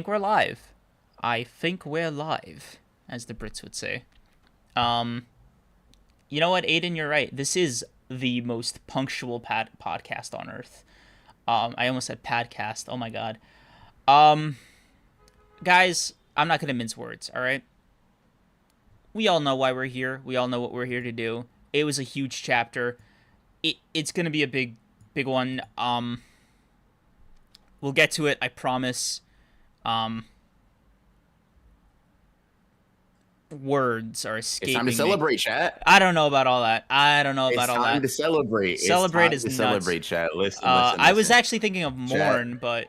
we're live. I think we're live, as the Brits would say. You know what, Aiden, you're right. This is the most punctual podcast on earth. I almost said podcast. Oh my god. Um, Guys, I'm not gonna mince words. All right. We all know why we're here. We all know what we're here to do. It was a huge chapter. It's gonna be a big one. We'll get to it. I promise. Um, Words are It's time to escaping me. celebrate, chat. I don't know about all that. I don't know about It's all time that. to celebrate. Celebrate it's time is to nuts. celebrate, chat. Listen. I was actually thinking of Chat. mourn, but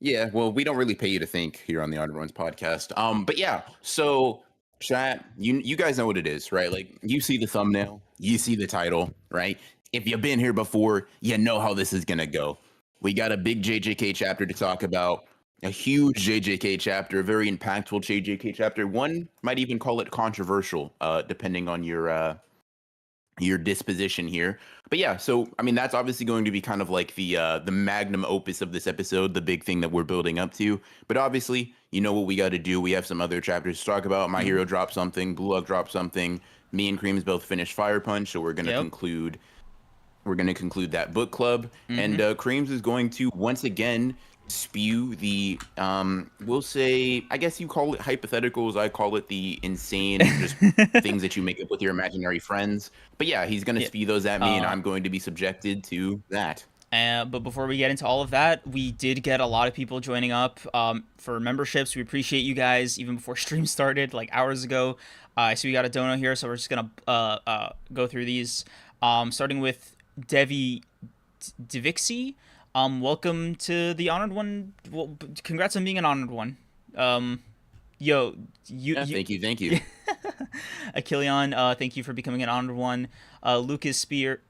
Yeah, well, we don't really pay you to think here on the Honored Ones podcast. But yeah, so chat, you guys know what it is, right? Like, you see the thumbnail, you see the title, right? If you've been here before, you know how this is gonna go. We got a big JJK chapter to talk about, a huge JJK chapter, a very impactful JJK chapter. One might even call it controversial, depending on your disposition here. But yeah, so I mean that's obviously going to be kind of like the magnum opus of this episode, the big thing that we're building up to. But obviously, you know what we got to do. We have some other chapters to talk about. My Hero dropped something, Blue Lock dropped something. Me and Kream's both finished Fire Punch, so we're gonna conclude. We're gonna conclude that book club, and Kream's is going to once again spew the we'll say, I guess you call it hypotheticals, I call it the insane just things that you make up with your imaginary friends. But yeah, he's gonna spew those at me, and I'm going to be subjected to that. But before we get into all of that, we did get a lot of people joining up for memberships. We appreciate you guys even before stream started, like hours ago. So we got a dono here, so we're just gonna go through these, starting with Devi Divixie. Welcome to the Honored One. Well, congrats on being an Honored One. Yo, Thank you. Achilleon, thank you for becoming an Honored One. Lucas Spear,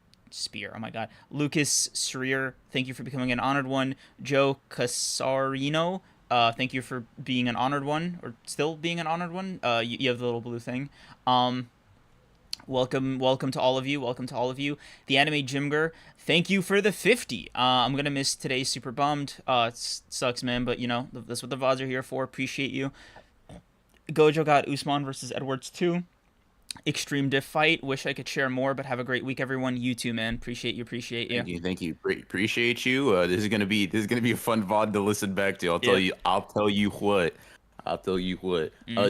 oh my god. Lucas Sreer, thank you for becoming an Honored One. Joe Casarino, thank you for being an Honored One, or still being an Honored One. You have the little blue thing. Welcome to all of you. The Anime Jimger, thank you for the 50. I'm gonna miss today. Super bummed. It sucks, man. But you know that's what the VODs are here for. Appreciate you. Gojo got Usman versus Edwards 2. Extreme diff fight. Wish I could share more, but have a great week, everyone. You too, man. Appreciate you. Thank you. Appreciate you. This is gonna be a fun VOD to listen back to. I'll tell you what.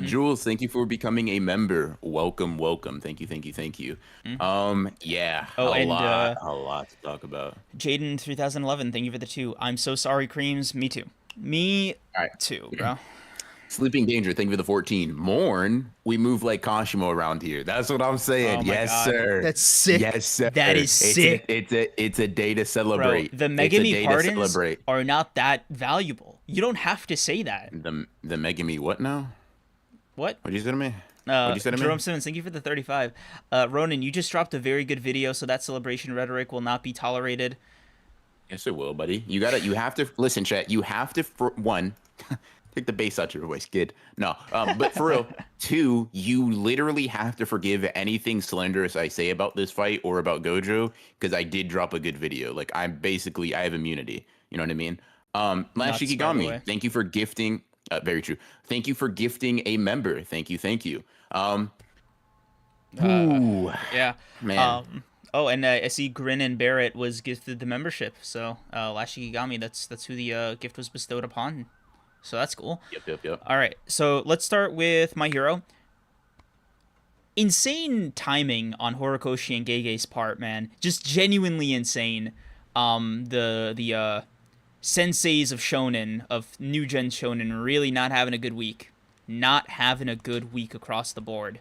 Jules, thank you for becoming a member. Welcome. Thank you. Yeah. A lot to talk about. Jaden 3011, thank you for the 2. I'm so sorry, Creams. Me too. Too, bro. Sleeping Danger, thank you for the 14. Mourn, we move like Kashimo around here. That's what I'm saying. Oh yes, God. sir. That's sick. Yes, sir. That is sick. It's a day to celebrate. Bro, the Megami pardons are not that valuable. You don't have to say that. The Megami what now? What? What'd you say to me? Jerome Simmons, thank you for the 35. Ronin, you just dropped a very good video, so that celebration rhetoric will not be tolerated. Yes, it will, buddy. You have to listen, chat. You have to, for one, take the bass out your voice, kid. No, but for real. 2, you literally have to forgive anything slanderous I say about this fight or about Gojo, because I did drop a good video. Like, I have immunity. You know what I mean? Last Shikigami, thank you for gifting. Very true. Thank you for gifting a member. Thank you. Yeah. Man. And I see Grin and Barrett was gifted the membership. So, Last Shikigami, that's who the gift was bestowed upon. So that's cool. Yep. All right, so let's start with My Hero. Insane timing on Horikoshi and Gege's part, man. Just genuinely insane. The senseis of shonen, of new gen shonen, really not having a good week. Not having a good week across the board.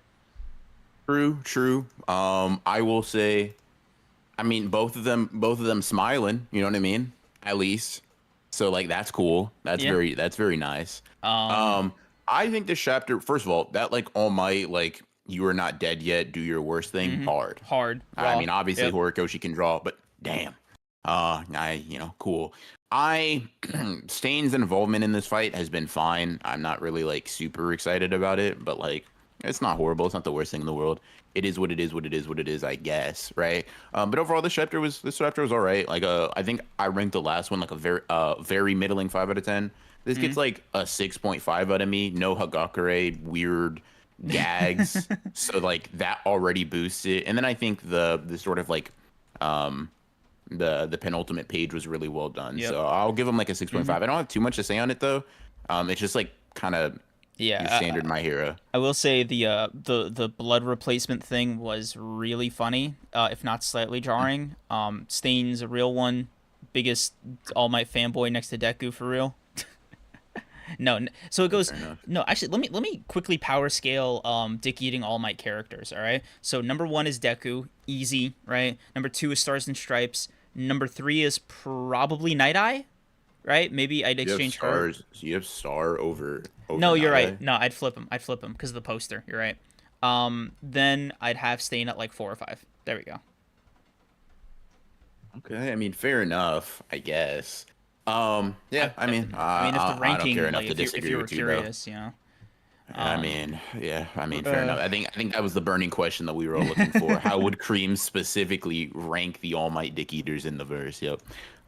True. I will say, I mean, both of them smiling. You know what I mean? At least. So like that's cool. That's very nice. I think this chapter, first of all, that like All Might, like you are not dead yet, do your worst thing, hard. I mean, obviously Horikoshi can draw, but damn. Cool. Stain's involvement in this fight has been fine. I'm not really like super excited about it, but like It's not horrible. It's not the worst thing in the world. It is what it is. What it is. What it is. I guess. Right. But overall, this chapter was all right. Like, I think I ranked the last one like a very middling 5 out of 10. This gets like a 6.5 out of me. No Hagakure weird gags. So like that already boosts it. And then I think the sort of like the penultimate page was really well done. Yep. So I'll give him like a 6.5. I don't have too much to say on it though. It's just like kind of your standard My Hero. I will say the blood replacement thing was really funny, if not slightly jarring. Stain's a real one, biggest All Might fanboy next to Deku for real. So it goes. No, actually, let me quickly power scale dick eating All Might characters. All right. So number 1 is Deku, easy, right? Number 2 is Stars and Stripes. Number 3 is probably Night Eye, right? Maybe I'd exchange Stars. So you have Star over no, you're Night Eye? right. No, I'd flip him because of the poster. You're right. Then I'd have Stain at like 4 or 5. There we go. Okay, I mean, fair enough, I guess. Yeah, I mean, if the I don't ranking, care enough like, to if you disagree were with you, though. curious, you know. I mean, fair enough. I think that was the burning question that we were all looking for. How would Kream specifically rank the All Might Dick Eaters in the verse? Yep.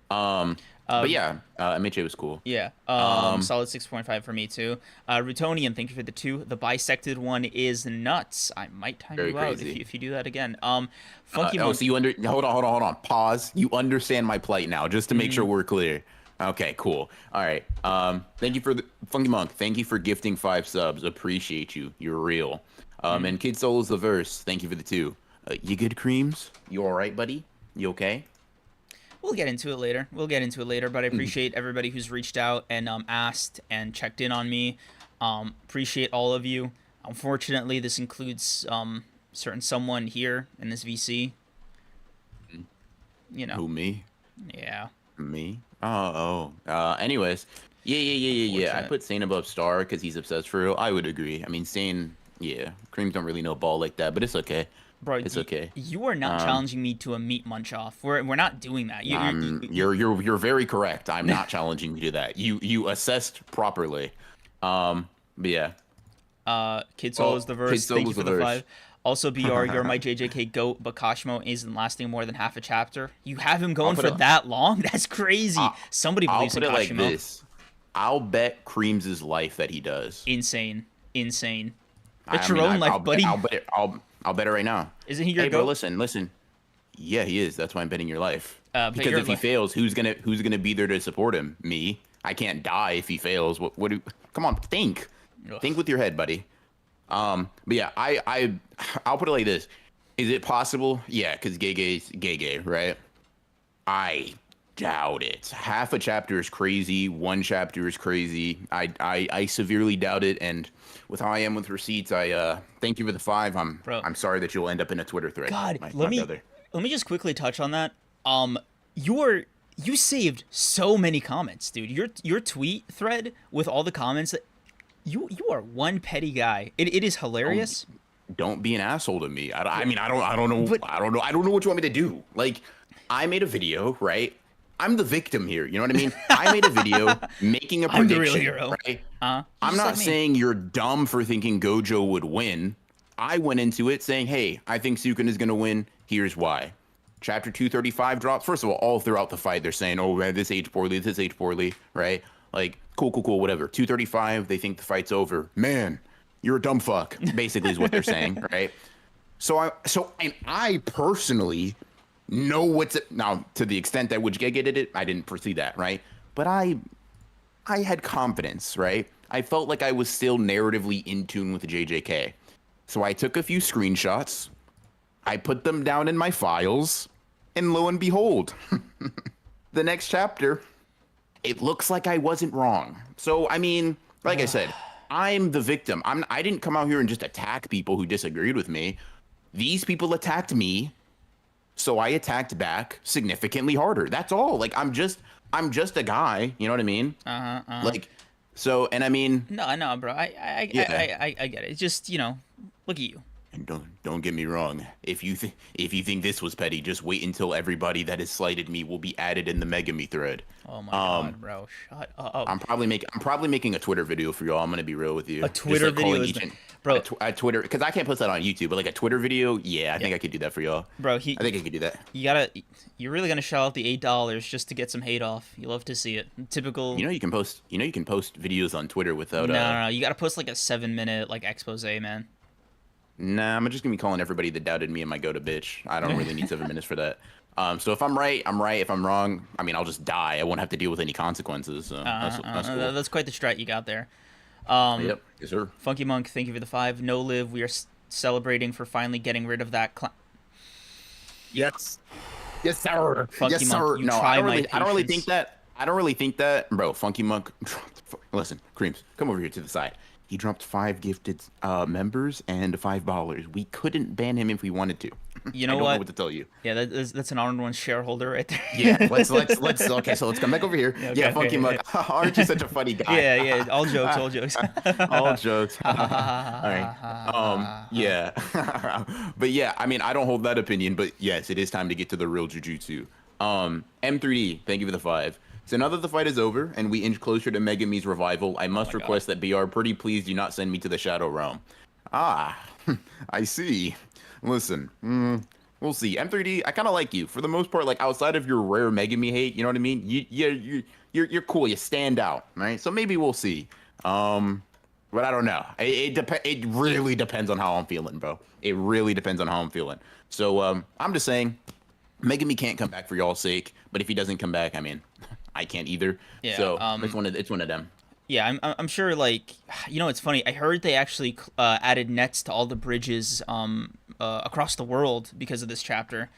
But yeah, MHA was cool. Yeah. Solid 6.5 for me too. Rutonian, thank you for the 2. The bisected one is nuts. I might time Very you out crazy. if you do that again. Funky Monk. So hold on. Pause. You understand my plight now, just to make sure we're clear. Okay, cool. All right. Thank you for the Funky Monk. Thank you for gifting 5 subs. Appreciate you. You're real. And Kid Soul's the verse. Thank you for the 2. You good, Creams? You all right, buddy? You okay? We'll get into it later. But I appreciate everybody who's reached out and asked and checked in on me. Appreciate all of you. Unfortunately, this includes certain someone here in this VC. You know. Who, me? Yeah. Me? Anyways. Yeah. I put Sane above Star because he's obsessed for real. I would agree. I mean, Sane, yeah. Creams don't really know ball like that, but it's okay. Bro, it's okay. You are not challenging me to a meat munch off. We're not doing that. You're very correct. I'm not challenging you to that. You assessed properly. But yeah. Kid Soul is the verse. Thank you for the 5. Also, BR, you're my JJK goat, but Kashimo isn't lasting more than half a chapter. You have him going for that long? That's crazy. Somebody believes in Kashimo. I'll put it like this. I'll bet Creams' life that he does. Insane. Bet your own life, buddy. I'll bet it right now. Isn't he your goat? Bro, listen. Yeah, he is. That's why I'm betting your life. Because if he fails, who's gonna be there to support him? Me. I can't die if he fails. Come on, think. Ugh. Think with your head, buddy. But yeah, I'll put it like this. Is it possible? Yeah, because Gege's Gege, right? I doubt it. Half a chapter is crazy. 1 chapter is crazy. I severely doubt it. And with how I am with receipts, I thank you for the 5. I'm sorry that you'll end up in a Twitter thread. God, let me just quickly touch on that. You saved so many comments, dude. Your tweet thread with all the comments that you are one petty guy. It is hilarious. Don't be an asshole to me. I mean, I don't know. But, I don't know what you want me to do. Like, I made a video, right? I'm the victim here. You know what I mean? I made a video making a prediction. I'm the real hero. Right? I'm not saying you're dumb for thinking Gojo would win. I went into it saying, hey, I think Sukuna is going to win. Here's why. Chapter 235 drops. First of all throughout the fight, they're saying, oh, man, this aged poorly, right? Like, cool, whatever. 235, they think the fight's over. Man, you're a dumb fuck, basically is what they're saying, right? So I personally know now, to the extent that which Gege did it, I didn't foresee that, right? But I had confidence, right? I felt like I was still narratively in tune with JJK. So I took a few screenshots, I put them down in my files, and lo and behold, the next chapter, it looks like I wasn't wrong. So, I mean, like I said, I'm the victim. I didn't come out here and just attack people who disagreed with me. These people attacked me, so I attacked back significantly harder. That's all. Like, I'm just a guy. You know what I mean? Like, so, and I mean, no, bro. I get it. It's just, look at you. And don't get me wrong. If you think this was petty, just wait until everybody that has slighted me will be added in the Megami thread. Oh my Um, god, bro, shut up. I'm probably making a Twitter video for y'all. I'm gonna be real with A you. Just Twitter like video calling is, each and bro, a Twitter because I can't post that on YouTube, but like a Twitter video, yeah, I yeah, think I could do that for y'all. bro. I think I could do that. You gotta, you're really gonna shell out the $8 just to get some hate off. You love to see it. Typical. You can post videos on Twitter without No, no, no. You gotta post like a 7 minute like expose, man. Nah, I'm just gonna be calling everybody that doubted me and my go to bitch. I don't really need 7 minutes for that. So if I'm right, I'm right. If I'm wrong, I mean, I'll just die. I won't have to deal with any consequences. So that's cool. That's quite the strat you got there. Yep, yes sir. Funky Monk, thank you for the 5. No Live, we are celebrating for finally getting rid of that. Yes. Yes, sir. Funky Yes, Monk, sir. you No, try I don't my really. I don't really patience. think that. I don't really think that, bro. Funky Monk. Listen, Creams, come over here to the side. He dropped 5 gifted members and $5. We couldn't ban him if we wanted to. You I know don't know what? what to tell you. Yeah, that's an Honored One shareholder right there. Yeah, let's okay, so let's come back over here. Yeah, Yeah, okay, Funky okay, Monk. Aren't you such a funny guy? yeah, yeah. All jokes, all jokes. All jokes. All right. Yeah. But yeah, I mean, I don't hold that opinion, but yes, it is time to get to the real Jujutsu. M3D, thank you for the 5. So now that the fight is over and we inch closer to Megami's revival, I must my God. request that BR pretty please do not send me to the Shadow Realm. Ah, I see. Listen, we'll see. M3D, I kind of like you for the most part. Like outside of your rare Megami hate, you know what I mean? You're cool. You stand out, right? So maybe we'll see. But I don't know. It really depends on how I'm feeling, bro. It really depends on how I'm feeling. So I'm just saying, Megami can't come back for y'all's sake. But if he doesn't come back, I mean, I can't either. Yeah, So it's one of them. Yeah, I'm sure. Like, you know, it's funny. I heard they actually added nets to all the bridges across the world because of this chapter.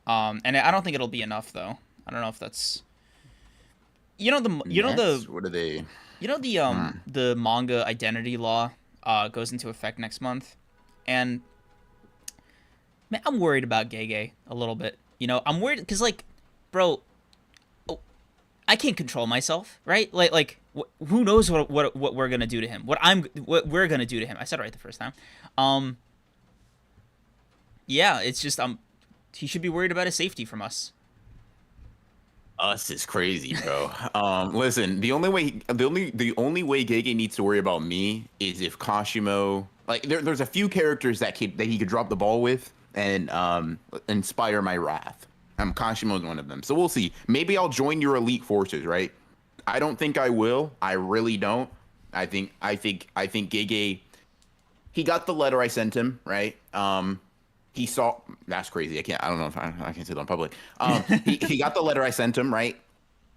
And I don't think it'll be enough though. I don't know if that's. Nets? What are they? The manga identity law goes into effect next month, and man, I'm worried about Gege a little bit. You know, I'm worried because like, bro, I can't control myself, right? Who knows what we're gonna do to him? What we're gonna do to him? I said it right the first time. Yeah, it's just he should be worried about his safety from us. Us is crazy, bro. Listen, the only way Gege needs to worry about me is if Kashimo, like there's a few characters that he could drop the ball with and inspire my wrath. Kashimo is one of them. So we'll see. Maybe I'll join your elite forces, right? I don't think I will. I really don't. I think Gege, he got the letter I sent him, right? He saw, that's crazy. I don't know if I can say that in public. He got the letter I sent him, right?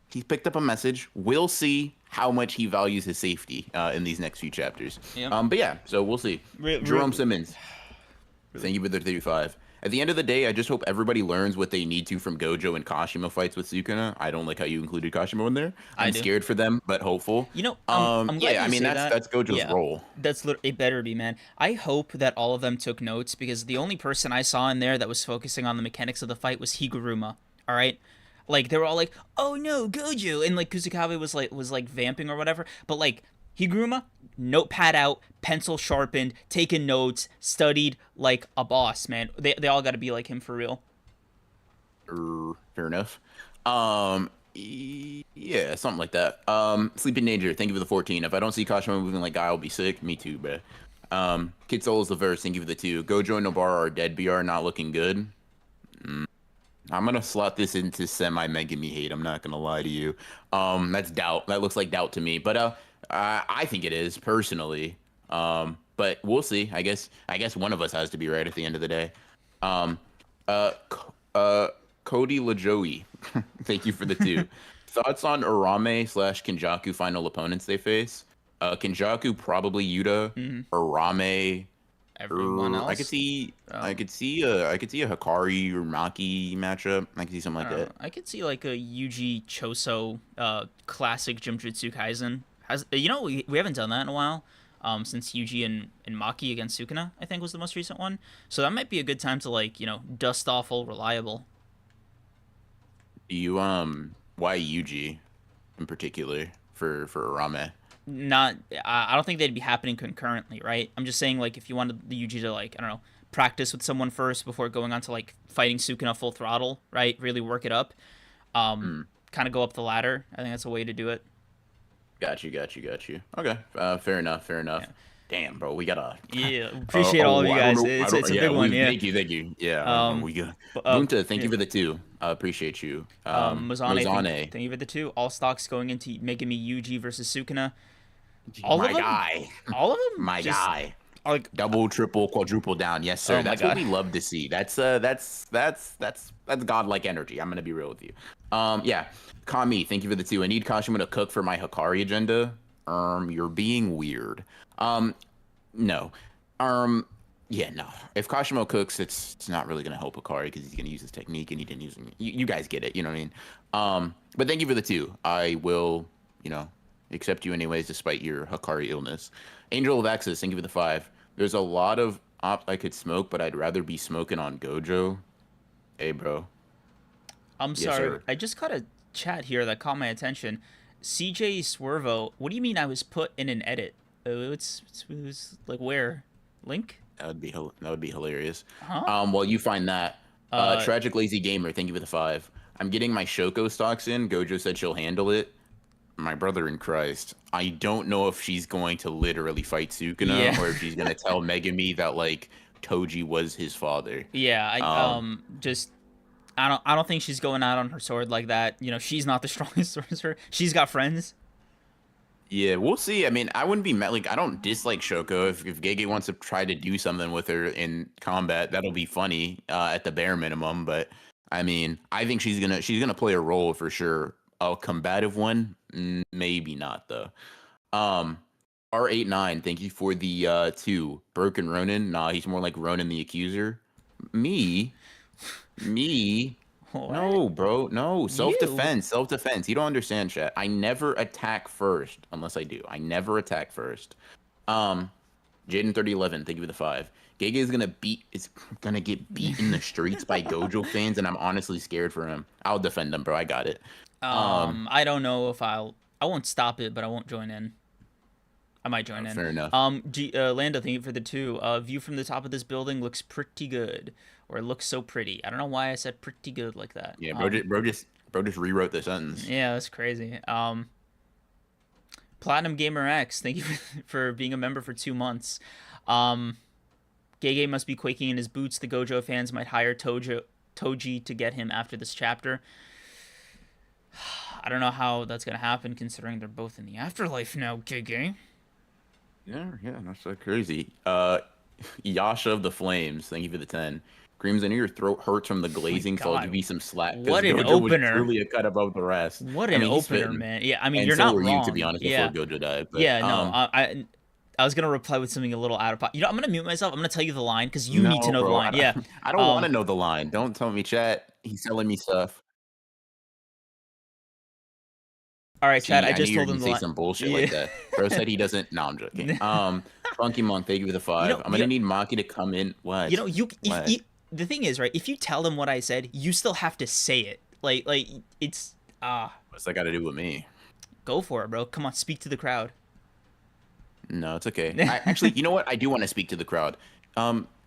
He picked up a message. We'll see how much he values his safety in these next few chapters. Yep. But yeah, so we'll see. Jerome Simmons, thank you for the 35. At the end of the day, I just hope everybody learns what they need to from Gojo and Kashimo fights with Sukuna. I don't like how you included Kashimo in there. I'm scared for them, but hopeful. You know, I'm glad I mean that's Gojo's role. It better be, man. I hope that all of them took notes because the only person I saw in there that was focusing on the mechanics of the fight was Higuruma. All right, like they were all like, "Oh no, Gojo," and like Kusakabe was like vamping or whatever. But like Higuruma, notepad out, pencil sharpened, taking notes, studied like a boss, man. They all got to be like him for real. Fair enough. Yeah, something like that. Sleeping Danger, thank you for the 14. If I don't see Kashimo moving like guy, I'll be sick. Me too, bro. Kid Soul's the verse, thank you for the 2. Gojo and Nobara are dead. BR not looking good. I'm gonna slot this into semi Megami hate. I'm not gonna lie to you. That's doubt. That looks like doubt to me. But I think it is personally. But we'll see. I guess one of us has to be right at the end of the day. Cody LaJoey, thank you for the 2. Thoughts on Arame/Kenjaku final opponents they face? Kenjaku probably Yuta. Arame. Everyone else. I could see a Hikari or Maki matchup. I could see something like that. I could see like a Yuji Choso classic Jujutsu Kaisen. We haven't done that in a while. Since Yuji and Maki against Sukuna, I think was the most recent one. So that might be a good time to like, dust off old Reliable. Do you why Yuji in particular for Arame? I don't think they'd be happening concurrently, right? I'm just saying like if you wanted the Yuji to like, I don't know, practice with someone first before going on to like fighting Sukuna full throttle, right? Really work it up. Mm. Kind of go up the ladder. I think that's a way to do it. Got you. Okay, fair enough. Yeah. Damn, bro, we gotta. Yeah, appreciate all of you I don't guys. know. It's a Yeah, big one. Yeah. thank you. Yeah, Um, we got uh, Bunta. Thank yeah. you for the 2. Appreciate you. Mozane, thank you for the 2. All stocks going into making me Yuji versus Sukuna. All My of them. guy, All of them. my Just guy. like Double, triple, quadruple down. Yes, sir. oh my That's what god. we love to see. That's godlike energy. I'm gonna be real with you. Yeah. Kami, thank you for the 2. I need Kashimo to cook for my Hikari agenda. You're being weird. No. Yeah, no. If Kashimo cooks, it's not really gonna help Hikari because he's gonna use his technique and he didn't use it. You guys get it, you know what I mean? But thank you for the 2. I will, accept you anyways despite your Hikari illness. Angel of Access, thank you for the 5. There's a lot of ops I could smoke, but I'd rather be smoking on Gojo. Hey, bro. I'm Yes, sorry. sir. I just caught a chat here that caught my attention. CJ Swervo, what do you mean I was put in an edit? It was like where? Link? That would be hilarious. Huh? While you find that, Uh, Tragic Lazy Gamer, thank you for the 5. I'm getting my Shoko stocks in. Gojo said she'll handle it. My brother in Christ, I don't know if she's going to literally fight Sukuna Yeah. or if she's gonna tell Megami that like Toji was his father. Yeah, just I don't think she's going out on her sword like that. You know, she's not the strongest sorcerer. She's got friends. Yeah, we'll see. I mean, I wouldn't be mad. Like, I don't dislike Shoko. If Gege wants to try to do something with her in combat, that'll be funny at the bare minimum. But I mean, I think she's gonna play a role for sure. A combative one, maybe not though. Um, R89, thank you for the 2. Broken Ronin. Nah, he's more like Ronin the Accuser. Me, me. What? No, bro. No. You. Self-defense. Self-defense. You don't understand, chat. I never attack first. Unless I do. I never attack first. Jaden3011, thank you for the 5. Gege is gonna get beat in the streets by Gojo fans, and I'm honestly scared for him. I'll defend him, bro. I got it. I don't know if I won't stop it, but I won't join in. I might join in. Fair enough. Lando, thank you for the 2. View from the top of this building looks pretty good, or it looks so pretty. I don't know why I said pretty good like that. Yeah, bro just rewrote the sentence. Yeah, that's crazy. Platinum Gamer X, thank you for being a member for 2 months. Gege must be quaking in his boots. The Gojo fans might hire Toji to get him after this chapter. I don't know how that's gonna happen, considering they're both in the afterlife now, Gege. Yeah, that's so crazy. Yasha of the Flames, thank you for the 10. Creams, I know your throat hurts from the glazing, so I'll give you some slack. What an Gojo opener! Was truly a cut above the rest. What an opener, man! Yeah, I mean, and you're so not were wrong. You, to be honest, yeah. before Gojo died. But, yeah, no, I was gonna reply with something a little out of pocket. You know, I'm gonna mute myself. I'm gonna tell you the line because you need to know the line. Yeah, I don't want to know the line. Don't tell me, chat. He's selling me stuff. All right, Chad. I knew just you were told him gonna the say line. some bullshit like that. Bro said he doesn't. No, I'm joking. Funky Monk, thank you for the 5. I'm gonna need Maki to come in. What? You know, the thing is, right? If you tell them what I said, you still have to say it. Like it's What's that got to do with me? Go for it, bro. Come on, speak to the crowd. No, it's okay. Actually, you know what? I do want to speak to the crowd.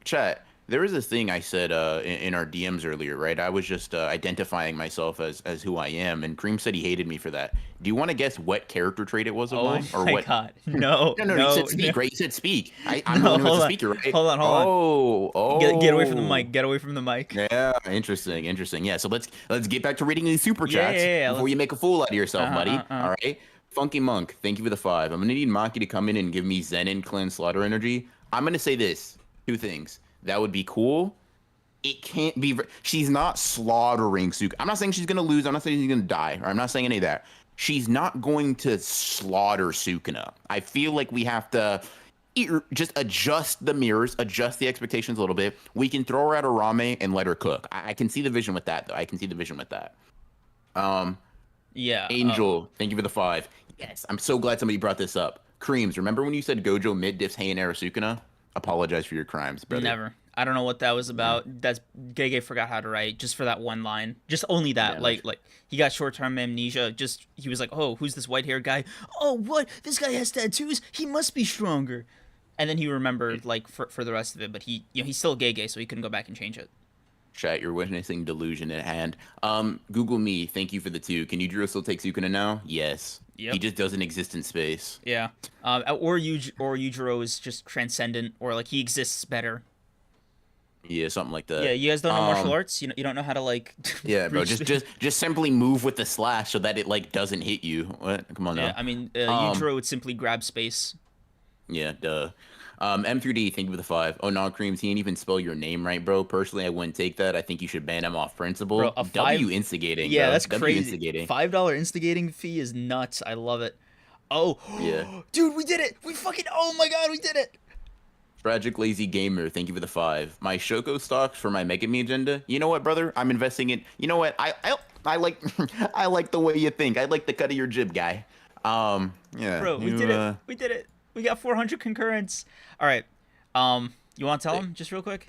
Chat. There was this thing I said in our DMs earlier, right? I was just identifying myself as who I am, and Kream said he hated me for that. Do you want to guess what character trait it was of mine? Oh my god, no, no, you said speak, right? You said speak. I'm no, the one who's a speaker, right? Hold on. Oh, get away from the mic. Get away from the mic. Yeah, interesting. Yeah, so let's get back to reading these super chats before you make a fool out of yourself, buddy. All right. Funky Monk, thank you for the 5. I'm gonna need Maki to come in and give me Zenin Clan Slaughter energy. I'm gonna say this: 2 things. That would be cool. It can't be. She's not slaughtering Sukuna. I'm not saying she's gonna lose. I'm not saying she's gonna die. Or I'm not saying any of that. She's not going to slaughter Sukuna. I feel like we have to just adjust the mirrors, adjust the expectations a little bit. We can throw her at a ramen and let her cook. I can see the vision with that, though. I can see the vision with that. Yeah. Angel, thank you for the 5. Yes, I'm so glad somebody brought this up. Creams, remember when you said Gojo mid-diffs Heianera Sukuna? Apologize for your crimes, brother. Never. I don't know what that was about. That's Gege forgot how to write just for that one line. Just only that. Yeah, like he got short-term amnesia. Just he was like, "Oh, who's this white-haired guy? Oh, what? This guy has tattoos. He must be stronger." And then he remembered like for the rest of it, but he's still Gege, so he couldn't go back and change it. Chat, you're witnessing delusion at hand. Google me. Thank you for the 2. Can Yujiro still take Sukuna now? Yes. Yep. He just doesn't exist in space. Yeah. Or Yujiro is just transcendent, or like he exists better. Yeah, something like that. Yeah, you guys don't know martial arts. You don't know how to like. Yeah, bro. Just simply move with the slash so that it like doesn't hit you. What? Come on now. Yeah, I mean, Yujiro would simply grab space. Yeah, duh. M3D, thank you for the 5. Oh no, Creams, he didn't even spell your name right, bro. Personally, I wouldn't take that. I think you should ban him off principle. Bro, W instigating. Yeah, bro. that's W crazy. Instigating. $5 instigating fee is nuts. I love it. Oh, yeah, dude, we did it. We fucking. Oh my god, we did it. Tragic Lazy Gamer, thank you for the 5. My Shoko stocks for my Megami agenda. You know what, brother? I'm investing in. You know what? I like I like the way you think. I like the cut of your jib, guy. Yeah. Bro, we did it. We did it. We got 400 concurrents. All right. You want to tell him just real quick?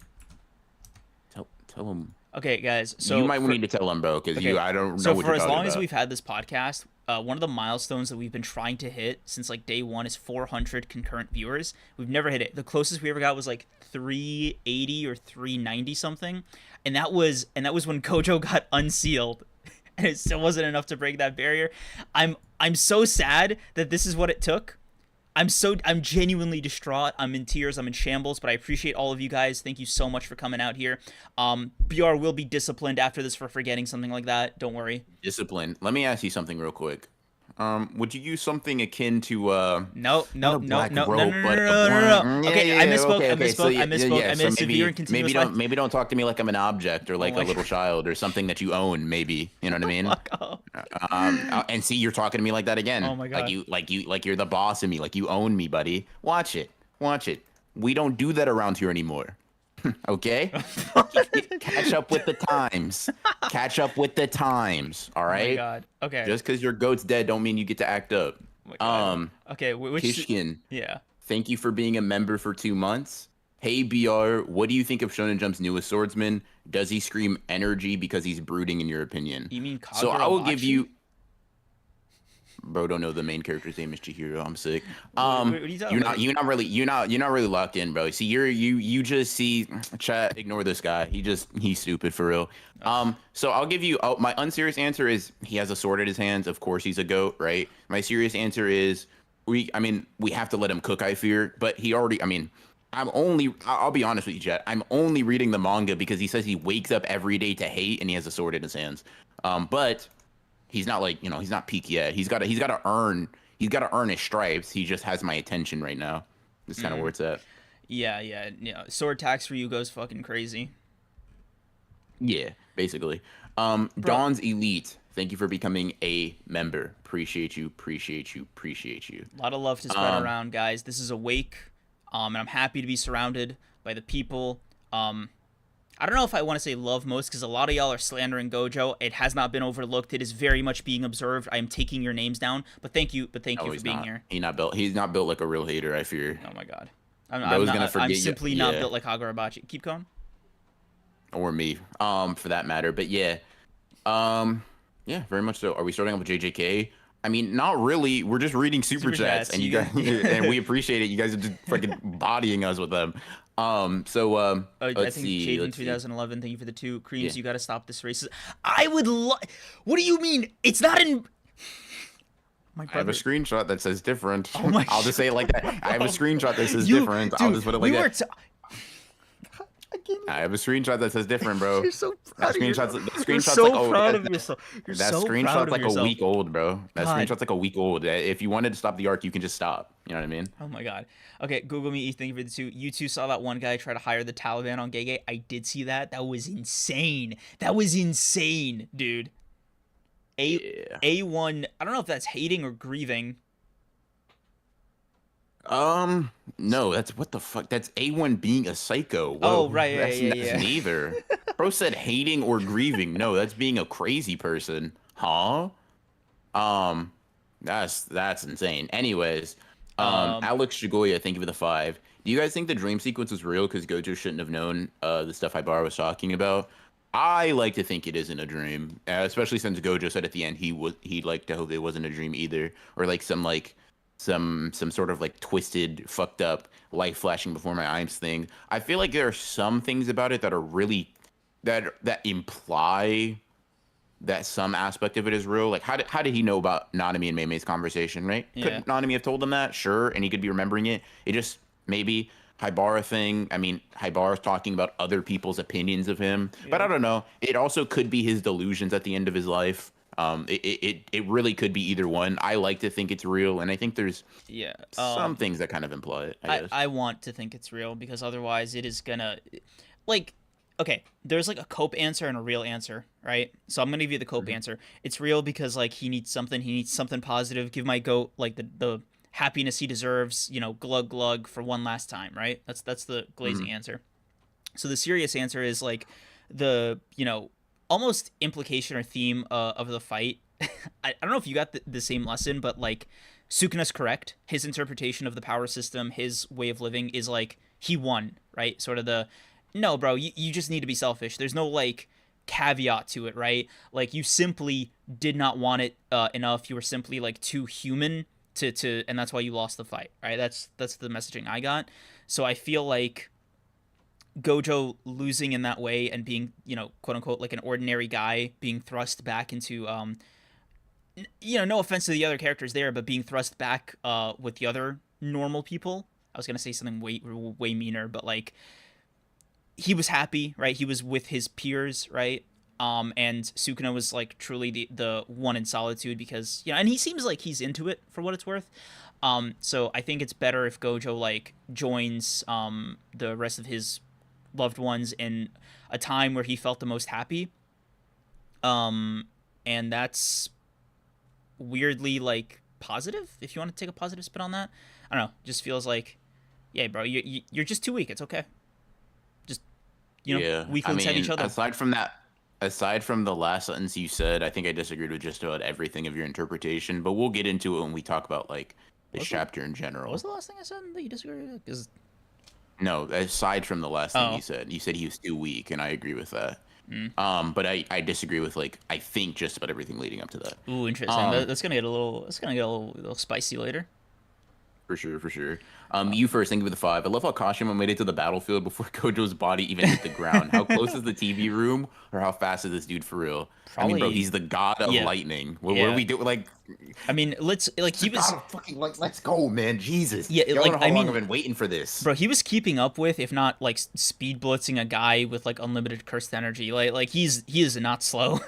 Tell him. Okay, guys. So you might need to tell him, bro, because I don't know what you're talking about. So for as long as we've had this podcast, one of the milestones that we've been trying to hit since like day one is 400 concurrent viewers. We've never hit it. The closest we ever got was like 380 or 390 something, and that was when Gojo got unsealed, and it still wasn't enough to break that barrier. I'm so sad that this is what it took. I'm genuinely distraught. I'm in tears. I'm in shambles, but I appreciate all of you guys. Thank you so much for coming out here. BR will be disciplined after this for forgetting something like that. Don't worry. Discipline. Let me ask you something real quick. Would you use something akin to No. Okay, yeah, I misspoke. okay, I misspoke. so, I misspoke. yeah, I missed so severe and continuous. maybe don't talk to me like I'm an object or like a little child or something that you own. Maybe you know what I mean. And see, you're talking to me like that again. Oh my god. Like you're the boss of me. Like you own me, buddy. Watch it. We don't do that around here anymore. Okay? Catch up with the times. All right? Oh my god. Okay. Just because your goat's dead don't mean you get to act up. Okay, which Kishkin. Yeah. Thank you for being a member for 2 months. Hey BR, what do you think of Shonen Jump's newest swordsman? Does he scream energy because he's brooding in your opinion? You mean Kagurabachi? So I will give you. Bro, don't know the main character's name is Chihiro. I'm sick. What are you talking about? You're not really locked in, bro. See, you just see chat. Ignore this guy. He's stupid for real. So I'll give you my unserious answer is he has a sword in his hands. Of course, he's a goat, right? My serious answer is we have to let him cook. I fear, but he already. I'll be honest with you, Jet. I'm only reading the manga because he says he wakes up every day to hate and he has a sword in his hands. But he's not like, he's not peak yet. He's got to earn his stripes. He just has my attention right now. That's kind of where it's at. Yeah. Sword tax for you goes fucking crazy. Yeah, basically. Dawn's Elite, thank you for becoming a member. Appreciate you. A lot of love to spread around, guys. This is Awake, and I'm happy to be surrounded by the people. I don't know if I want to say love most because a lot of y'all are slandering Gojo. It has not been overlooked. It is very much being observed. I am taking your names down, but thank you for being here. He's not built like a real hater, I fear. Oh my god. I'm simply not built like Kagurabachi. Keep going. Or me, for that matter. But yeah. Yeah, very much so. Are we starting off with JJK? I mean, not really. We're just reading super chats, and you guys, and we appreciate it. You guys are just fucking bodying us with them. I think Jaden 2011. Thank you for the 2 creams. You got to stop this racist. I would. What do you mean? It's not in. I have a screenshot that says different. Oh my I'll just say it like that. I have a screenshot that says different. Dude, I'll just put it like that. I have a screenshot that says different, bro. You're so proud of yourself. You're so proud of yourself. That screenshot's like a week old, bro. That screenshot's like a week old. If you wanted to stop the arc, you can just stop. You know what I mean? Oh my god. Okay, Google me. Thank you for the 2. You 2 saw that one guy try to hire the Taliban on Gege. I did see that. That was insane. Dude. A1. I don't know if that's hating or grieving. No, that's what the fuck. That's A1 being a psycho. Whoa, oh, right, that's yeah. neither. Bro said hating or grieving. No, that's being a crazy person. Huh? That's insane. Anyways, Alex Shigoya, thank you for the 5. Do you guys think the dream sequence was real because Gojo shouldn't have known the stuff Haibara was talking about? I like to think it isn't a dream, especially since Gojo said at the end he'd like to hope it wasn't a dream either, or like some like some sort of like twisted, fucked up, light flashing before my eyes thing. I feel like there are some things about it that are really that imply that some aspect of it is real. Like how did he know about Nanami and Mei's conversation, right? Yeah. Could Nanami have told him that? Sure, and he could be remembering it. It just maybe Haibara thing. I mean, Haibara's talking about other people's opinions of him, but I Yeah. don't know. It also could be his delusions at the end of his life. It really could be either one. I like to think it's real, and I think there's Yeah. some things that kind of imply it, I guess. I want to think it's real because otherwise it is gonna like okay, there's like a cope answer and a real answer, right? So I'm gonna give you the cope Mhm. answer. It's real because like he needs something positive. Give my goat like the happiness he deserves, you know, glug glug for one last time, right? That's the glazing Mhm. answer. So the serious answer is like the, you know, almost implication or theme of the fight. I don't know if you got the same lesson, but like Sukuna's correct. His interpretation of the power system, his way of living is like he won, right? Sort of the no, bro, you just need to be selfish. There's no like caveat to it, right? Like you simply did not want it enough. You were simply like too human to and that's why you lost the fight, right? That's the messaging I got. So I feel like Gojo losing in that way and being, you know, quote unquote, like an ordinary guy being thrust back into, you know, no offense to the other characters there, but being thrust back with the other normal people. I was gonna say something way meaner, but like he was happy, right? He was with his peers, right? And Sukuna was like truly the one in solitude because you know, and he seems like he's into it for what it's worth. So I think it's better if Gojo like joins the rest of his loved ones in a time where he felt the most happy. Um, and that's weirdly like positive if you want to take a positive spin on that. I don't know. Just feels like, yeah, bro, you're just too weak. It's okay. Just you know, Yeah, I weaklings have each mean, other. aside from the last sentence you said, I think I disagreed with just about everything of your interpretation. But we'll get into it when we talk about like this What's the chapter in what was general. the last thing I said that you disagree with? Because No, aside from the last thing oh, you said he was too weak, and I agree with that. mm. But I disagree with like I think just about everything leading up to that. Ooh, interesting. Um, That's gonna get a little. That's gonna get little spicy later. For sure, for sure. You first, thank you for the five. I love how Kashimo made it to the battlefield before Gojo's body even hit the ground. How close is the TV room, or how fast is this dude for real? I mean, bro, Probably, he's the god of yeah, lightning. What do yeah. we do? Like, I mean, let's like he's the he god was, of fucking like. Let's go, man. Jesus, yeah, y'all don't like know how I long I've mean, been waiting for this. bro, he was keeping up with, if not like speed blitzing a guy with like unlimited cursed energy. Like he is not slow.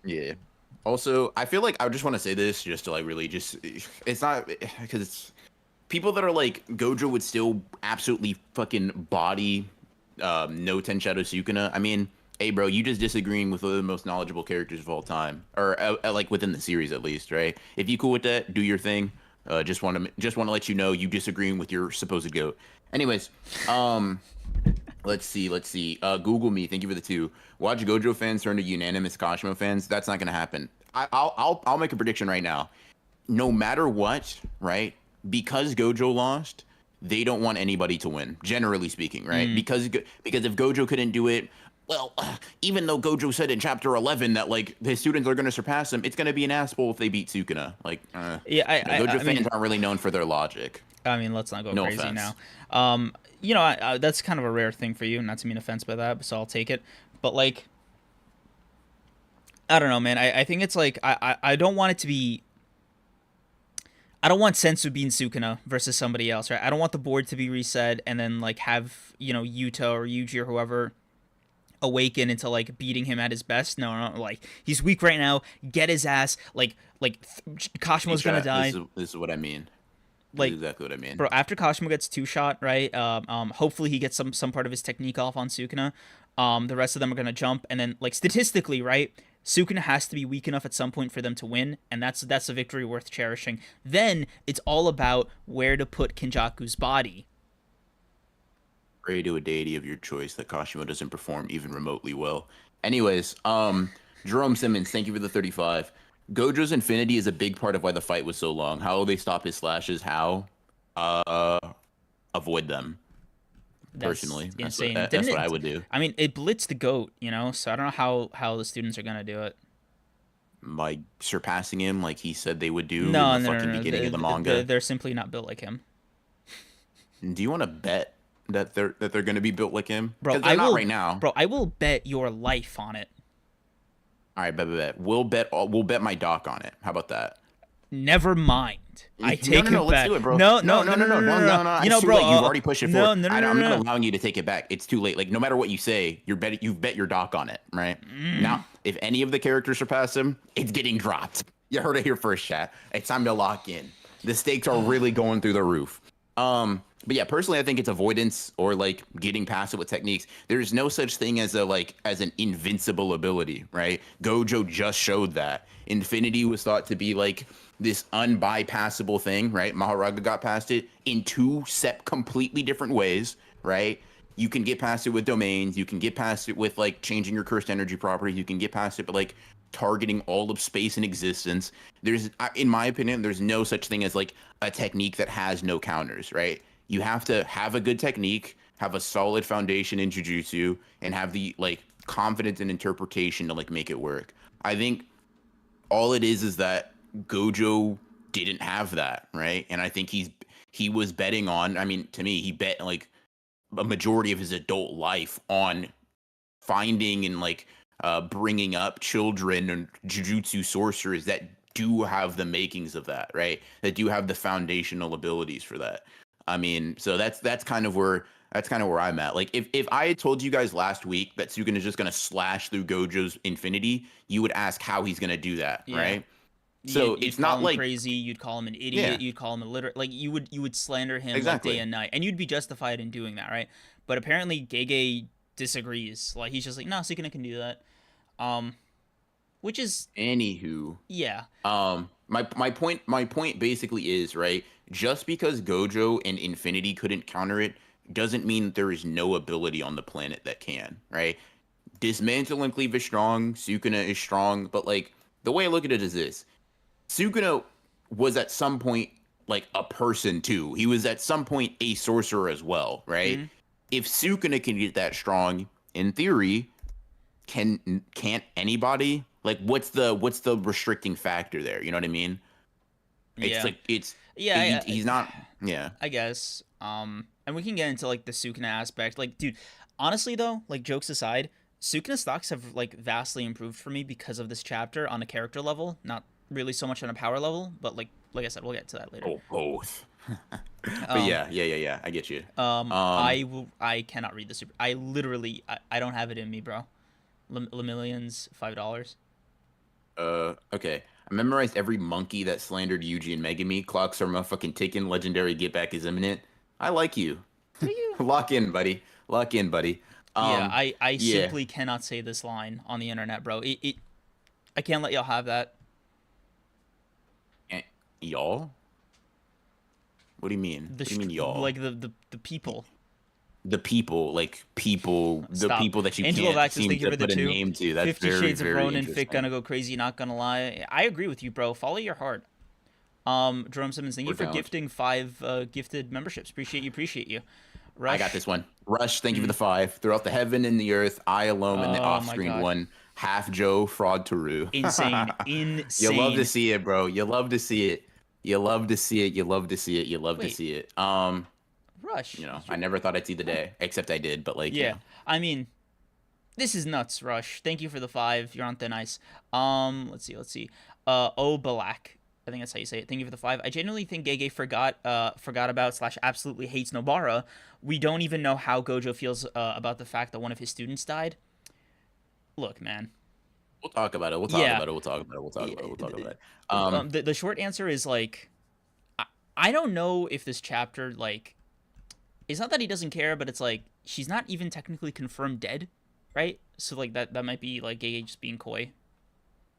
Yeah. Also, I feel like I just want to say this just to like really just. It's not because it's people that are like Gojo would still absolutely fucking body no Ten Shadow Sukuna. I mean, hey bro, you just disagreeing with one of the most knowledgeable characters of all time, or like within the series at least, right? If you cool with that, do your thing. Just want to let you know you disagreeing with your supposed goat. Anyways, um, let's see. Google me. Thank you for the two. Watch Gojo fans turn to unanimous Kashimo fans. That's not gonna happen. I'll make a prediction right now. No matter what, right? Because Gojo lost, they don't want anybody to win. Generally speaking, right? Mm. Because if Gojo couldn't do it, well, even though Gojo said in chapter 11 that like his students are going to surpass him, it's going to be an ass bowl if they beat Sukuna. Like, Yeah, Gojo I fans mean, aren't really known for their logic. let's not go No crazy now. offense. You know, that's kind of a rare thing for you, not to mean offense by that, so I'll take it. But like, I don't know, man. I think it's like I don't want it to be. I don't want Sensu being Sukuna versus somebody else, right? I don't want the board to be reset and then like have, you know, Yuta or Yuji or whoever awaken into like beating him at his best. No, no, like he's weak right now. Get his ass. Hey, Kashimo's gonna chat. die. This is what I mean. This is Like, exactly what I mean. bro, after Kashimo gets two shot, right? Hopefully he gets some part of his technique off on Sukuna. The rest of them are gonna jump, and then like statistically, right? Sukuna has to be weak enough at some point for them to win, and that's a victory worth cherishing. Then it's all about where to put Kenjaku's body. Pray to a deity of your choice that Kashimo doesn't perform even remotely well. Anyways, Jerome Simmons, thank you for the 35. Gojo's infinity is a big part of why the fight was so long. How will they stop his slashes? How? Uh, avoid them. That's Personally, insane. Didn't that's what I it? would do. I mean, it blitzed the goat, you know. So I don't know how the students are gonna do it. like surpassing him like he said they would do in No, the no, no, fucking no. beginning of the manga? They're simply not built like him. Do you want to bet that they're going to be built like him? Bro, Because they're not right now. Bro, I will bet your life on it. All right, bet. We'll bet my doc on it. How about that? Never mind. I take no, it let's back. do it, bro. No. You know, It's bro, too late. You've already pushed it for. No, I'm not no. allowing you to take it back. It's too late. Like no matter what you say, you've bet your doc on it, right? Now, if any of the characters surpass him, it's getting dropped. You heard it here first, chat. It's time to lock in. The stakes are really going through the roof. But yeah, personally, I think it's avoidance or like getting past it with techniques. There's no such thing as an invincible ability, right? Gojo just showed that. Infinity was thought to be like this unbypassable thing, right? Maharaga got past it in two completely different ways, right? You can get past it with domains. You can get past it with like changing your cursed energy properties. You can get past it, but like targeting all of space and existence. In my opinion, there's no such thing as like a technique that has no counters, right? You have to have a good technique, have a solid foundation in Jujutsu, and have the like confidence and interpretation to like make it work. I think all it is that Gojo didn't have that, right? And I think he was betting on. I mean, to me, he bet like a majority of his adult life on finding and like bringing up children and Jujutsu sorcerers that do have the makings of that, right? That do have the foundational abilities for that. I mean, so that's kind of where I'm at. Like if I had told you guys last week that Sukuna is just gonna slash through Gojo's infinity, you would ask how he's gonna do that, right? So You'd it's call not him like crazy. You'd call him an idiot. Yeah. You'd call him illiterate. Like you would slander him Exactly. like day and night, and you'd be justified in doing that, right? But apparently, Gege disagrees. Like he's just like, no, Sukuna can do that. Which is Anywho, yeah. my point basically is, right, just because Gojo and Infinity couldn't counter it doesn't mean there is no ability on the planet that can, right? Dismantle and Cleave is strong, Sukuna is strong, but like the way I look at it is this: Sukuna was at some point like a person too. He was at some point a sorcerer as well, right? Mm-hmm. If Sukuna can get that strong, in theory, can't anybody? Like what's the restricting factor there? You know what I mean? Yeah. He's not. Yeah. I guess. And we can get into like the Sukuna aspect. Like, dude, honestly though, like jokes aside, Sukuna stocks have like vastly improved for me because of this chapter on a character level, not really so much on a power level, but like I said, we'll get to that later. Oh, both. But yeah. I get you. I cannot read the super. I literally, I don't have it in me, bro. Lemillions, $5. Okay. I memorized every monkey that slandered Yuji and Megami. Clocks are motherfucking ticking. Legendary get back is imminent. I like you. Do you? Lock in, buddy. I simply cannot say this line on the internet, bro. I can't let y'all have that. Y'all? What do you mean? What do you mean, y'all? Like the people. The people, Stop. people that you Angelo can't Vaxis, seem thank you to for the put a 2. name to. That's 50 very, Shades of very Ronin, interesting. Fic gonna go crazy, not gonna lie. I agree with you, bro. Follow your heart. Jerome Simmons, thank you for gifting 5 gifted memberships. Appreciate you. Rush. I got this one. Rush, thank you for the 5. Throughout the heaven and the earth, I alone and the Oh, off-screen one. Half Joe, fraud Taru. Insane. You love to see it, bro. You love to see it. Rush. You know, I never thought I'd see the day, except I did. But like, yeah, you know. I mean, this is nuts, Rush. Thank you for the 5. You're on thin ice. Let's see. Balak. I think that's how you say it. Thank you for the 5. I genuinely think Gege forgot about / absolutely hates Nobara. We don't even know how Gojo feels about the fact that one of his students died. Look, man. We'll talk about it. We'll talk about it. The short answer is like, I don't know if this chapter like, it's not that he doesn't care, but it's like she's not even technically confirmed dead, right? So like that might be like Gege just being coy,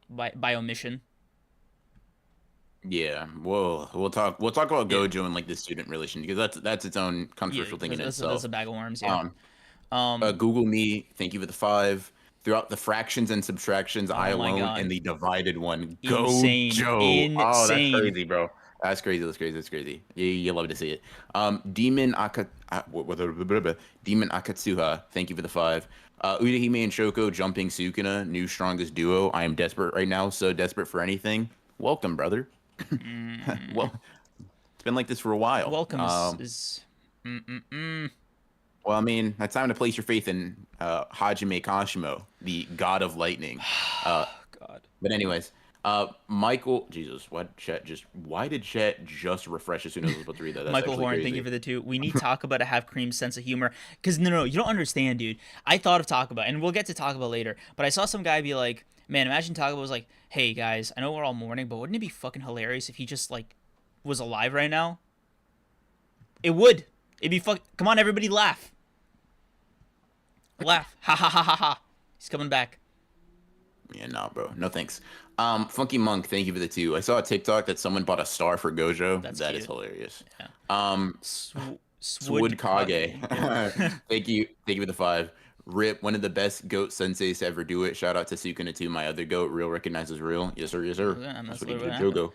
by omission. Yeah, we'll talk about Gojo and like the student relation because that's its own controversial thing in itself. That's a bag of worms. Yeah. Google me. Thank you for the 5. Throughout the fractions and subtractions, I alone and the divided one. Insane. Gojo. Oh, that's crazy, bro. That's crazy. You love to see it. Demon Akatsuha. Thank you for the 5. Udahime and Shoko jumping Sukuna, new strongest duo. I am desperate right now, so desperate for anything. Welcome, brother. Well, it's been like this for a while. Welcome is mm-mm-mm. Well, I mean, it's time to place your faith in Hajime Kashimo, the god of lightning. God. But anyways, Michael, Jesus, why did Chet just refresh as soon as I was about to read that? That's Michael Horn, crazy. thank you for the 2. We need Takaba to have Cream's sense of humor. Because, no, you don't understand, dude. I thought of Takaba, and we'll get to Takaba later, but I saw some guy be like, man, imagine Takaba was like, hey, guys, I know we're all mourning, but wouldn't it be fucking hilarious if he just, like, was alive right now? It would. It'd be come on, everybody, laugh. Laugh. Ha ha ha ha ha. He's coming back. Yeah, nah, bro. No thanks. Funky Monk, thank you for the 2. I saw a TikTok that someone bought a star for Gojo. That is hilarious. Yeah. Sword Kage. Thank you for the 5. Rip, one of the best goat senseis to ever do it. Shout out to Sukuna 2, my other goat. Real recognizes real. Yes, sir. Yes, sir. That's what he did, Jogo.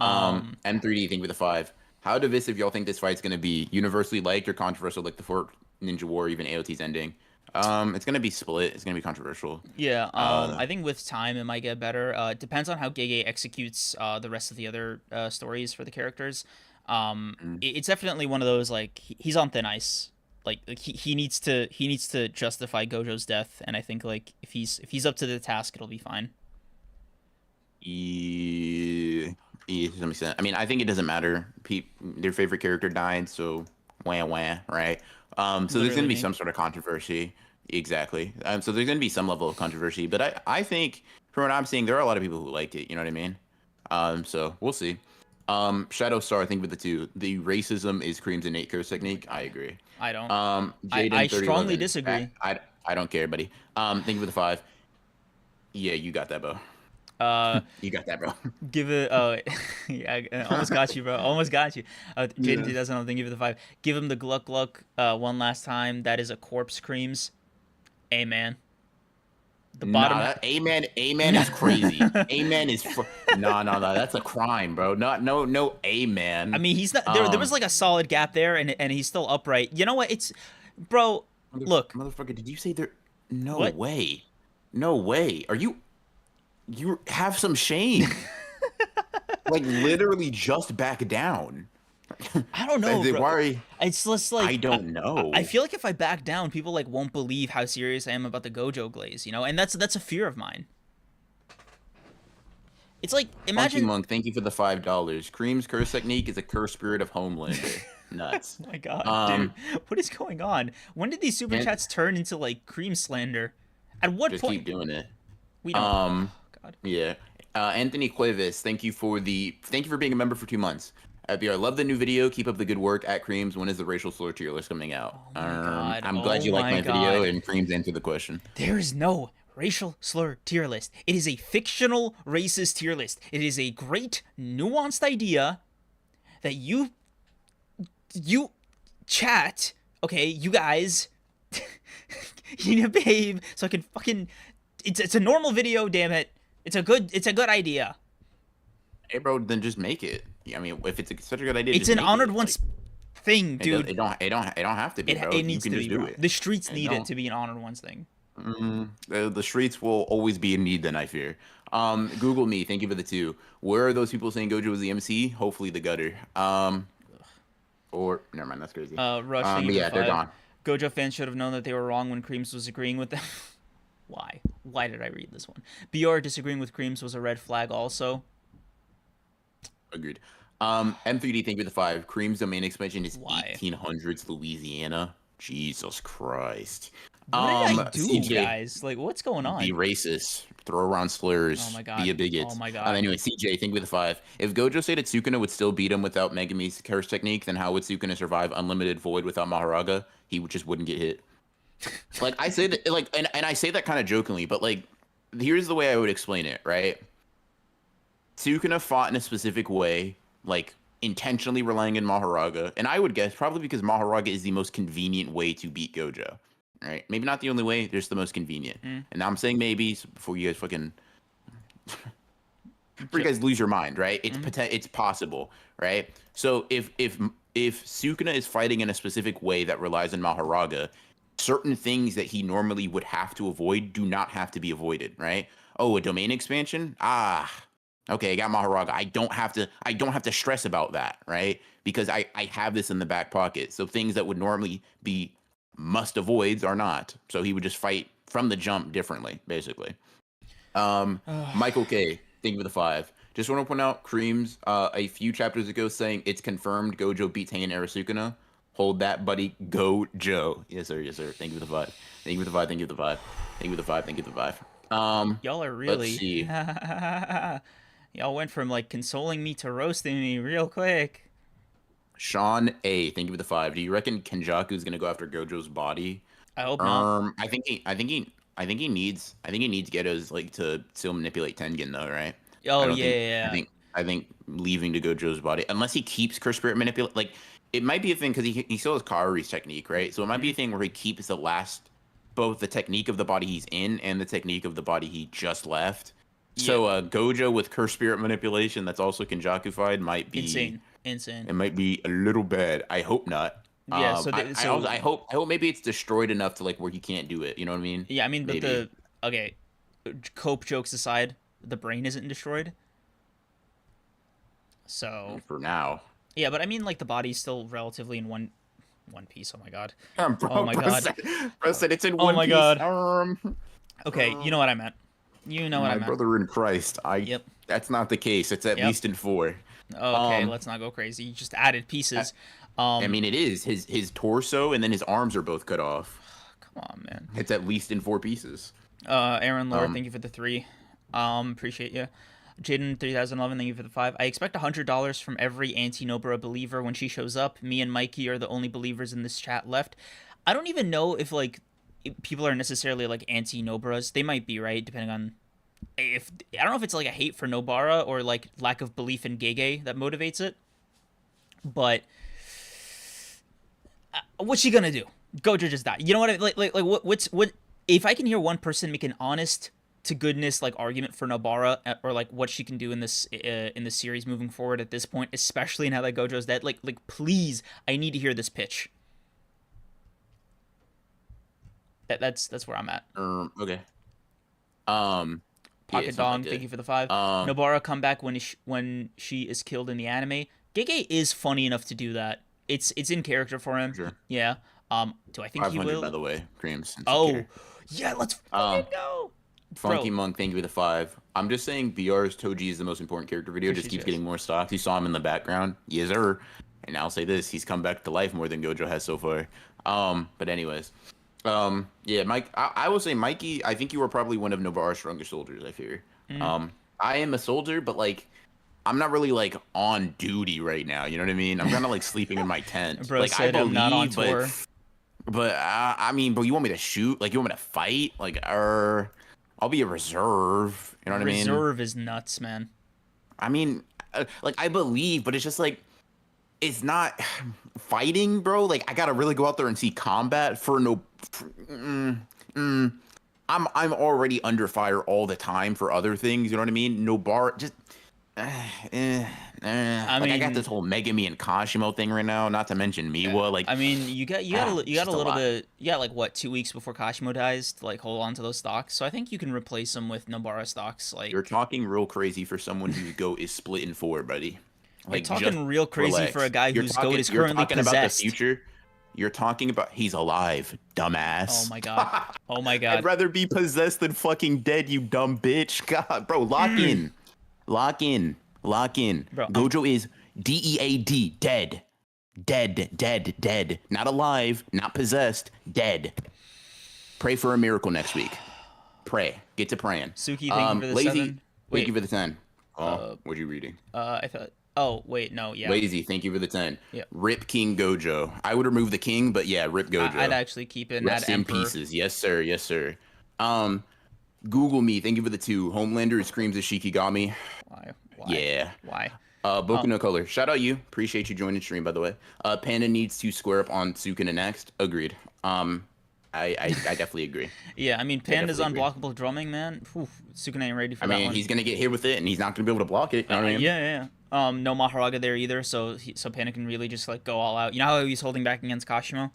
M3D, thank you for the 5. How divisive y'all think this fight's gonna be? Universally liked or controversial, like the Fort Ninja War, even AOT's ending? It's gonna be split. It's gonna be controversial. Yeah. I think with time it might get better. It depends on how Gege executes the rest of the other stories for the characters. It's definitely one of those, like, he's on thin ice. Like he needs to justify Gojo's death, and I think, like, if he's up to the task, it'll be fine. Yeah, to some extent. I mean, I think it doesn't matter. Their favorite character died, so wah, right? So there's gonna be some sort of controversy. Exactly. So there's gonna be some level of controversy, but I think from what I'm seeing, there are a lot of people who liked it. You know what I mean? So we'll see. Shadow Star, I think with the 2, the racism is Cream's innate curse technique. I agree. I don't. I strongly disagree. I don't care, buddy. Thank you for the 5. Yeah, you got that, bro. You got that, bro. Give it. Yeah, I almost got you, bro. Almost got you. Jaden 2000, thank you for the 5. Give him the Gluck Gluck one last time. That is a corpse Creams. Amen. The bottom. Amen is crazy. Amen is no. That's a crime, bro. No. Amen. I mean, he's not. There was like a solid gap there, and he's still upright. You know what? It's, bro. Look, motherfucker. Did you say there? No what? way. No way. Are you? You have some shame. Like, literally just back down. I don't know, bro. Why? It's just like, I don't know. I feel like if I back down, people, like, won't believe how serious I am about the Gojo glaze, you know? And that's a fear of mine. It's like, imagine. Funky Monk, thank you for the $5. Cream's curse technique is a curse spirit of Homelander. Nuts. Oh my god, dude. What is going on? When did these super chats turn into, like, Cream slander? At what point? Just keep doing it. We don't. Oh, god. Yeah. Anthony Cuevas, thank you for being a member for 2 months. FBR, love the new video. Keep up the good work at Creams. When is the racial slur tier list coming out? Oh my god. I'm glad you liked my video, and Creams answered the question. There is no racial slur tier list. It is a fictional racist tier list. It is a great nuanced idea that you chat, okay, you guys, you need to behave so I can fucking. It's a normal video, damn it. It's a good idea. Hey, bro, then just make it. I mean, if it's such a good idea, it's an honored one's thing, dude. It don't have to be, bro. It needs you can to just be, do bro. it. The streets need it to be an honored one's thing. The streets will always be in need, then, I fear. Google me. Thank you for the 2. Where are those people saying Gojo was the MC? Hopefully the gutter. Or never mind, that's crazy. Rush. Yeah, they're gone. Gojo fans should have known that they were wrong when Creams was agreeing with them. Why? Why did I read this one? BR disagreeing with Creams was a red flag also. Agreed. M3D, thank you for the 5. Cream's domain expansion is 1800s Louisiana. Jesus Christ. What did I do, CJ, guys? Like, what's going on? Be racist. Throw around slurs. Oh my god. Be a bigot. Oh my god. Anyway, CJ, thank you for the 5. If Gojo said that Sukuna would still beat him without Megami's curse technique, then how would Sukuna survive Unlimited Void without Maharaga? He just wouldn't get hit. Like, I say that, like, and I say that kind of jokingly, but, like, here's the way I would explain it, right? Sukuna fought in a specific way, like, intentionally relying on Maharaga, and I would guess probably because Maharaga is the most convenient way to beat Gojo, right? Maybe not the only way, just the most convenient. And now I'm saying maybe before you guys fucking before you guys lose your mind, right? It's possible, right? So if Sukuna is fighting in a specific way that relies on Maharaga, certain things that he normally would have to avoid do not have to be avoided, right? Oh, a domain expansion? Ah, okay, I got Maharaga. I don't have to stress about that, right? Because I have this in the back pocket. So things that would normally be must avoids are not. So he would just fight from the jump differently, basically. Michael K, thank you for the 5. Just want to point out Kream's a few chapters ago saying it's confirmed Gojo beats Heian Arasukuna. Hold that, buddy. Gojo. Yes, sir. Yes, sir. Thank you for the 5. Thank you for the 5. Thank you for the 5. Thank you for the 5. Thank you for the 5. Y'all are Let's really see. y'all went from like consoling me to roasting me real quick. Sean A, thank you for the 5. Do you reckon Kenjaku's gonna go after Gojo's body? I hope not. I think he needs Geto's like to still manipulate Tengen though, right? Oh I don't think yeah. I think leaving to Gojo's body, unless he keeps Curse Spirit manipulate, like it might be a thing because he still has Kaori's technique, right? So it might be a thing where he keeps the last, both the technique of the body he's in and the technique of the body he just left. So Gojo with Curse Spirit manipulation that's also Kenjaku-fied might be insane. It might be a little bad. I hope not. Yeah. I hope maybe it's destroyed enough to like where he can't do it. You know what I mean? Yeah, I mean, maybe. but okay, cope jokes aside, the brain isn't destroyed. So for now. Yeah, but I mean, like the body's still relatively in one piece. Oh my god. Bro, oh my god. Bro said it's in one piece. God. Okay, you know what I meant. You know what I meant. My brother in Christ. Yep. That's not the case. It's at least in 4. Okay, let's not go crazy. You just added pieces. I mean, it is his torso and then his arms are both cut off. Come on, man. It's at least in 4 pieces. Aaron Lord, thank you for the 3. Appreciate you. Jaden 3011, thank you for the 5. I expect $100 from every anti-Nobara believer when she shows up. Me and Mikey are the only believers in this chat left. I don't even know if like people are necessarily like anti-Nobaras. They might be, right? Depending on if I don't know if it's like a hate for Nobara or like lack of belief in Gege that motivates it. But what's she gonna do? Gojo just died. You know what? What? If I can hear one person make an honest to goodness like argument for Nobara or like what she can do in this series moving forward at this point, especially now that Gojo's dead, like please, I need to hear this pitch. That's where I'm at. Okay. Pocket Dong, thank you for the 5. Nobara come back when she is killed in the anime. Gege is funny enough to do that. It's in character for him. Sure. Yeah. Do I think he will? By the way, Kreams. Oh, yeah. Let's fucking go. Funky Monk, thank you for the 5. I'm just saying BR's Toji is the most important character video. Just keeps getting more stocks. You saw him in the background. Yes, sir. And I'll say this, he's come back to life more than Gojo has so far. But anyways. Yeah, Mike, I will say, Mikey, I think you were probably one of Nobara's strongest soldiers, I fear. I am a soldier, but like I'm not really like on duty right now, you know what I mean? I'm kind of like sleeping in my tent. Bro like said I believe, I'm not on tour. But I mean, bro, you want me to shoot? Like you want me to fight? Like I'll be a reserve. You know what I mean? Reserve is nuts, man. I mean, like I believe, but it's just like it's not fighting, bro. Like I gotta really go out there and see combat for no. I'm already under fire all the time for other things. You know what I mean? Nobara just. I mean, I got this whole Megami and Kashimo thing right now. Not to mention Miwa. Like, I mean, you got a little bit. You got like what 2 weeks before Kashimo dies to like hold on to those stocks. So I think you can replace them with Nobara stocks. Like you're talking real crazy for someone whose goat is split in 4, buddy. Like talking real crazy for a guy whose goat is currently possessed. About the future. You're talking about he's alive, dumbass. Oh my god. Oh my god. I'd rather be possessed than fucking dead, you dumb bitch. God, bro, lock in. Lock in. Bro, Gojo is DEAD, dead. Dead. Not alive, not possessed, dead. Pray for a miracle next week. Pray. Get to praying. Suki, thank you for the Lazy, 7. Thank you for the 10. What are you reading? I thought... Oh, wait, no, yeah. Lazy, thank you for the 10. Yeah. Rip King Gojo. I would remove the king, but yeah, rip Gojo. I'd actually keep it. Rest in pieces. Yes, sir. Google me. Thank you for the 2. Homelander screams at Shikigami. Why? Yeah. Why? Boku no Color. Shout out you. Appreciate you joining stream, by the way. Panda needs to square up on Sukuna next. Agreed. I definitely agree. Yeah, I mean, Panda's unblockable drumming, man. Sukuna ain't ready for that one. I mean, he's going to get hit with it, and he's not going to be able to block it. You know what I mean? Yeah. No Maharaga there either, so Panda can really just, like, go all out. You know how he's holding back against Kashimo?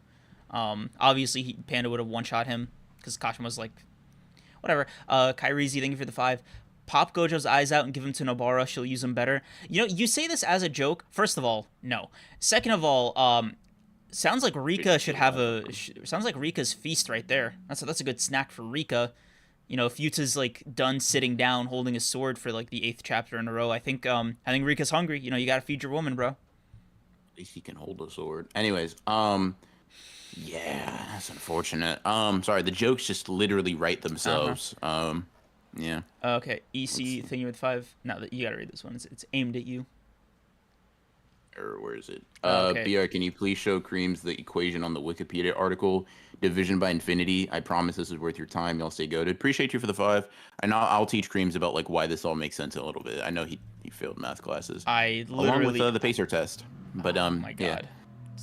Obviously, Panda would have one-shot him because Kashimo's like, whatever. Kairizi, thank you for the 5. Pop Gojo's eyes out and give him to Nobara. She'll use him better. You know, you say this as a joke. First of all, no. Second of all, sounds like Rika should have a. Sounds like Rika's feast right there. That's a good snack for Rika. You know, if Yuta's like done sitting down holding a sword for like the 8th chapter in a row, I think Rika's hungry. You know, you gotta feed your woman, bro. At least he can hold a sword. Anyways, yeah, that's unfortunate. Sorry, the jokes just literally write themselves. Yeah. Okay, EC thingy with 5. No, you gotta read this one. It's aimed at you. Or where is it? Okay. BR, can you please show Kream's the equation on the Wikipedia article? Division by infinity. I promise this is worth your time. Y'all stay goated. Appreciate you for the 5. And I'll teach Kream's about like why this all makes sense a little bit. I know he failed math classes. I literally along with the pacer test. But oh my god.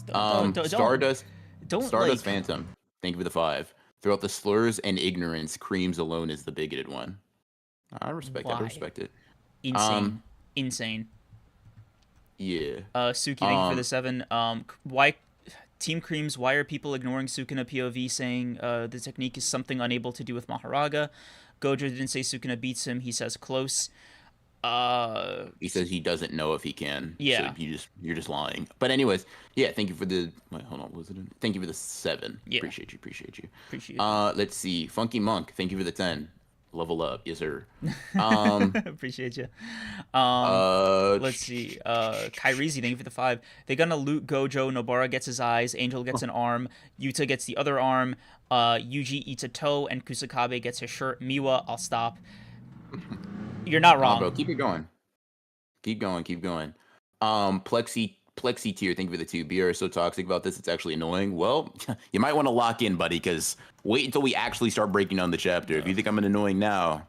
Yeah. Stardust like... Phantom. Thank you for the 5. Throughout the slurs and ignorance, Kream's alone is the bigoted one. I respect it. I respect it. Insane. Yeah. Suki, thank you for the 7. Why Team Kream's why are people ignoring Sukuna POV saying the technique is something unable to do with Maharaga? Gojo didn't say Sukuna beats him. He says close. He says he doesn't know if he can. Yeah. So you're just lying. But anyways, yeah. Thank you for the. Wait, hold on. Was it? Thank you for the 7. Yeah. Appreciate you. Appreciate you. Let's see. Funky Monk. Thank you for the 10. Level up, yes sir. Appreciate you. Let's see. Kairizi, thank you for the 5. They're gonna loot Gojo. Nobara gets his eyes. Angel gets an arm. Yuta gets the other arm. Yuji eats a toe, and Kusakabe gets his shirt. Miwa, I'll stop. You're not wrong, bro. Keep it going. Keep going. Plexi tier, thank you for the 2. BR is so toxic about this, it's actually annoying. Well, you might want to lock in, buddy, because wait until we actually start breaking down the chapter. If you think I'm annoying now,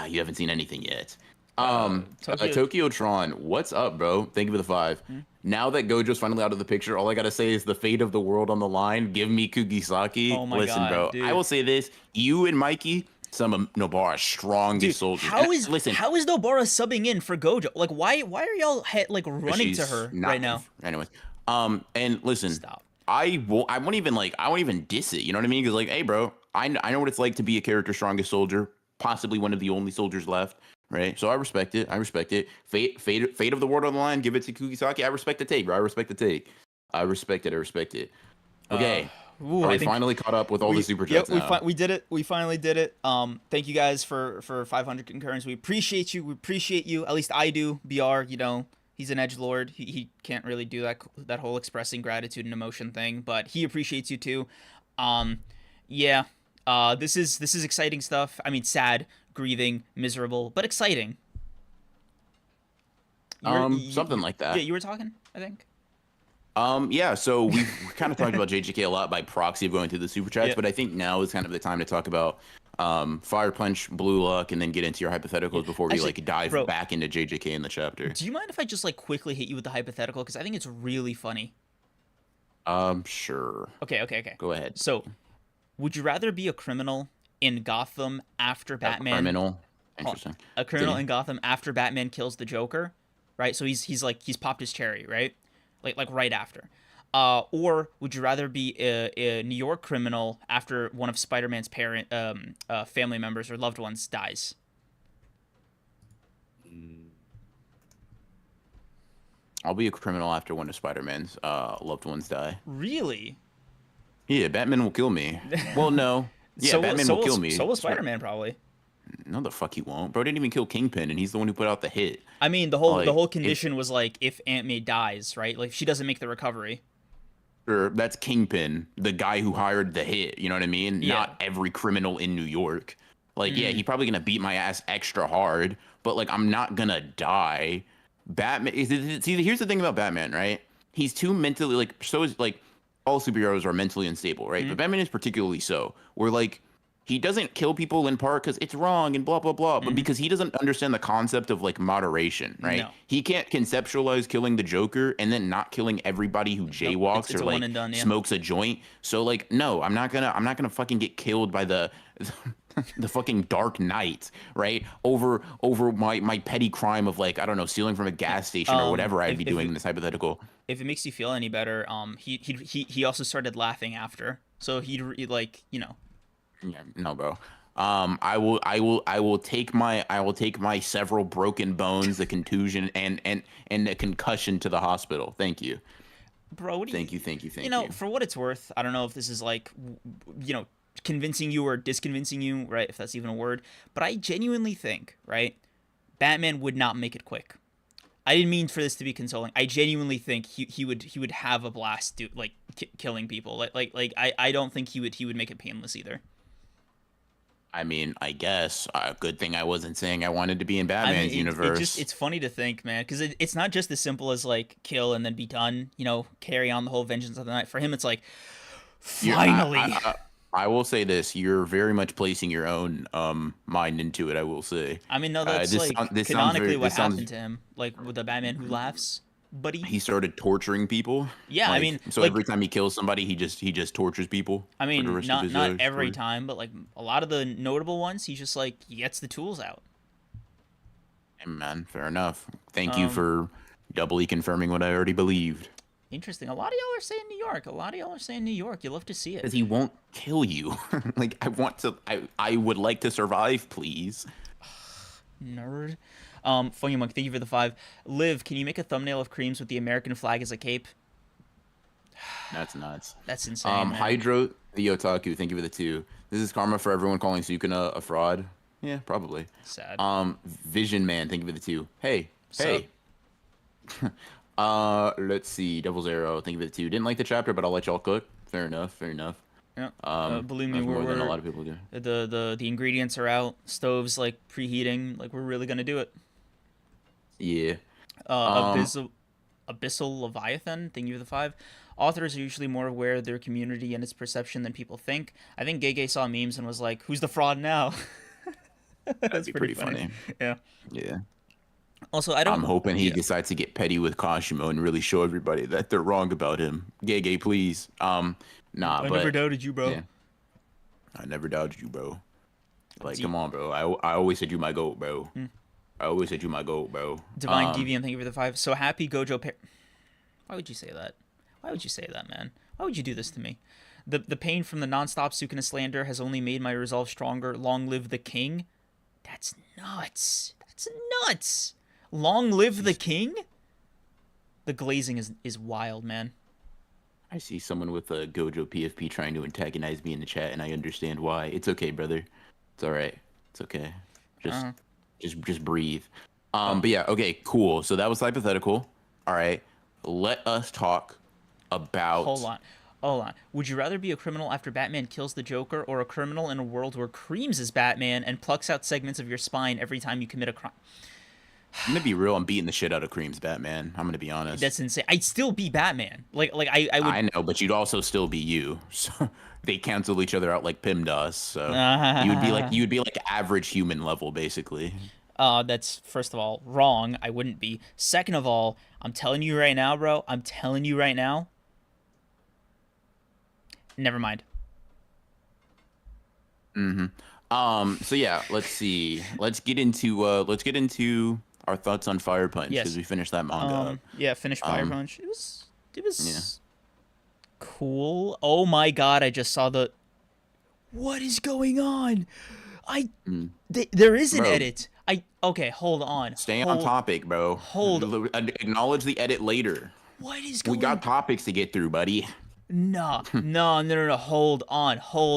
you haven't seen anything yet. Tokyo Tron, what's up, bro? Thank you for the 5. Now that Gojo's finally out of the picture, all I gotta say is the fate of the world on the line. Give me Kugisaki. Oh my Listen, God, bro, dude. I will say this. You and Mikey, some of Nobara's strongest soldiers. How is Nobara subbing in for Gojo? Like, why are y'all running to her right now? Anyways, and listen, Stop. I won't even diss it. You know what I mean? Because like, hey, bro, I know what it's like to be a character's strongest soldier, possibly one of the only soldiers left, right? So I respect it. Fate of the world on the line. Give it to Kugisaki. I respect the take, bro. I respect the take. I respect it. Okay. Are we finally caught up with all the super chats now? We did it. We finally did it. Thank you guys for 500 concurrence. We appreciate you. At least I do. BR, you know, he's an edgelord. He can't really do that whole expressing gratitude and emotion thing, but he appreciates you too. Yeah. This is exciting stuff. I mean, sad, grieving, miserable, but exciting. Something like that. Yeah, you were talking, I think. Yeah, so we kind of talked about JJK a lot by proxy of going through the super chats, but I think now is kind of the time to talk about Fire Punch, Blue Luck, and then get into your hypotheticals before we dive back into JJK in the chapter. Do you mind if I just quickly hit you with the hypothetical, because I think it's really funny? Sure. Okay. Go ahead. So, would you rather be a criminal in Gotham after Batman? Interesting. A criminal in Gotham after Batman kills the Joker, right? So he's popped his cherry, right? Like right after. Or would you rather be a New York criminal after one of Spider-Man's family members or loved ones dies? I'll be a criminal after one of Spider-Man's loved ones die. Really? Yeah, Batman will kill me. Well, no. Yeah, Batman will kill me. So will Spider-Man probably. No, the fuck he won't. Bro didn't even kill Kingpin, and he's the one who put out the hit. I mean, the whole condition was if Aunt May dies, right? Like, if she doesn't make the recovery. Sure, that's Kingpin, the guy who hired the hit. You know what I mean? Yeah. Not every criminal in New York. Like, yeah, he's probably gonna beat my ass extra hard, but I'm not gonna die. Batman. See, here's the thing about Batman, right? He's too mentally all superheroes are mentally unstable, right? But Batman is particularly so. Where he doesn't kill people in part because it's wrong and blah, blah, blah, but because he doesn't understand the concept of moderation, right? No. He can't conceptualize killing the Joker and then not killing everybody who jaywalks or smokes a joint. So no, I'm not gonna fucking get killed by the the fucking Dark Knight, right? Over my petty crime of like, I don't know, stealing from a gas station or whatever I'd be doing in this hypothetical. If it makes you feel any better, he also started laughing after, so like, you know. Yeah, no, bro. I will take my several broken bones, the contusion, and the concussion to the hospital. Thank you. Bro, what do you? Thank you. You know, for what it's worth, I don't know if this is like, you know, convincing you or disconvincing you, right? If that's even a word, but I genuinely think, right, Batman would not make it quick. I didn't mean for this to be consoling. I genuinely think he would have a blast, like killing people. I don't think he would make it painless either. I mean, I guess good thing I wasn't saying I wanted to be in Batman's universe. It's funny to think, man, because it's not just as simple as like kill and then be done. You know, carry on the whole vengeance of the night. For him, it's like finally. I will say this: you're very much placing your own mind into it. I will say. I mean, no, that's canonically what happened to him, like with the Batman who laughs. Buddy. He started torturing people. Yeah, like, I mean, so like, every time he kills somebody, he just tortures people. I mean, not every time, but like a lot of the notable ones, he gets the tools out. Hey, man, fair enough. Thank you for doubly confirming what I already believed. Interesting. A lot of y'all are saying New York. You love to see it. Because he won't kill you. Like I would like to survive, please. Nerd. Funny Monk, thank you for the 5. Liv, can you make a thumbnail of Creams with the American flag as a cape? That's nuts. That's insane. Hydro the Otaku, thank you for the 2. This is karma for everyone calling Sukuna a fraud. Yeah, probably. Sad. Vision Man, thank you for the 2. Hey. Let's see. Devil's Arrow, thank you for the 2. Didn't like the chapter, but I'll let y'all cook. Fair enough. Yeah. Believe me, more than a lot of people do. The ingredients are out. Stoves like preheating. Like we're really gonna do it. Yeah. Abyssal Leviathan, thank you for the 5. Authors are usually more aware of their community and its perception than people think. I think Gege saw memes and was like, "Who's the fraud now?" That's pretty funny. Yeah. Yeah. Also, I'm hoping he decides to get petty with Kashimo and really show everybody that they're wrong about him. Gege, please. I never doubted you, bro. Yeah. I never doubted you, bro. Like, come on, bro. I always said you my goat, bro. I always said you my goat, bro. Divine Deviant, thank you for the 5. So happy Gojo Why would you say that? Why would you say that, man? Why would you do this to me? The pain from the non-stop Sukuna slander has only made my resolve stronger. Long live the king. That's nuts. That's nuts. Long live the king? The glazing is wild, man. I see someone with a Gojo PFP trying to antagonize me in the chat, and I understand why. It's okay, brother. It's all right. It's okay. Just breathe. But yeah, okay, cool. So that was hypothetical. All right. Let us talk about... Hold on. Would you rather be a criminal after Batman kills the Joker, or a criminal in a world where Creams is Batman and plucks out segments of your spine every time you commit a crime? I'm gonna be real. I'm beating the shit out of Cream's Batman. I'm gonna be honest. That's insane. I'd still be Batman. I would. I know, but you'd also still be you. So they cancel each other out like Pym does. So you'd be like average human level, basically. That's, first of all, wrong. I wouldn't be. Second of all, I'm telling you right now, bro. Never mind. So yeah, let's see. Let's get into our thoughts on Fire Punch, because we finished that manga. Yeah, finished Fire Punch. It was cool. Oh my god, I just saw the... What is going on? There is an edit. Okay, hold on. Stay on topic, bro. Acknowledge the edit later. What is going on? We got topics to get through, buddy. No. Hold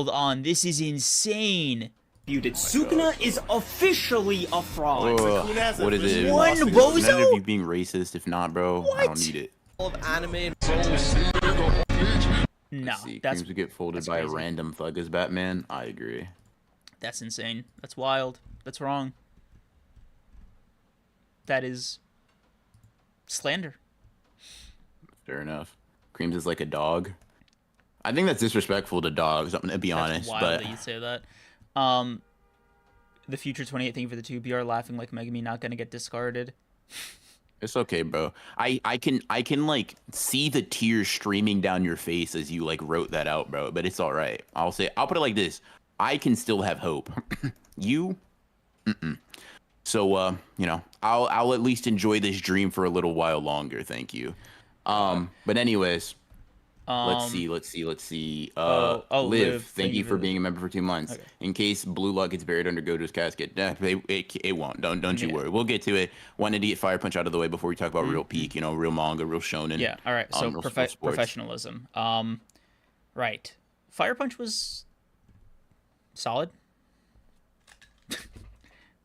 on. This is insane. Sukuna is officially a fraud. What is it? One bozo? None of you being racist. If not, bro, what? I don't need it. Of anime. No, Creams would get folded by crazy. A random thug as Batman. I agree. That's insane. That's wild. That's wrong. That is slander. Fair enough. Creams is like a dog. I think that's disrespectful to dogs. I'm gonna be honest. Wild but that you say that. The future 28, thank you for the 2. BR laughing like Megami not gonna get discarded. It's okay, bro. I can like see the tears streaming down your face as you like wrote that out, bro. But it's all right. I'll put it like this. I can still have hope. You, so I'll at least enjoy this dream for a little while longer. Thank you. But anyways, let's Um. see. Liv, Liv, thank you for being a member for 2 months. Okay. In case Blue Lock gets buried under Gojo's casket, it won't. Don't you Yeah. worry. We'll get to it. Wanted to get Fire Punch out of the way before we talk about real peak. Real manga, real shonen. Yeah. All right. So real sports. professionalism. Right. Fire Punch was solid.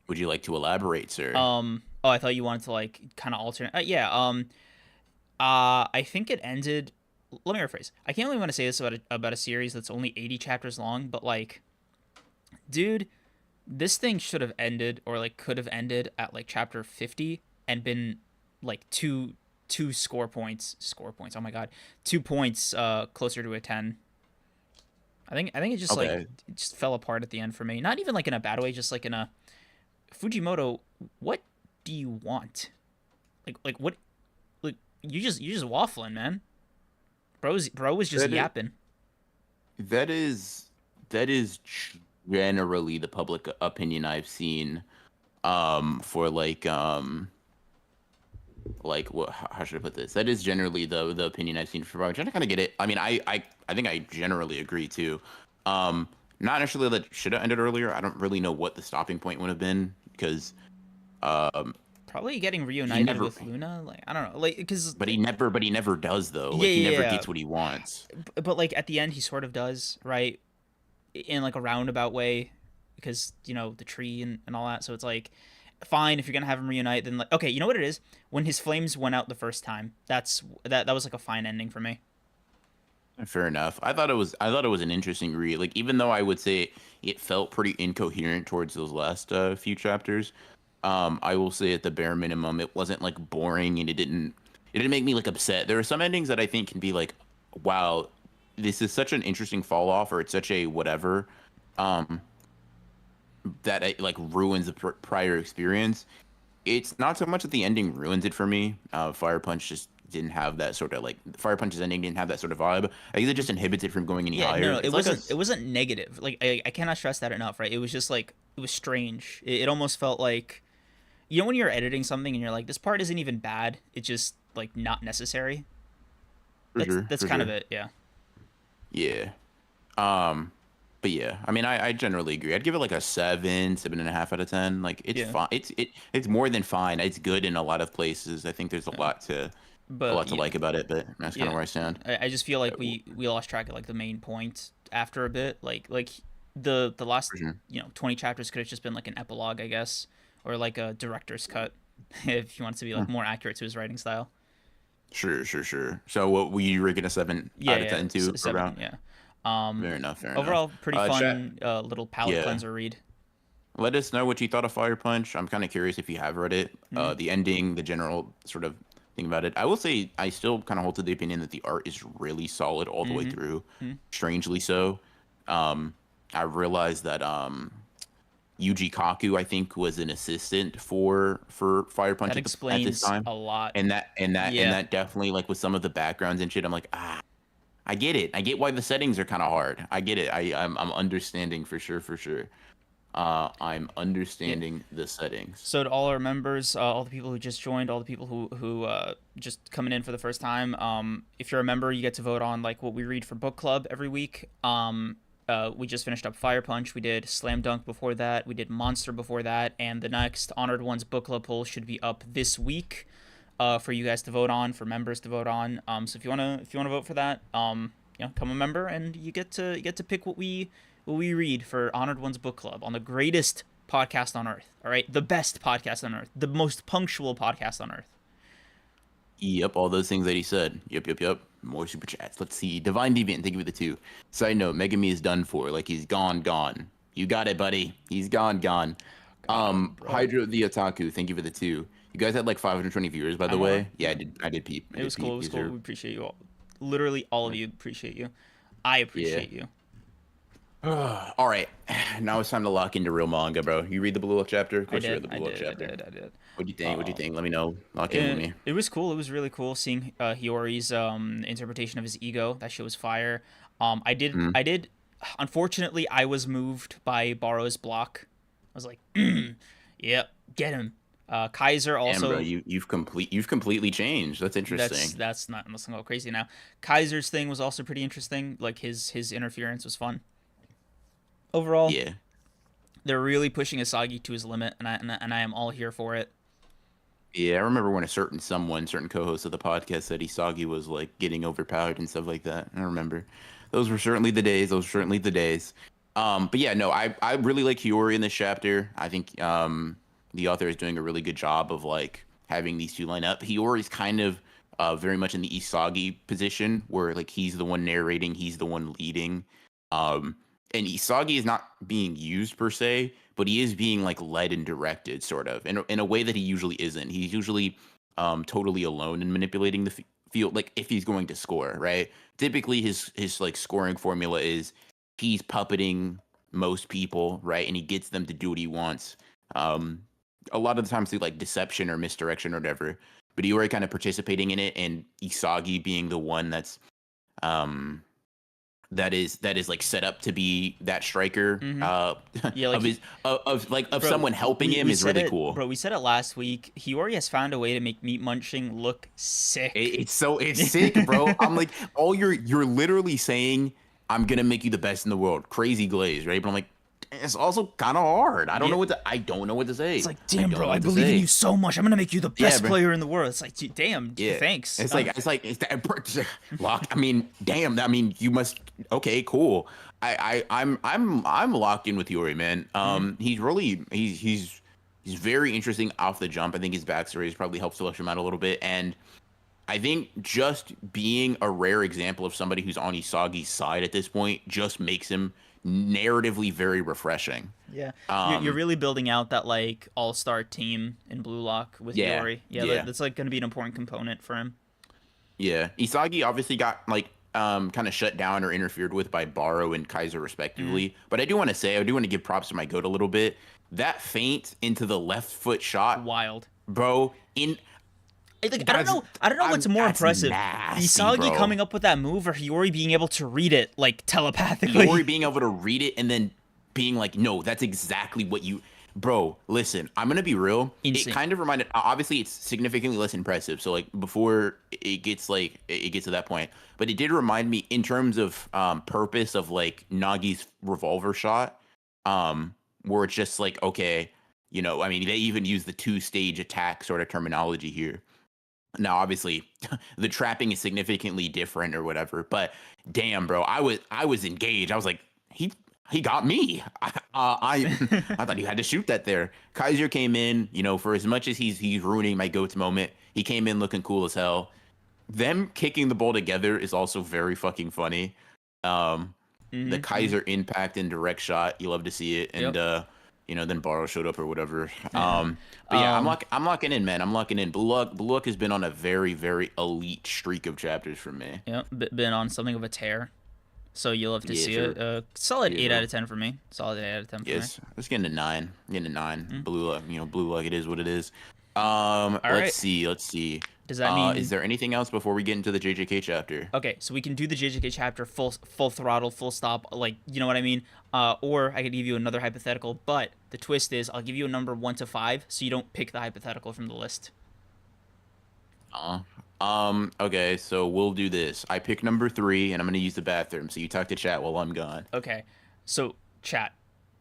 Would you like to elaborate, sir? Oh, I thought you wanted to like kind of alternate. Yeah. I think it ended. Let me rephrase. I can't really want to say this about a series that's only 80 chapters long, but like, dude, this thing should have ended or like could have ended at like chapter 50 and been like two score points. Oh my god, 2 points closer to a 10. I think it just like it just fell apart at the end for me. Not even like in a bad way, just like in a Fujimoto. What do you want? Like what? Like you just waffling, man. Bro was just yapping. That is generally the public opinion I've seen for like what, how should I put this? That is generally the opinion I've seen for Robin. I kind of get it. I mean, I think I generally agree too. Not necessarily that should have ended earlier. I don't really know what the stopping point would have been because probably getting reunited with Luna. Like I don't know, like because but he never does though. Like he never gets what he wants. But like at the end, he sort of does, right? In like a roundabout way, because the tree and all that. So it's like, fine if you're gonna have him reunite. Then like, okay, you know what it is? When his flames went out the first time, that was like a fine ending for me. Fair enough. I thought it was an interesting read. Like even though I would say it felt pretty incoherent towards those last few chapters. I will say at the bare minimum, it wasn't like boring and it didn't make me like upset. There are some endings that I think can be like, wow, this is such an interesting fall off, or it's such a whatever, that it like ruins the prior experience. It's not so much that the ending ruins it for me. Fire Punch just didn't have that sort of like Fire Punch's ending didn't have that sort of vibe. I think it just inhibits it from going any higher. No, it wasn't negative. Like I cannot stress that enough, right? It was just like it was strange. It almost felt like when you're editing something and you're like, this part isn't even bad. It's just like not necessary. That's kind of it. Yeah. Yeah. But yeah, I mean, I generally agree. I'd give it like a 7.5 out of 10. Like it's fine. It's more than fine. It's good in a lot of places. I think there's a lot to like about it, but that's kind of where I stand. I just feel like we lost track of like the main point after a bit. Like the last 20 chapters could have just been like an epilogue, I guess, or like a director's cut if you want it to be like more accurate to his writing style. Sure. So what were you rating a 7 out of 10 to? 7, yeah. Fair enough. Overall, pretty fun little palate cleanser read. Let us know what you thought of Fire Punch. I'm kind of curious if you have read it. The ending, the general sort of thing about it. I will say I still kind of hold to the opinion that the art is really solid all the way through. Strangely so. I realized that Yuji Kaku, I think, was an assistant for Fire Punch at this time. A lot. And that definitely, like with some of the backgrounds and shit, I'm like, I get it. I get why the settings are kind of hard. I get it. I'm understanding for sure. I'm understanding the settings. So to all our members, all the people who just joined, all the people who just coming in for the first time, if you're a member, you get to vote on like what we read for book club every week. We just finished up Fire Punch. We did Slam Dunk before that. We did Monster before that, and the next Honored Ones book club poll should be up this week. For you guys to vote on, for members to vote on. So if you wanna vote for that, become a member and you get to pick what we read for Honored Ones book club on the greatest podcast on earth. All right, the best podcast on earth, the most punctual podcast on earth. Yep, all those things that he said. Yep. More super chats. Let's see. Divine Deviant, thank you for the 2. Side note, Megami is done for. Like he's gone. You got it, buddy. He's gone. Hydro the Otaku, thank you for the 2. You guys had like 520 viewers, by the way. Yeah, I did peep. It was cool. We appreciate you all. Literally, all of you appreciate you. I appreciate you. All right, now it's time to lock into real manga, bro. You read the Blue Lock chapter? Of course you read the Blue Lock chapter. I did. What'd you think? Let me know. Lock in with me. It was cool. It was really cool seeing Hiyori's interpretation of his ego. That shit was fire. I did unfortunately, I was moved by Baro's block. I was like, yep, get him. Kaiser Damn, bro, also. you've completely changed. That's interesting. That's not unless I'm go crazy now. Kaiser's thing was also pretty interesting. Like his interference was fun. Overall, Yeah. they're really pushing Isagi to his limit, and I am all here for it. Yeah, I remember when a certain co-host of the podcast said Isagi was like getting overpowered and stuff like that. I remember. Those were certainly the days. But yeah, no, I really like Hiyori in this chapter. I think the author is doing a really good job of like having these two line up. Hiyori's kind of very much in the Isagi position where like he's the one narrating, he's the one leading. And Isagi is not being used per se, but he is being like led and directed sort of in a way that he usually isn't. He's usually totally alone in manipulating the field, like if he's going to score, right? Typically his like scoring formula is he's puppeting most people, right? And he gets them to do what he wants. A lot of the times through like deception or misdirection or whatever. But Iori kind of participating in it, and Isagi being the one that's that is like set up to be that striker Yeah, like of bro, someone helping him is really cool. Bro, we said it last week. Hiyori has found a way to make meat munching look sick. It's sick, bro. I'm like, you're literally saying I'm gonna make you the best in the world. Crazy glaze, right? But I'm like, it's also kind of hard. I don't know what to say. It's like, damn, bro, I believe in you so much. I'm gonna make you the best bro. player in the world. It's like, damn, Yeah. thanks. It's that lock. I mean, damn. I mean, you must. Okay, cool. I'm locked in with Yuri, man. He's very interesting off the jump. I think his backstory has probably helped flesh him out a little bit, and I think just being a rare example of somebody who's on Isagi's side at this point just makes him narratively very refreshing. Yeah, you're really building out that like all-star team in Blue Lock with Yuri. Yeah, that's like going to be an important component for him. Yeah, Isagi obviously got like kind of shut down or interfered with by Baro and Kaiser respectively. But I do want to give props to my goat a little bit. That feint into the left foot shot, wild, bro. I don't know what's more impressive, nasty, Isagi bro. coming up with that move, or Hiyori being able to read it like telepathically. Hiyori being able to read it and then being like, no, that's exactly what you. Bro, listen, I'm gonna be real. Insane. It kind of reminded. Obviously, it's significantly less impressive. So like before it gets to that point, but it did remind me in terms of purpose of like Nagi's revolver shot, where it's just like, okay, I mean, they even use the 2-stage attack sort of terminology here. Now, obviously, the trapping is significantly different or whatever, but damn, bro, I was engaged. I was like, he got me. I thought he had to shoot that there. Kaiser came in, for as much as he's ruining my goat's moment, he came in looking cool as hell. Them kicking the ball together is also very fucking funny. The Kaiser impact and direct shot, you love to see it, and then Baro showed up or whatever. But yeah, I'm locking in, man. I'm locking in. Blue Lock has been on a very, very elite streak of chapters for me. Yeah, been on something of a tear. So you'll have to see sure. it. Solid 8 out of 10 for me. Solid 8 out of 10 for me. Yes, let's get into 9. Blue Lock, Blue Lock, it is what it is. Right. Let's see. Does that mean? Is there anything else before we get into the JJK chapter? Okay, so we can do the JJK chapter full throttle, full stop, like, you know what I mean? Or I could give you another hypothetical, but the twist is I'll give you a number 1 to 5, so you don't pick the hypothetical from the list. Okay, so we'll do this. I pick number 3, and I'm gonna use the bathroom. So you talk to chat while I'm gone. Okay, so chat.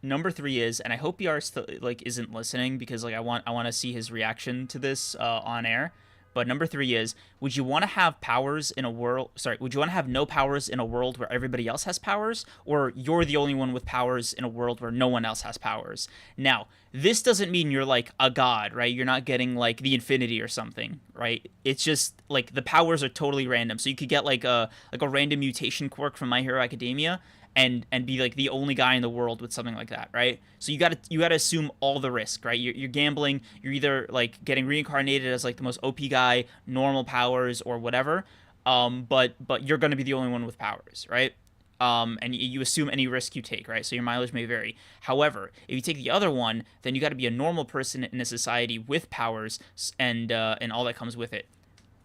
Number 3 is, and I hope BR still isn't listening because I want to see his reaction to this on air. But number 3 is, would you want to have powers in a world? Sorry, would you want to have no powers in a world where everybody else has powers, or you're the only one with powers in a world where no one else has powers? Now, this doesn't mean you're like a god, right? You're not getting like the infinity or something, right? It's just like the powers are totally random. So you could get like a random mutation quirk from My Hero Academia, and be like the only guy in the world with something like that, right? So you gotta assume all the risk, right? You're gambling. You're either like getting reincarnated as like the most OP guy, normal powers or whatever, but you're gonna be the only one with powers, right? And you assume any risk you take, right? So your mileage may vary. However, if you take the other one, then you got to be a normal person in a society with powers and all that comes with it.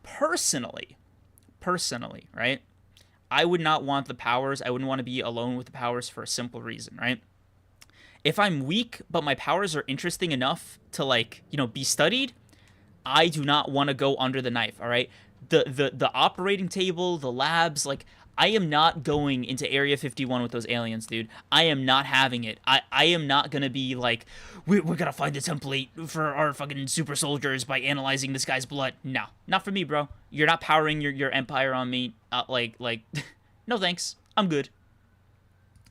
Personally, right? I would not want the powers. I wouldn't want to be alone with the powers for a simple reason, right? If I'm weak, but my powers are interesting enough to like, be studied, I do not want to go under the knife, all right? The operating table, the labs, like I am not going into Area 51 with those aliens, dude. I am not having it. I am not going to be like, we're going to find the template for our fucking super soldiers by analyzing this guy's blood. No, not for me, bro. You're not powering your empire on me. No thanks. I'm good.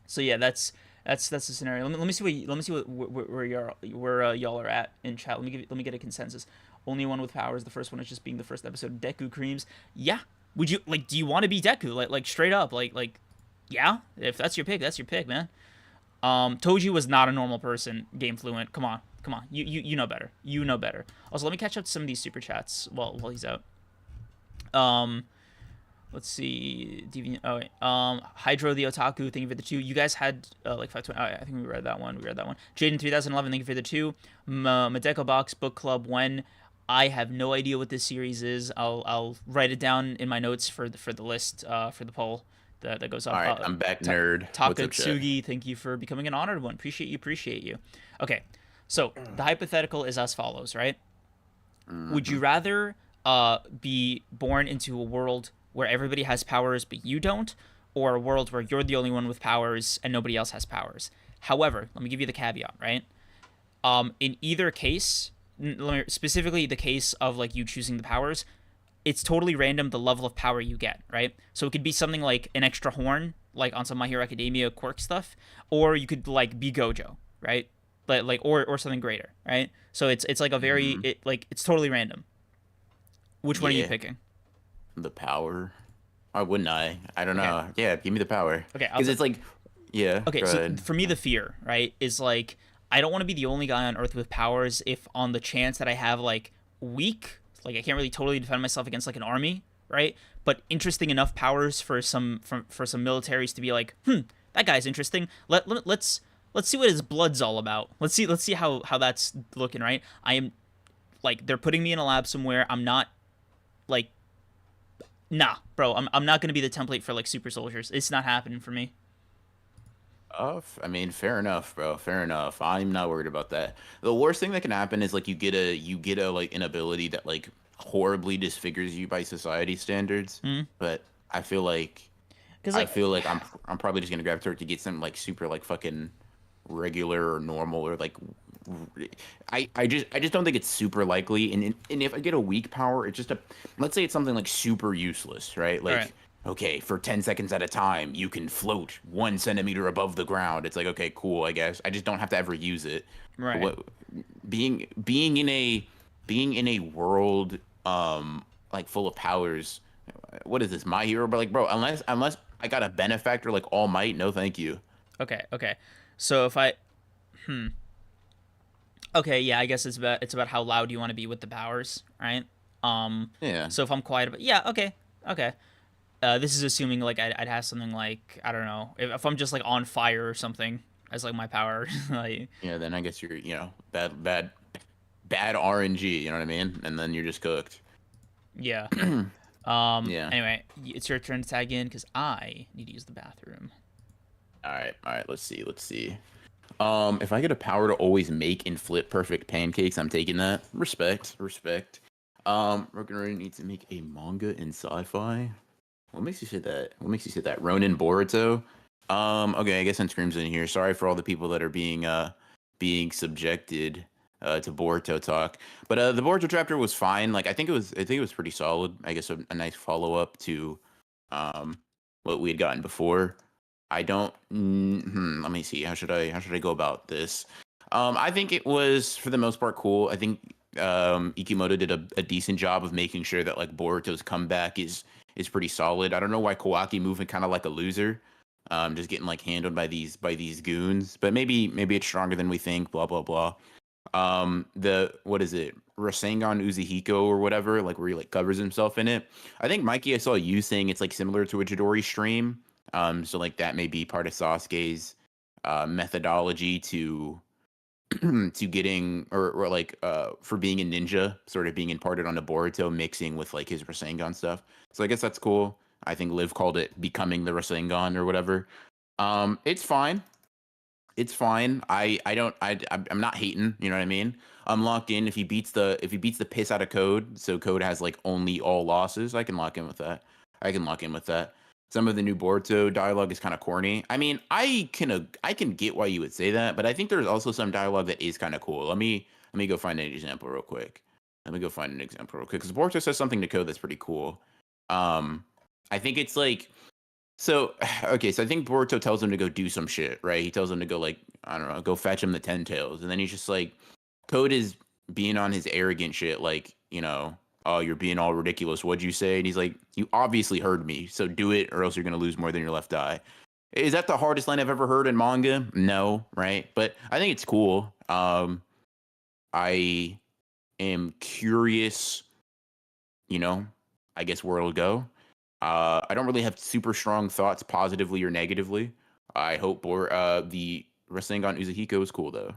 So yeah, that's the scenario. Let me see where y'all are at in chat. Let me get a consensus. Only one with powers. The first one is just being the first episode. Deku Creams. Yeah. Would you like? Do you want to be Deku? Like straight up. Yeah. If that's your pick, that's your pick, man. Toji was not a normal person. Game Fluent. Come on. You know better. You know better. Also, let me catch up to some of these super chats while he's out. Let's see. Hydro the Otaku, thank you for the 2. You guys had like 520. Oh, I think we read that one. Jaden 3011, thank you for the 2. Madeko Box Book Club. When I have no idea what this series is, I'll write it down in my notes for the list for the poll that goes up. All right, I'm back, nerd. Takatsugi, thank you for becoming an honored one. Appreciate you. Okay, so the hypothetical is as follows, right? Mm-hmm. Would you rather be born into a world where everybody has powers but you don't, or a world where you're the only one with powers and nobody else has powers? However, let me give you the caveat, right? In either case, specifically the case of like you choosing the powers, it's totally random the level of power you get, right? So it could be something like an extra horn, like on some My Hero Academia quirk stuff, or you could like be Gojo, right? Or something greater, right? So it's like a very it's totally random. Which one are you picking? The power. Why wouldn't I? I don't know. Yeah, give me the power. Okay, because it's like, yeah. Okay, so for me, the fear, right, is like I don't want to be the only guy on Earth with powers. If on the chance that I have like weak, like I can't really totally defend myself against like an army, right? But interesting enough powers for some militaries to be like, that guy's interesting. Let's see what his blood's all about. Let's see how that's looking, right? I am like they're putting me in a lab somewhere. I'm not like. Nah, bro, I'm not gonna be the template for like super soldiers. It's not happening for me. I mean, fair enough, bro. Fair enough. I'm not worried about that. The worst thing that can happen is like you get a like an ability that like horribly disfigures you by society standards. Mm-hmm. But I feel like I feel like I'm probably just gonna gravitate to get something like super like fucking regular or normal or like I just don't think it's super likely. And if I get a weak power, it's just let's say it's something like super useless, right? Like okay, for 10 seconds at a time you can float 1 centimeter above the ground. It's like, okay, cool, I guess I just don't have to ever use it. Right. Being in a world like full of powers, what is this, My Hero? But like, bro, unless I got a benefactor like All Might, no thank you. Okay. So if I okay, yeah, I guess it's about how loud you want to be with the powers, right? Yeah. So if I'm quiet about, yeah, okay. This is assuming like I'd have something like, I don't know, if I'm just like on fire or something as like my power. Like, yeah, then I guess you're bad RNG. You know what I mean? And then you're just cooked. Yeah. Yeah. Anyway, it's your turn to tag in because I need to use the bathroom. All right. Let's see. If I get a power to always make and flip perfect pancakes, I'm taking that. Respect. We're gonna need to make a manga in sci-fi. What makes you say that? Ronin Boruto. Okay, I guess since Kream's in here, sorry for all the people that are being subjected to Boruto talk. But the Boruto chapter was fine. Like I think it was pretty solid. I guess a nice follow up to what we had gotten before. I don't. Let me see. How should I go about this? I think it was for the most part cool. I think Ikimoto did a decent job of making sure that like Boruto's comeback is pretty solid. I don't know why Kawaki moving kind of like a loser, just getting like handled by these goons. But maybe it's stronger than we think. Blah blah blah. What is it? Rasengan Uzihiko or whatever, like where he like covers himself in it. I think Mikey, I saw you saying it's like similar to a Chidori stream. So like that may be part of Sasuke's methodology to getting or like for being a ninja, sort of being imparted onto Boruto, mixing with like his Rasengan stuff. So I guess that's cool. I think Liv called it becoming the Rasengan or whatever. It's fine. It's fine. I'm not hating. You know what I mean? I'm locked in. If he beats the piss out of Code, so Code has like only all losses, I can lock in with that. I can lock in with that. Some of the new Boruto dialogue is kind of corny. I mean, I can get why you would say that, but I think there's also some dialogue that is kind of cool. Let me go find an example real quick. Because Boruto says something to Code that's pretty cool. I think it's like. So, okay, so I think Boruto tells him to go do some shit, right? He tells him to go, like, I don't know, go fetch him the 10 tails. And then he's just like, Code is being on his arrogant shit, like, oh, you're being all ridiculous. What'd you say? And he's like, you obviously heard me, so do it or else you're going to lose more than your left eye. Is that the hardest line I've ever heard in manga? No, right? But I think it's cool. I am curious, I guess where it'll go. I don't really have super strong thoughts, positively or negatively. I hope the Rasengan Uzahiko is cool, though.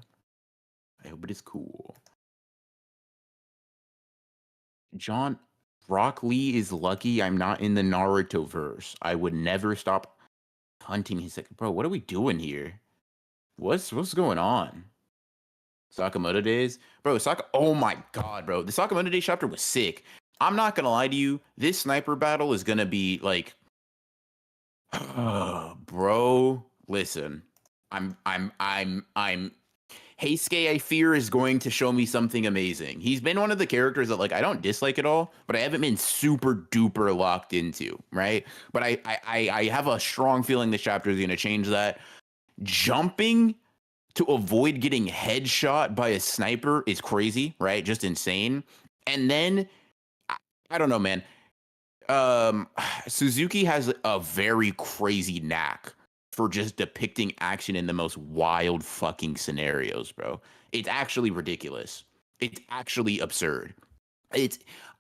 I hope it is cool. John, Rock Lee is lucky I'm not in the Naruto verse. I would never stop hunting his second. Bro, what are we doing here? What's going on? Sakamoto days? Bro, oh my god, bro. The Sakamoto Days chapter was sick. I'm not gonna lie to you. This sniper battle is gonna be like, bro. Listen, I'm. Heisuke, I fear, is going to show me something amazing. He's been one of the characters that like I don't dislike at all, but I haven't been super duper locked into, right? But I have a strong feeling this chapter is gonna change that. Jumping to avoid getting headshot by a sniper is crazy, right? Just insane. And then I don't know, man. Suzuki has a very crazy knack for just depicting action in the most wild fucking scenarios, bro. It's actually ridiculous. It's actually absurd.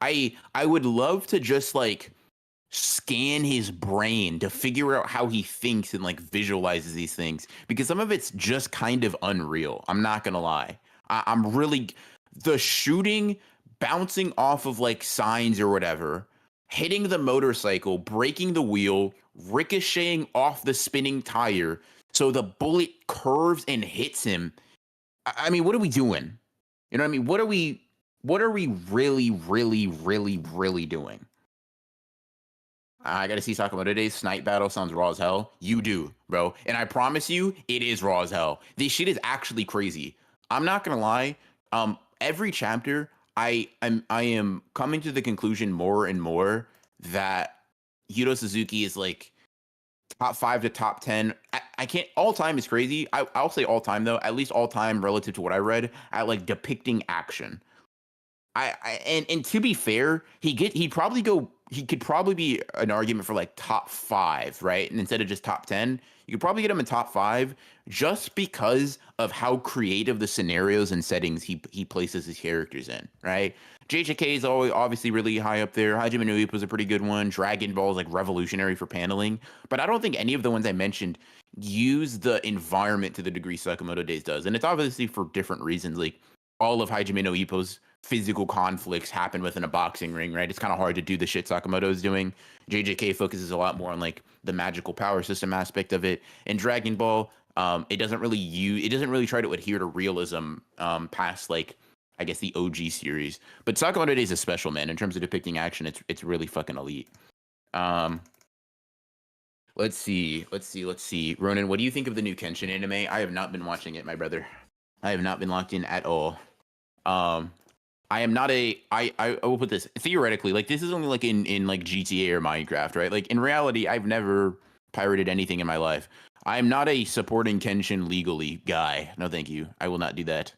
I would love to just like scan his brain to figure out how he thinks and like visualizes these things, because some of it's just kind of unreal. I'm not gonna lie. I'm really the shooting, bouncing off of like signs or whatever, hitting the motorcycle, breaking the wheel, ricocheting off the spinning tire so the bullet curves and hits him. I mean, what are we doing? You know what I mean? What are we really, really, really, really doing? I gotta see Sakamoto Days. Snipe battle sounds raw as hell. You do, bro. And I promise you, it is raw as hell. This shit is actually crazy. I'm not gonna lie. Every chapter, I am coming to the conclusion more and more that Yuta Suzuki is like top 5 to top 10. I can't, all time is crazy. I'll say all time though, at least all time relative to what I read at like depicting action. And to be fair, he could probably be an argument for like top 5, right? And instead of just top 10, you could probably get him in top 5 just because of how creative the scenarios and settings he places his characters in, right? JJK is always obviously really high up there. Hajime no Ippo was a pretty good one. Dragon Ball is like revolutionary for paneling, but I don't think any of the ones I mentioned use the environment to the degree Sakamoto Days does, and it's obviously for different reasons. Like all of Hajime no Ippo's physical conflicts happen within a boxing ring, right? It's kind of hard to do the shit Sakamoto is doing. JJK focuses a lot more on like the magical power system aspect of it. And Dragon Ball, it doesn't really try to adhere to realism past like I guess the OG series. But Sakamoto Days is special, man. In terms of depicting action, it's really fucking elite. Let's see. Ronin, what do you think of the new Kenshin anime? I have not been watching it, my brother. I have not been locked in at all. I am not I will put this theoretically, like this is only like in like GTA or Minecraft, right? Like in reality, I've never pirated anything in my life. I am not a supporting Kenshin legally guy. No, thank you. I will not do that.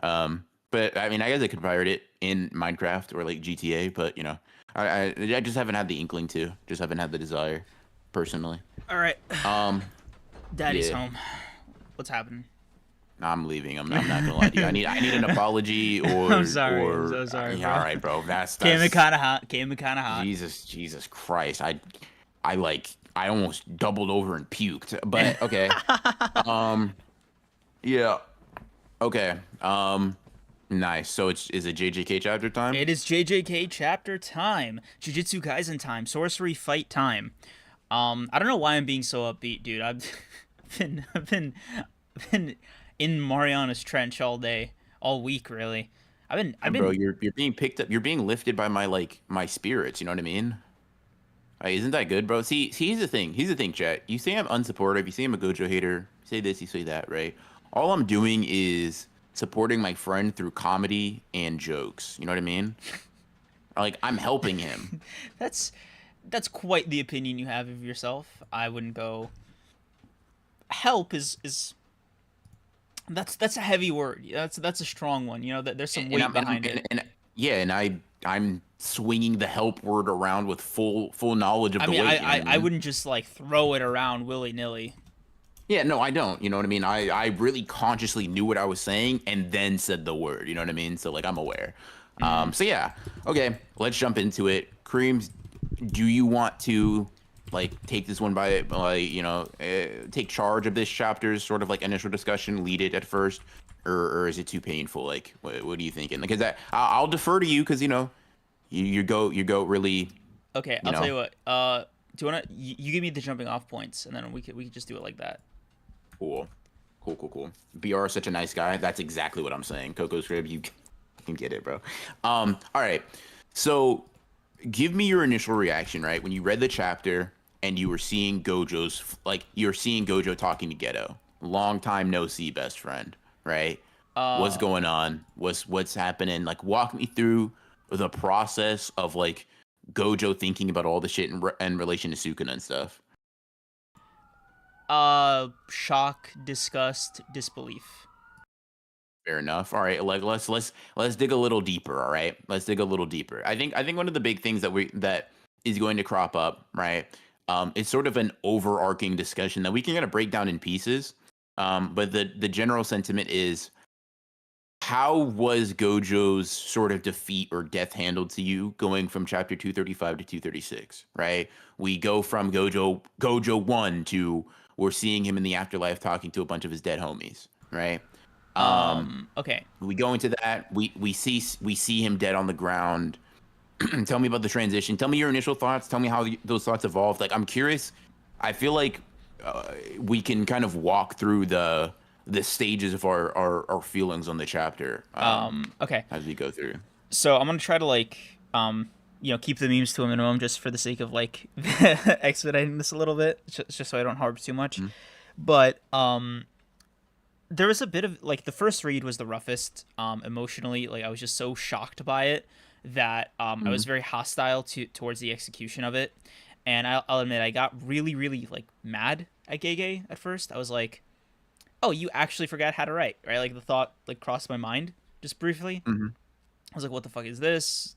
But I mean, I guess I could pirate it in Minecraft or like GTA, but I just haven't had the inkling to. Just haven't had the desire, personally. All right. Daddy's yeah. home. What's happening? I'm leaving. I'm not gonna lie to you. I need an apology or. I'm sorry. I'm so sorry. Yeah, all right, bro. That's came in kind of hot. Jesus Christ. I almost doubled over and puked. But okay. Yeah. Okay. Nice. So is it JJK chapter time? It is JJK chapter time. Jujutsu Kaisen time. Sorcery fight time. I don't know why I'm being so upbeat, dude. I've been in Mariana's trench all day, all week, really. I've Bro, been. you're being picked up. You're being lifted by my spirits. You know what I mean? Isn't that good, bro? See, here's the thing. Here's the thing, chat. You say I'm unsupportive. You say I'm a Gojo hater. You say this. You say that, right? All I'm doing is supporting my friend through comedy and jokes. You know what I mean? Like I'm helping him. That's quite the opinion you have of yourself. I wouldn't go. Help is that's a heavy word. That's a strong one. You know that there's some weight behind it. Yeah, and I'm swinging the help word around with full knowledge of the weight. You know what I mean? I wouldn't just like throw it around willy nilly. Yeah, no, I don't. You know what I mean? I really consciously knew what I was saying and then said the word. You know what I mean? So like I'm aware. So yeah, okay, let's jump into it. Kream, do you want to like take this one by take charge of this chapter's sort of like initial discussion, lead it at first, or is it too painful? Like, what are you thinking? Because I'll defer to you because you go really. Okay, I'll tell you what. Do you wanna you give me the jumping off points and then we could just do it like that. Cool. BR is such a nice guy. That's exactly what I'm saying. Coco's Crib, you can get it, bro. All right. So give me your initial reaction, right? When you read the chapter and you were seeing Gojo talking to Geto. Long time no see, best friend, right? What's going on? What's happening? Like walk me through the process of like Gojo thinking about all the shit in relation to Sukuna and stuff. Shock, disgust, disbelief. Fair enough. All right, like let's dig a little deeper. All right, let's dig a little deeper. I think one of the big things that is going to crop up, right? It's sort of an overarching discussion that we can kind of break down in pieces. But the general sentiment is, how was Gojo's sort of defeat or death handled to you going from chapter 235 to 236, right? We go from Gojo 1 to we're seeing him in the afterlife talking to a bunch of his dead homies, right? Okay. We go into that. We see him dead on the ground. Tell me about the transition. Tell me your initial thoughts. Tell me how those thoughts evolved. Like I'm curious. I feel like we can kind of walk through the stages of our feelings on the chapter. Okay. As we go through. So I'm gonna try to like keep the memes to a minimum just for the sake of like expediting this a little bit, just so I don't harp too much. Mm-hmm. But there was a bit of like the first read was the roughest emotionally. Like I was just so shocked by it that I was very hostile towards the execution of it, and I'll admit I got really really like mad at Gege at first. I was like, oh, you actually forgot how to write, right? Like the thought like crossed my mind just briefly. Mm-hmm. I was like, what the fuck is this?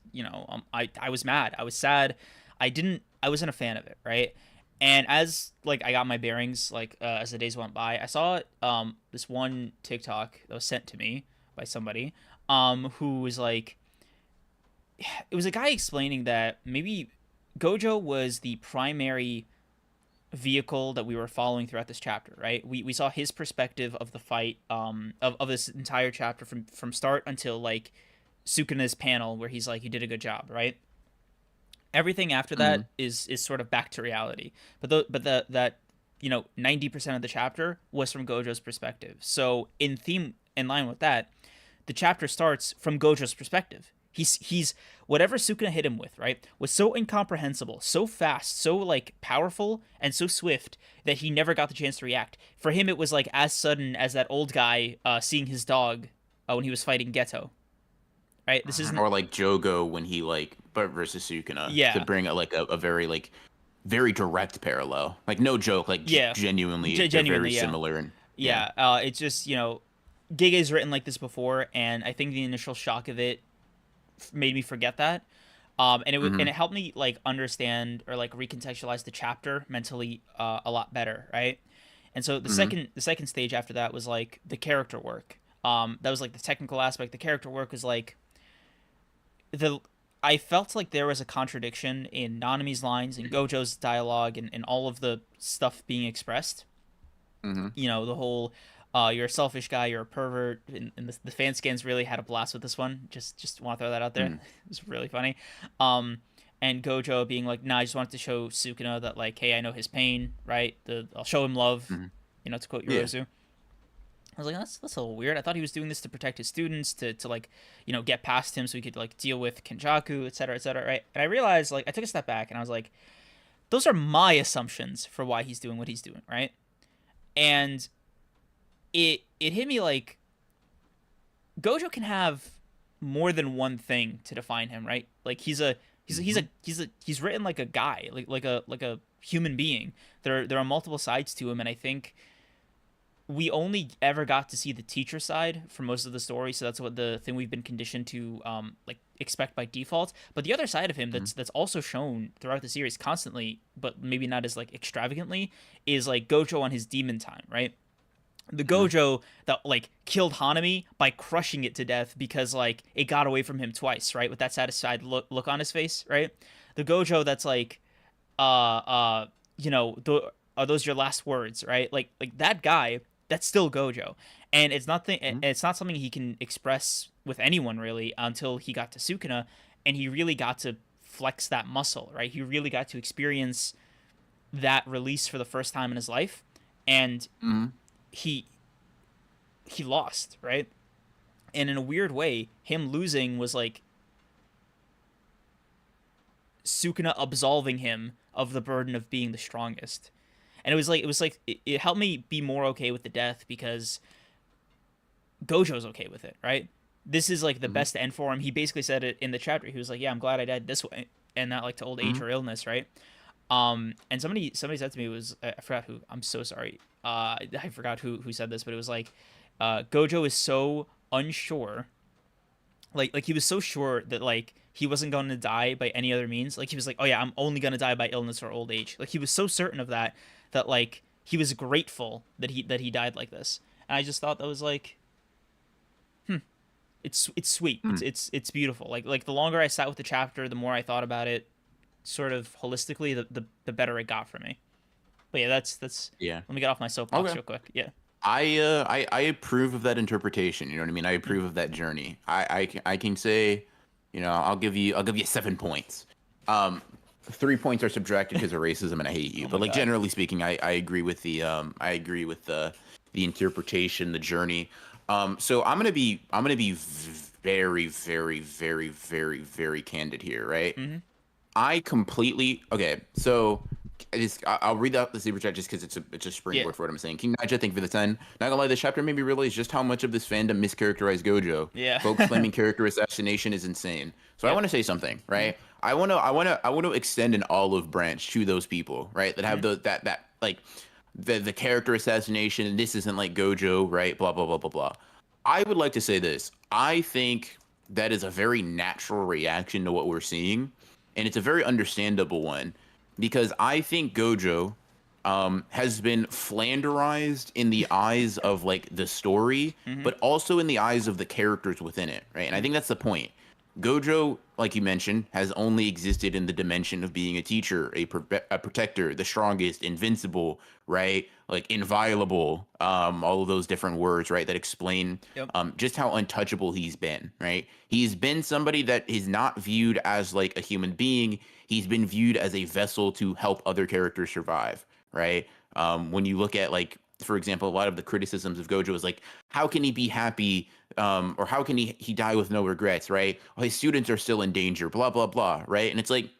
I was mad. I was sad. I wasn't a fan of it, right? And as like I got my bearings, like as the days went by, I saw this one TikTok that was sent to me by somebody who was like, it was a guy explaining that maybe Gojo was the primary vehicle that we were following throughout this chapter, right? We saw his perspective of the fight of this entire chapter from start until like Sukuna's panel where he's like, you did a good job, right? Everything after that is sort of back to reality, but that 90% of the chapter was from Gojo's perspective. So in line with that, the chapter starts from Gojo's perspective. He's whatever Sukuna hit him with, right, was so incomprehensible, so fast, so like powerful, and so swift that he never got the chance to react. For him, it was like as sudden as that old guy seeing his dog when he was fighting Geto. Right, this isn't or like Jogo when he but versus Sukuna. Yeah, to bring a very very direct parallel. Like no joke. Like genuinely very similar. And it's just Gege's written like this before, and I think the initial shock of it made me forget that. And it helped me like understand or like recontextualize the chapter mentally a lot better, right? And so the second stage after that was like the character work. That was like the technical aspect. The character work was like I felt like there was a contradiction in Nanami's lines and Gojo's dialogue and all of the stuff being expressed. The whole You're a selfish guy. You're a pervert. And the fan scans really had a blast with this one. Just want to throw that out there. Mm. It was really funny. Um, and Gojo being like, "Nah, I just wanted to show Sukuna that like, hey, I know his pain, right? I'll show him love." Mhm. To quote Yeah. Yorozu. I was like, that's a little weird. I thought he was doing this to protect his students, to like, get past him so he could like deal with Kenjaku, et cetera, right? And I realized, like, I took a step back and I was like, those are my assumptions for why he's doing what he's doing, right? And it hit me like Gojo can have more than one thing to define him, right? Like he's written like a guy, like a human being. There are multiple sides to him, and I think we only ever got to see the teacher side for most of the story, so that's what the thing we've been conditioned to like expect by default. But the other side of him Mhm. that's also shown throughout the series constantly, but maybe not as like extravagantly, is like Gojo on his demon time, right? The Mhm. Gojo that like killed Hanami by crushing it to death because like it got away from him twice, right? With that satisfied look on his face, right? The Gojo that's like are those your last words, right? Like that guy, that's still Gojo. And Mhm. it's not something he can express with anyone really until he got to Sukuna, and he really got to flex that muscle, right? He really got to experience that release for the first time in his life, and Mhm. he he lost, right? And in a weird way, him losing was like Sukuna absolving him of the burden of being the strongest. And it helped me be more okay with the death because Gojo's okay with it, right? This is like the Mhm. best end for him. He basically said it in the chapter. He was like, "Yeah, I'm glad I died this way, and not like to old age Mhm. or illness, right?" And somebody said to me, it was, I forgot who. I'm so sorry. I forgot who said this, but it was like, Gojo is so unsure, like he was so sure that like he wasn't going to die by any other means. Like he was like, "Oh yeah, I'm only going to die by illness or old age." Like he was so certain of that, that like he was grateful that he died like this. And I just thought that was like, it's sweet. Mhm. It's beautiful. Like the longer I sat with the chapter, the more I thought about it sort of holistically, the better it got for me. But yeah, that's Yeah. let me get off my soapbox Okay. real quick. Yeah. I approve of that interpretation. You know what I mean? I Mm. approve of that journey. I can say, I'll give you 7 points. 3 points are subtracted because of racism and I hate you. Oh But my like god. generally speaking, I agree with I agree with the interpretation, the journey. So I'm gonna be very, very, very, very, very candid here, right? Mm-hmm. I completely okay. So I'll read out the super chat just because it's a Yeah. springboard for what I'm saying. King Nigel, thank you for the 10. Not gonna lie, this chapter made me realize just how much of this fandom mischaracterized Gojo. Yeah. Folks claiming character assassination is insane. So I Yep. want to say something, Mm-hmm. right? I want to extend an olive branch to those people, right? That have that like the character assassination. And this isn't like Gojo, right? Blah blah blah blah blah. I would like to say this. I think that is a very natural reaction to what we're seeing, and it's a very understandable one because I think Gojo has been flanderized in the eyes of like the story, Mm-hmm. but also in the eyes of the characters within it, right? And I Mm-hmm. think that's the point. Gojo, like you mentioned, has only existed in the dimension of being a teacher, a protector, the strongest, invincible, right? Like inviolable, all of those different words, right? That explain Yep. just how untouchable he's been, right? He's been somebody that is not viewed as like a human being. He's been viewed as a vessel to help other characters survive, right? When you look at like, for example, a lot of the criticisms of Gojo is like, how can he be happy, or how can he die with no regrets, right? Well, his students are still in danger, blah blah blah, right? And it's like,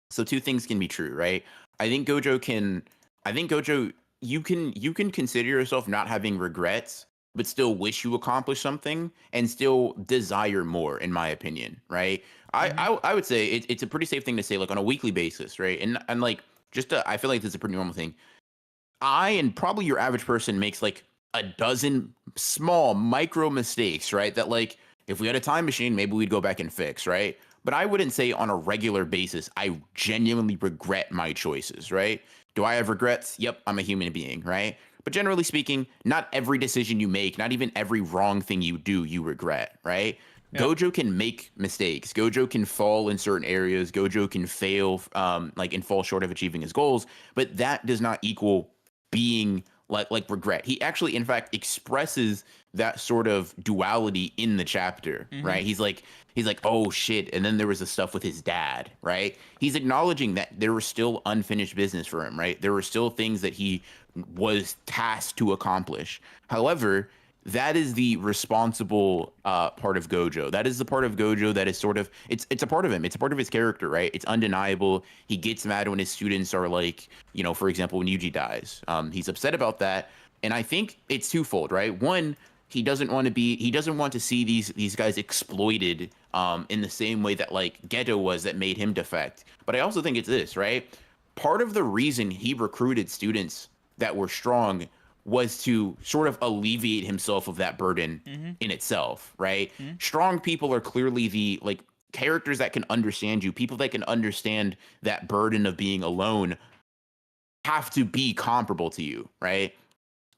so two things can be true, right? I think Gojo can, I think Gojo, you can consider yourself not having regrets, but still wish you accomplished something and still desire more, in my opinion, right? Mm-hmm. I would say it's a pretty safe thing to say, like on a weekly basis, right? And like I feel like this is a pretty normal thing. I and probably your average person makes like a dozen small micro mistakes, right? That like if we had a time machine, maybe we'd go back and fix, right? But I wouldn't say on a regular basis I genuinely regret my choices, right? Do I have regrets? Yep, I'm a human being, right? But generally speaking, not every decision you make, not even every wrong thing you do, you regret, right? Yep. Gojo can make mistakes. Gojo can fall in certain areas. Gojo can fail, like and fall short of achieving his goals. But that does not equal being like regret. He actually, in fact, expresses that sort of duality in the chapter, right? He's like, oh shit, and then there was the stuff with his dad, right? He's acknowledging that there was still unfinished business for him, right? There were still things that he was tasked to accomplish. However, that is the responsible part of Gojo. That is the part of Gojo that is sort of it's a part of him. It's a part of his character, right? It's undeniable. He gets mad when his students are like, for example, when Yuji dies. He's upset about that, and I think it's twofold, right? One, he doesn't want to see these guys exploited in the same way that like Geto was, that made him defect. But I also think it's this, right? Part of the reason he recruited students that were strong was to sort of alleviate himself of that burden in itself, right? Strong people are clearly the like characters that can understand you, people that can understand that burden of being alone have to be comparable to you, right?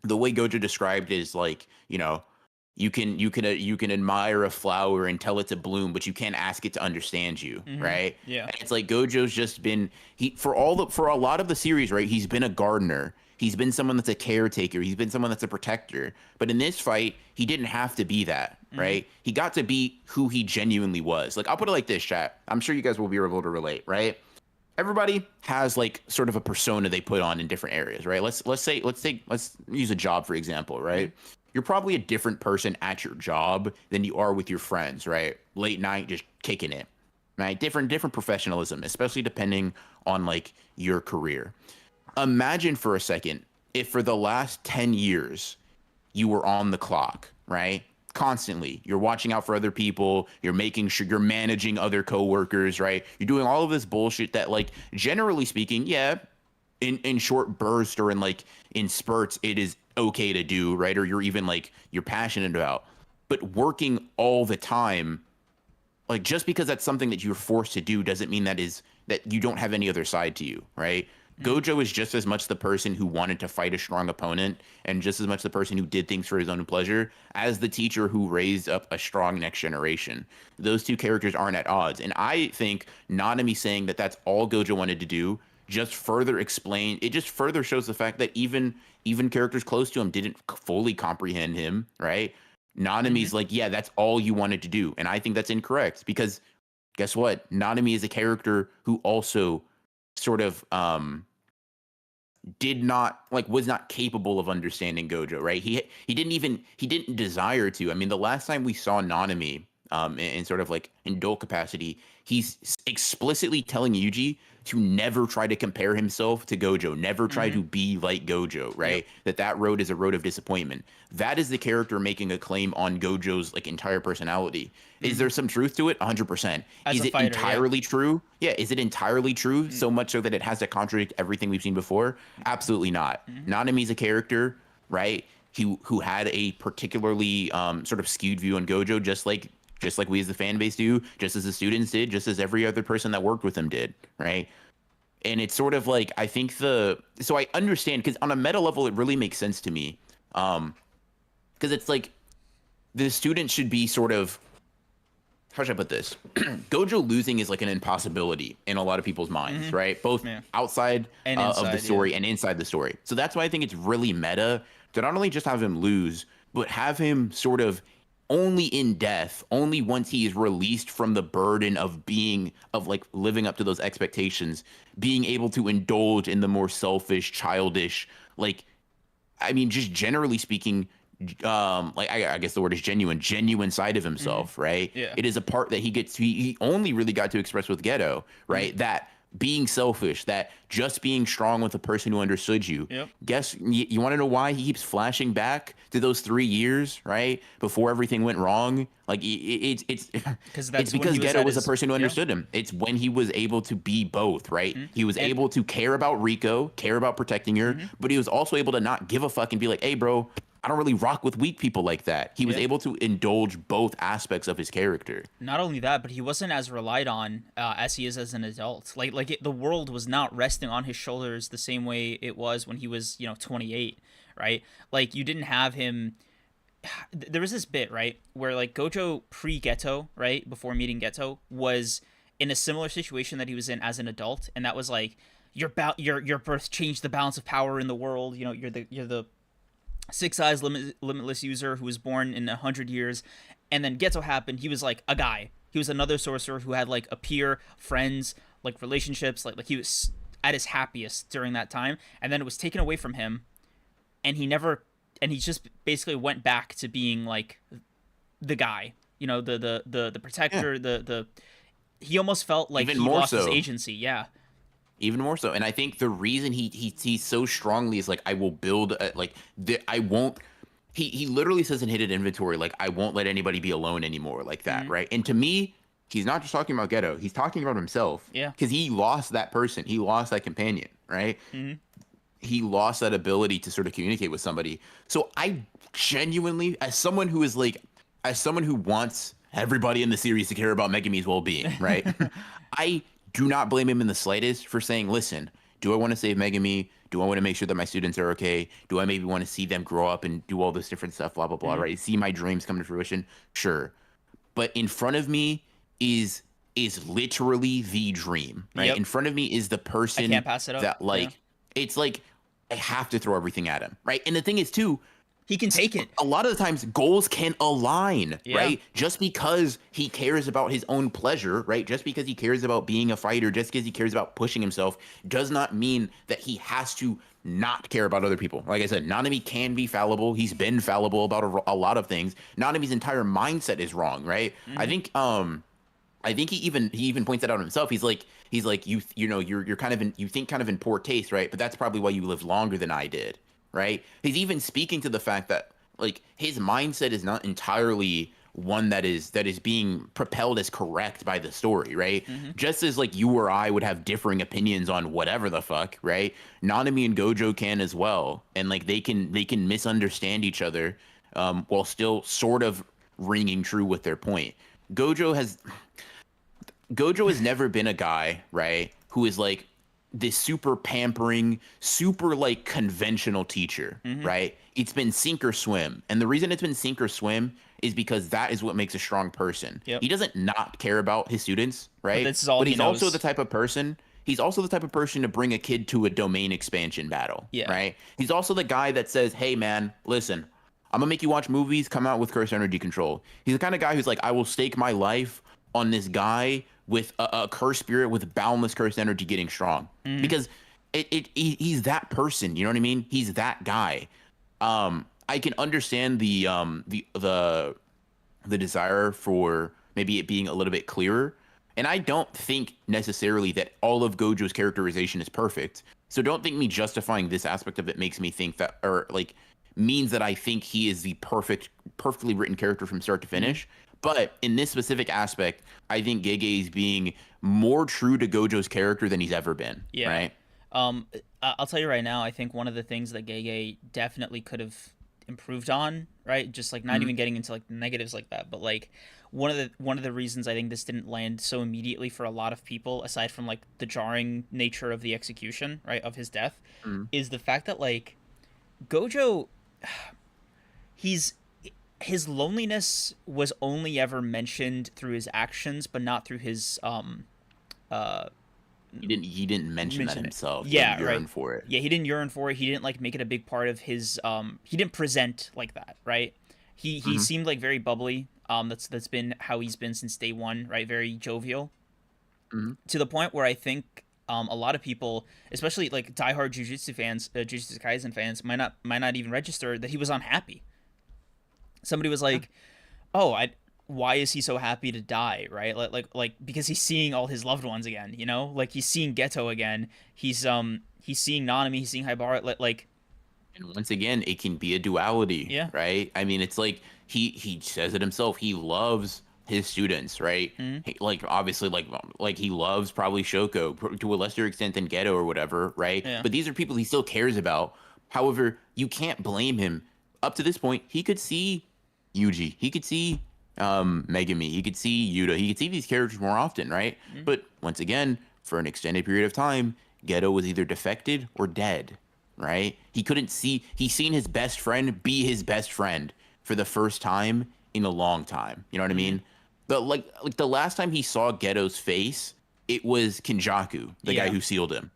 The way Gojo described is like, you can admire a flower and tell it to bloom, but you can't ask it to understand you, right? Yeah. And it's like Gojo's just been for a lot of the series, right? He's been a gardener. He's been someone that's a caretaker. He's been someone that's a protector. But in this fight, he didn't have to be that, right? He got to be who he genuinely was. Like, I'll put it like this, chat. I'm sure you guys will be able to relate, right? Everybody has like sort of a persona they put on in different areas, right? Let's use a job, for example, right? You're probably a different person at your job than you are with your friends, right? Late night, just kicking it, right? Different professionalism, especially depending on like your career. Imagine for a second if for the last 10 years you were on the clock, right? Constantly. You're watching out for other people. You're making sure you're managing other coworkers, right? You're doing all of this bullshit that, like, generally speaking, yeah, in short bursts or in like in spurts, it is okay to do, right? Or you're even like you're passionate about. But working all the time, like just because that's something that you're forced to do doesn't mean that you don't have any other side to you, right? Gojo is just as much the person who wanted to fight a strong opponent and just as much the person who did things for his own pleasure as the teacher who raised up a strong next generation. Those two characters aren't at odds. And I think Nanami saying that that's all Gojo wanted to do just further shows the fact that even characters close to him didn't fully comprehend him, right? Nanami's like, yeah, that's all you wanted to do. And I think that's incorrect because guess what? Nanami is a character who also sort of was not capable of understanding Gojo, right? He didn't desire to. I mean, the last time we saw Nanami in sort of like in dual capacity, he's explicitly telling Yuji to never try to compare himself to Gojo, never try to be like Gojo, right? Yep. That road is a road of disappointment. That is the character making a claim on Gojo's like entire personality. Is there some truth to it? 100%. Is it entirely true? Yeah. Is it entirely true? So much so that it has to contradict everything we've seen before? Absolutely not. Nanami's a character, right? Who had a particularly sort of skewed view on Gojo, just like we as the fan base do, just as the students did, just as every other person that worked with him did, right? And it's sort of like, I think so I understand, because on a meta level, it really makes sense to me. Because it's like, the student should be sort of, how should I put this? Gojo losing is like an impossibility in a lot of people's minds, right? Both outside and inside, of the story and inside the story. So that's why I think it's really meta to not only just have him lose, but have him sort of only in death, only once he is released from the burden of like living up to those expectations, being able to indulge in the more selfish, childish, like, I mean, just generally speaking, like I guess the word is genuine side of himself, right? Yeah. It is a part that he only really got to express with Geto, right? That being selfish, that just being strong with a person who understood you. Yep. Guess you want to know why he keeps flashing back to those 3 years, right? Before everything went wrong. Like it's because Geto was a person who understood him. It's when he was able to be both, right? He was able to care about Rico, care about protecting her, but he was also able to not give a fuck and be like, hey, bro, I don't really rock with weak people like that. He was able to indulge both aspects of his character. Not only that, but he wasn't as relied on as he is as an adult. The world was not resting on his shoulders the same way it was when he was, 28, right? Like, you didn't have him. There was this bit, right, where like Gojo pre-Geto, right, before meeting Geto, was in a similar situation that he was in as an adult, and that was like your birth changed the balance of power in the world. You're the Six Eyes limitless user who was born in 100 years, and then Geto happened. He was like a guy. He was another sorcerer who had like a peer, friends, like relationships. Like he was at his happiest during that time, and then it was taken away from him, and he just basically went back to being like the guy. You know, the protector. Yeah. The he almost felt like Even he more lost his so. agency. Yeah. Even more so. And I think the reason he so strongly is like, I will build I won't. He literally says in hidden inventory, like, I won't let anybody be alone anymore, like that, Mm-hmm. right? And to me, he's not just talking about Geto. He's talking about himself. Yeah. Because he lost that person. He lost that companion, right? Mm-hmm. He lost that ability to sort of communicate with somebody. So I genuinely, as someone who wants everybody in the series to care about Megumi's well-being, right? I do not blame him in the slightest for saying, listen, do I want to save Megumi? Do I want to make sure that my students are okay? Do I maybe want to see them grow up and do all this different stuff, blah, blah, blah, Mm-hmm. right? See my dreams come to fruition? Sure. But in front of me is literally the dream, right? Yep. In front of me is the person I can't pass it up. that like, it's like, I have to throw everything at him, right? And the thing is too, He can take it. a lot of the times goals can align, Yeah. right? Just because he cares about his own pleasure, right? Just because he cares about being a fighter, just because he cares about pushing himself, does not mean that he has to not care about other people. Like I said, Nanami can be fallible. He's been fallible about a lot of things. Nanami's entire mindset is wrong, right? Mm-hmm. I think he even points that out himself. He's like you know you're kind of you think kind of in poor taste, right? But that's probably why you lived longer than I did, right? He's even speaking to the fact that like his mindset is not entirely one that is being propelled as correct by the story, right? Mm-hmm. Just as like you or I would have differing opinions on whatever the fuck, right? Nanami and Gojo can as well, and like they can misunderstand each other while still sort of ringing true with their point. Gojo has never been a guy, right, who is like this super pampering, super like conventional teacher, Mm-hmm. right? It's been sink or swim. And the reason it's been sink or swim is because that is what makes a strong person. Yep. He doesn't not care about his students, right? this is all he he's also knows. the type of person. He's also the type of person to bring a kid to a domain expansion battle, Yeah. right? He's also the guy that says, "Hey, man, listen, I'm gonna make you watch movies. Come out with curse energy control." He's the kind of guy who's like, "I will stake my life on this guy with a cursed spirit with boundless cursed energy getting strong," because he's that person. You know what I mean? He's that guy. I can understand the desire for maybe it being a little bit clearer. And I don't think necessarily that all of Gojo's characterization is perfect. So don't think me justifying this aspect of it makes me think that, or like means that I think he is the perfectly written character from start to finish. But in this specific aspect, I think Gege is being more true to Gojo's character than he's ever been. Yeah. Right? I'll tell you right now, I think one of the things that Gege definitely could have improved on, right? Just like not even getting into like negatives like that, but like one of the reasons I think this didn't land so immediately for a lot of people, aside from like the jarring nature of the execution, right, of his death, is the fact that like Gojo, his loneliness was only ever mentioned through his actions, but not through his He didn't mention that mention it. himself. He Yeah, didn't yearn right. for it. Yeah, he didn't yearn for it. He didn't like make it a big part of his he didn't present like that, right? He seemed like very bubbly. That's been how he's been since day one, right? Very jovial. To the point where I think a lot of people, especially like diehard Jujutsu fans, Jujutsu Kaisen fans, might not even register that he was unhappy. Somebody was like, "Oh, why is he so happy to die?" Right? Like because he's seeing all his loved ones again. You know, like he's seeing Geto again. He's seeing Nanami. He's seeing Haibara. Like, And once again, it can be a duality, Yeah. right? I mean, it's like he says it himself. He loves his students, right? Like obviously, like he loves probably Shoko to a lesser extent than Geto or whatever, right? Yeah. But these are people he still cares about. However, you can't blame him. Up to this point, he could see Yuji, he could see Megumi, he could see Yuta, he could see these characters more often, right? But once again, for an extended period of time, Geto was either defected or dead, right? He couldn't see. He's seen his best friend be his best friend for the first time in a long time. You know what I mean? Like the last time he saw Geto's face, it was Kinjaku, the guy Yeah. who sealed him.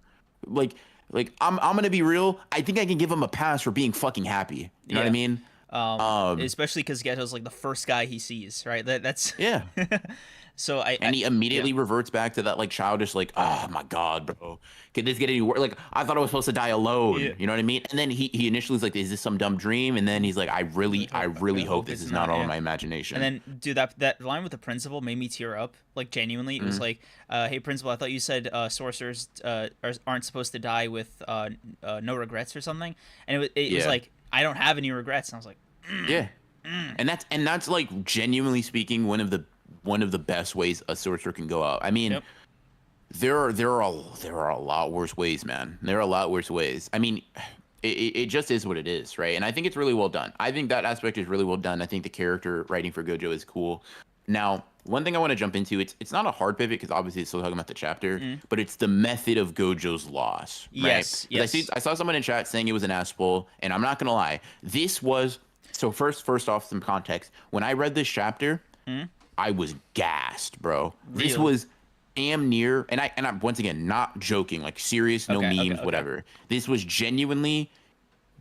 Like Like I'm gonna be real. I think I can give him a pass for being fucking happy. You know what I mean? Especially because Geto's like the first guy he sees, right? That's Yeah. So And he immediately reverts back to that like childish, like, oh my god, bro, could this get any worse? Like, I thought I was supposed to die alone. Yeah. You know what I mean? And then he initially was like, is this some dumb dream? And then he's like, I really hope this is not all in my imagination. And then, dude, that line with the principal made me tear up. Like, genuinely, it was like, hey, principal, I thought you said sorcerers aren't supposed to die with no regrets or something. And it was like, I don't have any regrets. And I was like, And that's like, genuinely speaking, one of the best ways a sorcerer can go out. I mean, there are a lot worse ways, man. There are a lot worse ways. I mean, it just is what it is, right? And I think it's really well done. I think that aspect is really well done. I think the character writing for Gojo is cool. Now, one thing I want to jump into, it's not a hard pivot because obviously it's still talking about the chapter, but it's the method of Gojo's loss, right? Yes. I saw someone in chat saying it was an ass pull, and I'm not gonna lie, this was so first off, some context. When I read this chapter, I was gassed, bro. Really? This was damn near, and I'm once again not joking, like serious, no memes, whatever. This was genuinely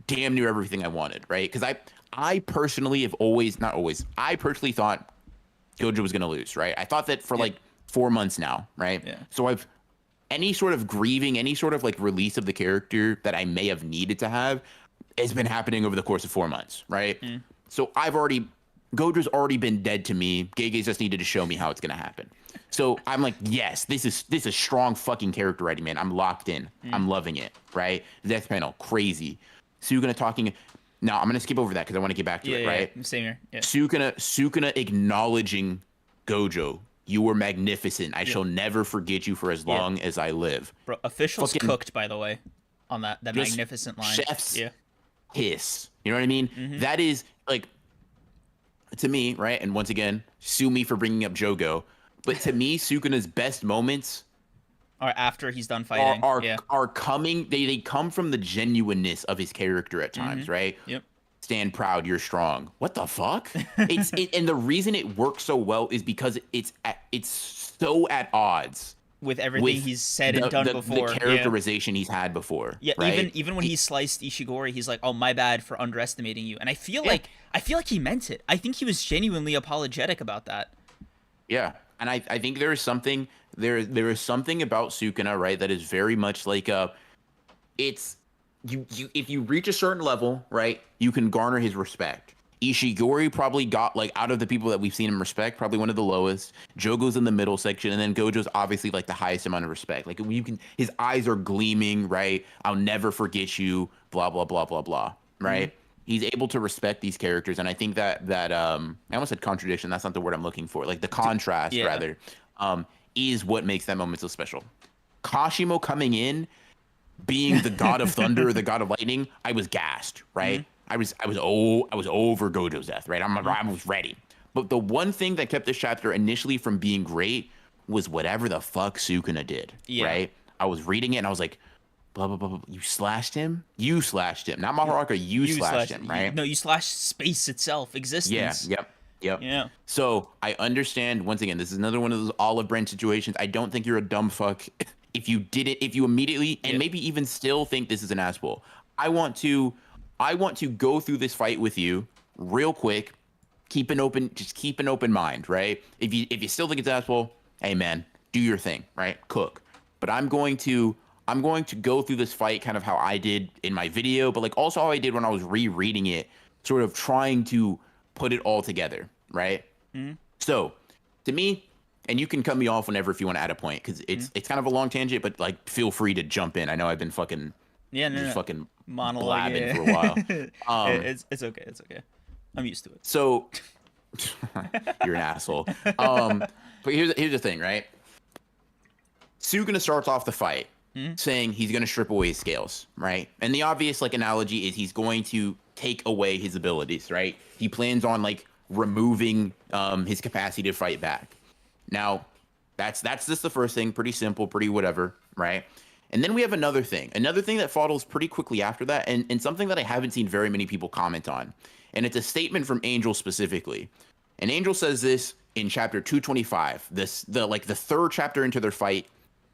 damn near everything I wanted, right? Because I personally have I personally thought Gojo was gonna lose, right? I thought that for like 4 months now, right? Yeah. So any sort of grieving, any sort of like release of the character that I may have needed to have has been happening over the course of 4 months, right? So Gojo's already been dead to me. Gege just needed to show me how it's gonna happen. So I'm like, yes, this is strong fucking character writing, man. I'm locked in. I'm loving it, right? Death panel, crazy. Sukuna talking. Now I'm gonna skip over that because I want to get back to it, right? Same here. Yeah. Sukuna acknowledging Gojo. You were magnificent. I shall never forget you for as long as I live. Bro, officials cooked, by the way, on that magnificent line. Chef's kiss. You know what I mean? That is like, to me, right? And once again, sue me for bringing up Jogo, but to me, Sukuna's best moments or after he's done fighting are coming. They come from the genuineness of his character at times, right? Yep. Stand proud, you're strong. What the fuck? And the reason it works so well is because it's so at odds with everything he's said and done before. The characterization he's had before. Yeah, right? even when he sliced Ishigori, he's like, "Oh, my bad for underestimating you." And I feel like he meant it. I think he was genuinely apologetic about that. Yeah, and I think there is something there is something about Sukuna, right, that is very much like it's you if you reach a certain level, right, you can garner his respect. Ishigori probably got, like, out of the people that we've seen him respect, probably one of the lowest. Jogo's in the middle section, and then Gojo's obviously like the highest amount of respect. Like, his eyes are gleaming, right? I'll never forget you, blah blah blah blah blah, right? He's able to respect these characters, and I think that I almost said contradiction. That's not the word I'm looking for. Like the contrast, rather, is what makes that moment so special. Kashimo coming in, being the god of thunder, the god of lightning, I was gassed, right? I was over Gojo's death, right? I was ready. But the one thing that kept this chapter initially from being great was whatever the fuck Sukuna did, right? I was reading it and I was like, blah, blah, blah, blah. You slashed him? You slashed him. Not Maharaka, you slashed him, right? No, you slashed space itself, existence. Yep. Yeah. So I understand, once again, this is another one of those olive branch situations. I don't think you're a dumb fuck if you did it, if you immediately, and maybe even still think this is an asshole. I want to go through this fight with you real quick. Keep an open mind, right? If you still think it's an asshole, hey man, do your thing, right? Cook. But I'm going to go through this fight kind of how I did in my video, but like also how I did when I was rereading it, sort of trying to put it all together, right? So, to me, and you can cut me off whenever if you want to add a point, because it's kind of a long tangent, but like feel free to jump in. I know I've been fucking fucking blabbing for a while. It's okay. It's okay. I'm used to it. So, you're an asshole. But here's the thing, right? Sukuna starts off the fight saying he's going to strip away his scales, right? And the obvious like analogy is he's going to take away his abilities, right? He plans on like removing his capacity to fight back. Now, that's just the first thing. Pretty simple, pretty whatever, right? And then we have another thing that follows pretty quickly after that, and something that I haven't seen very many people comment on. And it's a statement from Angel specifically. And Angel says this in chapter 225, the third chapter into their fight,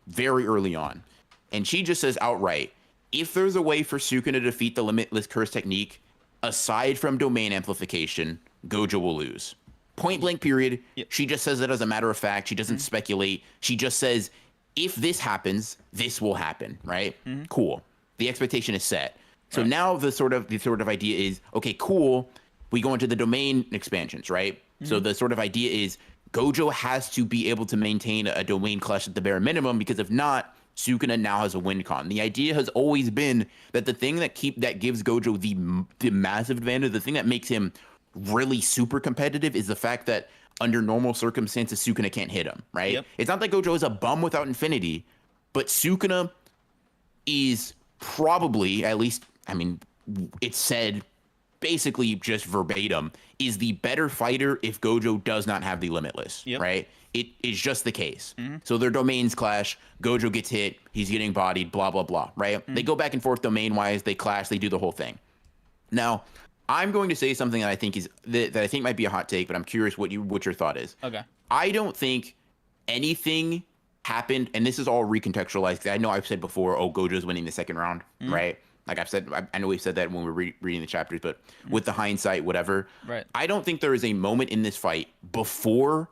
very early on. And she just says outright, if there's a way for Sukuna to defeat the Limitless Curse technique, aside from domain amplification, Gojo will lose. Point blank period. Yep. She just says it as a matter of fact. She doesn't speculate. She just says, if this happens, this will happen, right? Cool. The expectation is set. So now the sort of idea is, okay, cool. We go into the domain expansions, right? So the sort of idea is Gojo has to be able to maintain a domain clash at the bare minimum, because if not, Sukuna now has a win con. The idea has always been that the thing that gives Gojo the massive advantage, the thing that makes him really super competitive, is the fact that under normal circumstances, Sukuna can't hit him, right? Yep. It's not that Gojo is a bum without infinity, but Sukuna is probably, at least, I mean, it's said basically just verbatim, is the better fighter if Gojo does not have the Limitless, right? It is just the case. So their domains clash, Gojo gets hit, he's getting bodied, blah, blah, blah, right? They go back and forth domain-wise, they clash, they do the whole thing. Now, I'm going to say something that I think that I think might be a hot take, but I'm curious what your thought is. Okay. I don't think anything happened, and this is all recontextualized. I know I've said before, oh, Gojo's winning the second round, right? Like I've said, I know we've said that when we're reading the chapters, but with the hindsight, whatever. Right. I don't think there is a moment in this fight before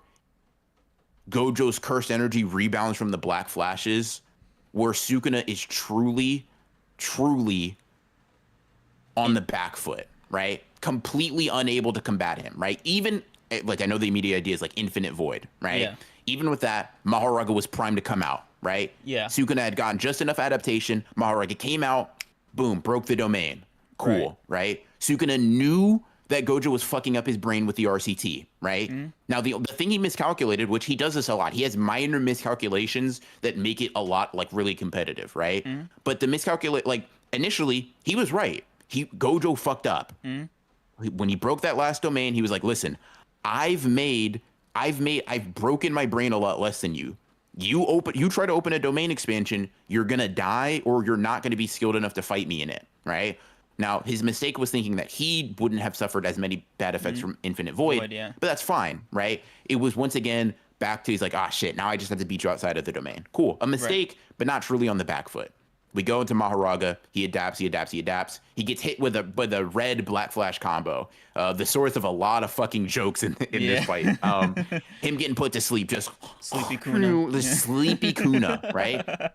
Gojo's cursed energy rebounds from the black flashes where Sukuna is truly on the back foot, right? Completely unable to combat him, right? Even, like, I know the immediate idea is like infinite void, right? Yeah. Even with that, Mahoraga was primed to come out, right? Yeah. Sukuna had gotten just enough adaptation. Mahoraga came out, boom, broke the domain. Cool, right? Sukuna knew that Gojo was fucking up his brain with the RCT, right? Now, the thing he miscalculated, which he does this a lot, he has minor miscalculations that make it a lot, like, really competitive, right? But the like, initially, he was right. Gojo fucked up. When he broke that last domain, he was like, listen, I've broken my brain a lot less than you. You try to open a domain expansion, you're gonna die, or you're not gonna be skilled enough to fight me in it, right? Now, his mistake was thinking that he wouldn't have suffered as many bad effects from Infinite Void, but that's fine, right? It was, once again, back to, he's like, ah, shit, now I just have to beat you outside of the domain. Cool, a mistake, but not truly on the back foot. We go into Mahoraga, he adapts. He gets hit with a red black flash combo, the source of a lot of fucking jokes in this fight. Him getting put to sleep, just Sleepy Kuna. the sleepy Kuna, right?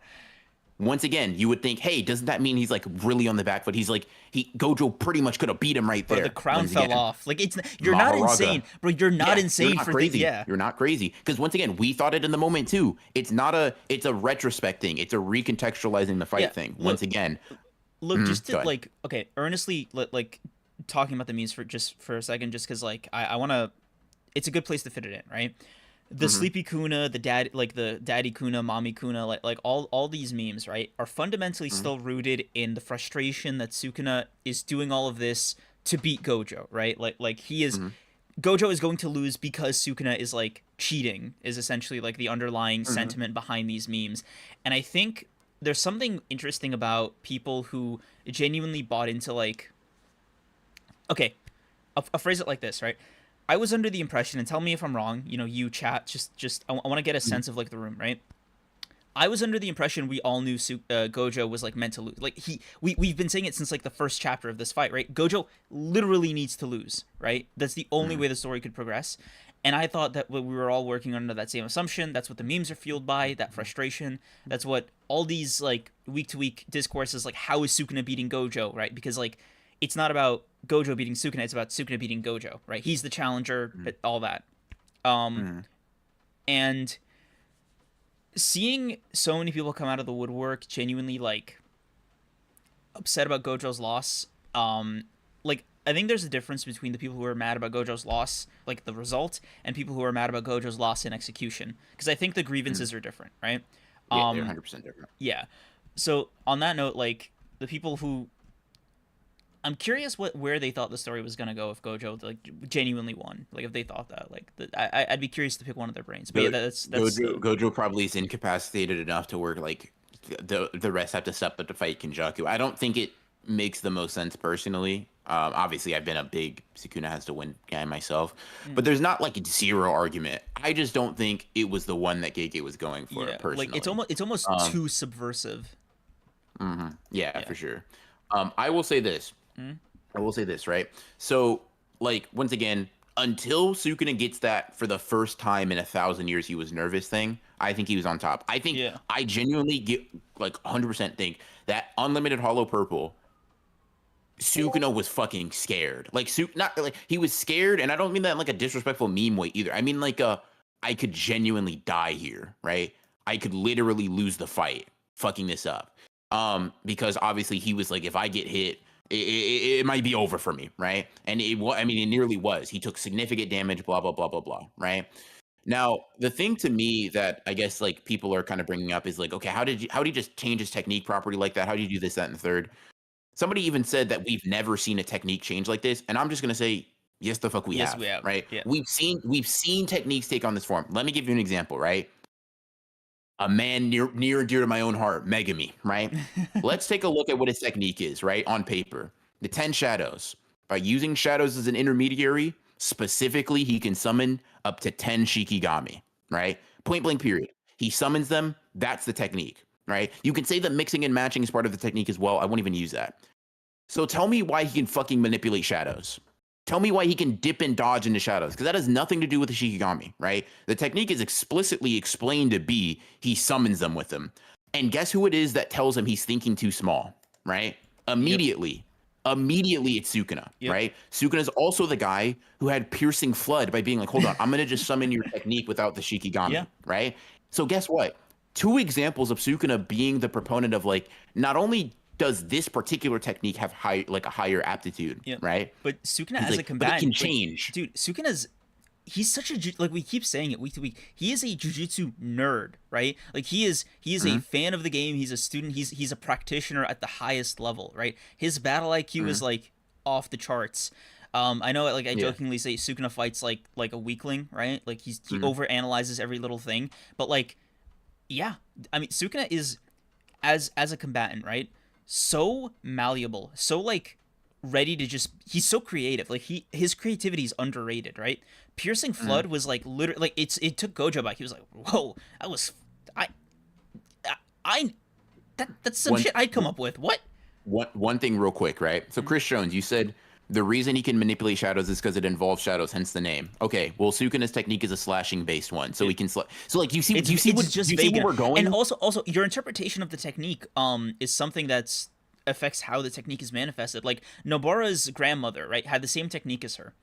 Once again, you would think, hey, doesn't that mean he's like really on the back foot? He's like, Gojo pretty much could have beat him right there. But the crown fell off. Like, you're not insane, bro. You're not insane you're not for crazy. Yeah. You're not crazy. Because once again, we thought it in the moment too. It's a retrospect thing. It's a recontextualizing the fight thing. Once again. Look, just to like, okay, earnestly, like, talking about the memes for a second, just because, like, I want to, it's a good place to fit it in, right? The Sleepy Kuna, the Daddy Kuna, Mommy Kuna, like all these memes, right, are fundamentally still rooted in the frustration that Sukuna is doing all of this to beat Gojo, right? Like he is, Gojo is going to lose because Sukuna is, like, cheating, is essentially, like, the underlying sentiment behind these memes. And I think there's something interesting about people who genuinely bought into, like, okay, I'll phrase it like this, right? I was under the impression, and tell me if I'm wrong, you chat, just I want to get a sense of, like, the room, right? I was under the impression we all knew Gojo was, like, meant to lose. Like, we've been saying it since, like, the first chapter of this fight, right? Gojo literally needs to lose, right? That's the only way the story could progress. And I thought that we were all working under that same assumption. That's what the memes are fueled by, that frustration. That's what all these, like, week-to-week discourses, like, how is Sukuna beating Gojo, right? Because, like, it's not about Gojo beating Sukuna, it's about Sukuna beating Gojo, right? He's the challenger, all that. And seeing so many people come out of the woodwork genuinely, like, upset about Gojo's loss, like, I think there's a difference between the people who are mad about Gojo's loss, like, the result, and people who are mad about Gojo's loss in execution. Because I think the grievances are different, right? Yeah, they're 100% different. Yeah. So, on that note, like, the people who... I'm curious where they thought the story was gonna go if Gojo, like, genuinely won. Like, if they thought that, like, I'd be curious to pick one of their brains. But yeah, that's Gojo probably is incapacitated enough to where, like, the rest have to step up to fight Kenjaku. I don't think it makes the most sense personally. Obviously, I've been a big Sukuna has to win guy myself, but there's not, like, a zero argument. I just don't think it was the one that Gege was going for personally. Like, it's almost too subversive. Yeah, Yeah. for sure. I will say this. Mhm. I will say this, right? So, like, once again, until Sukuna gets that for the first time in 1,000 years, he was nervous thing. I think he was on top. Yeah. I genuinely get like 100% think that unlimited hollow purple, Sukuna was fucking scared. Like, not like he was scared, and I don't mean that in like a disrespectful meme way either. I mean like I could genuinely die here, right? I could literally lose the fight, fucking this up. Because obviously he was like, if I get hit, it might be over for me, right? And I mean, it nearly was. He took significant damage, blah blah blah blah blah, right? Now, the thing to me that I guess like people are kind of bringing up is like, okay, how did he just change his technique property like that? How do you do this, that, and the third? Somebody even said that we've never seen a technique change like this, and I'm just gonna say, yes, the fuck we Yes, have, we have. right? Yeah. We've seen techniques take on this form. Let me give you an example, right? A man near and dear to my own heart, Megami, right? Let's take a look at what his technique is, right? On paper. The 10 shadows. By using shadows as an intermediary, specifically, he can summon up to 10 Shikigami, right? Point blank period. He summons them, that's the technique, right? You can say that mixing and matching is part of the technique as well. I won't even use that. So tell me why he can fucking manipulate shadows. Tell me why he can dip and dodge into shadows, because that has nothing to do with the Shikigami, right? The technique is explicitly explained to be he summons them with him. And guess who it is that tells him he's thinking too small, right? Immediately. Immediately it's Sukuna, right? Sukuna is also the guy who had piercing flood by being like, hold on, I'm gonna just summon your technique without the Shikigami, right? So guess what? Two examples of Sukuna being the proponent of like, not only does this particular technique have a higher aptitude, right? But Sukuna He's as like, a combatant, but it can change. like, dude. Sukuna's he's such a like we keep saying it week to week. He is a jujutsu nerd, right? Like he is a fan of the game. He's a student. He's a practitioner at the highest level, right? His battle IQ is like off the charts. I know, like I jokingly say, Sukuna fights like a weakling, right? Like he over analyzes every little thing, but like, yeah, I mean, Sukuna is as a combatant, right? So malleable, so like ready to just he's so creative. Like his creativity is underrated, right? Piercing Flood was like literally like it took Gojo back. He was like, whoa, that was I that's some shit I'd come up with. What? One thing real quick, right? So Chris Jones, you said the reason he can manipulate shadows is because it involves shadows, hence the name. Okay, well, Sukuna's technique is a slashing based one, so he can so like you see where we're going, and also your interpretation of the technique is something that's affects how the technique is manifested. Like Nobara's grandmother, right, had the same technique as her,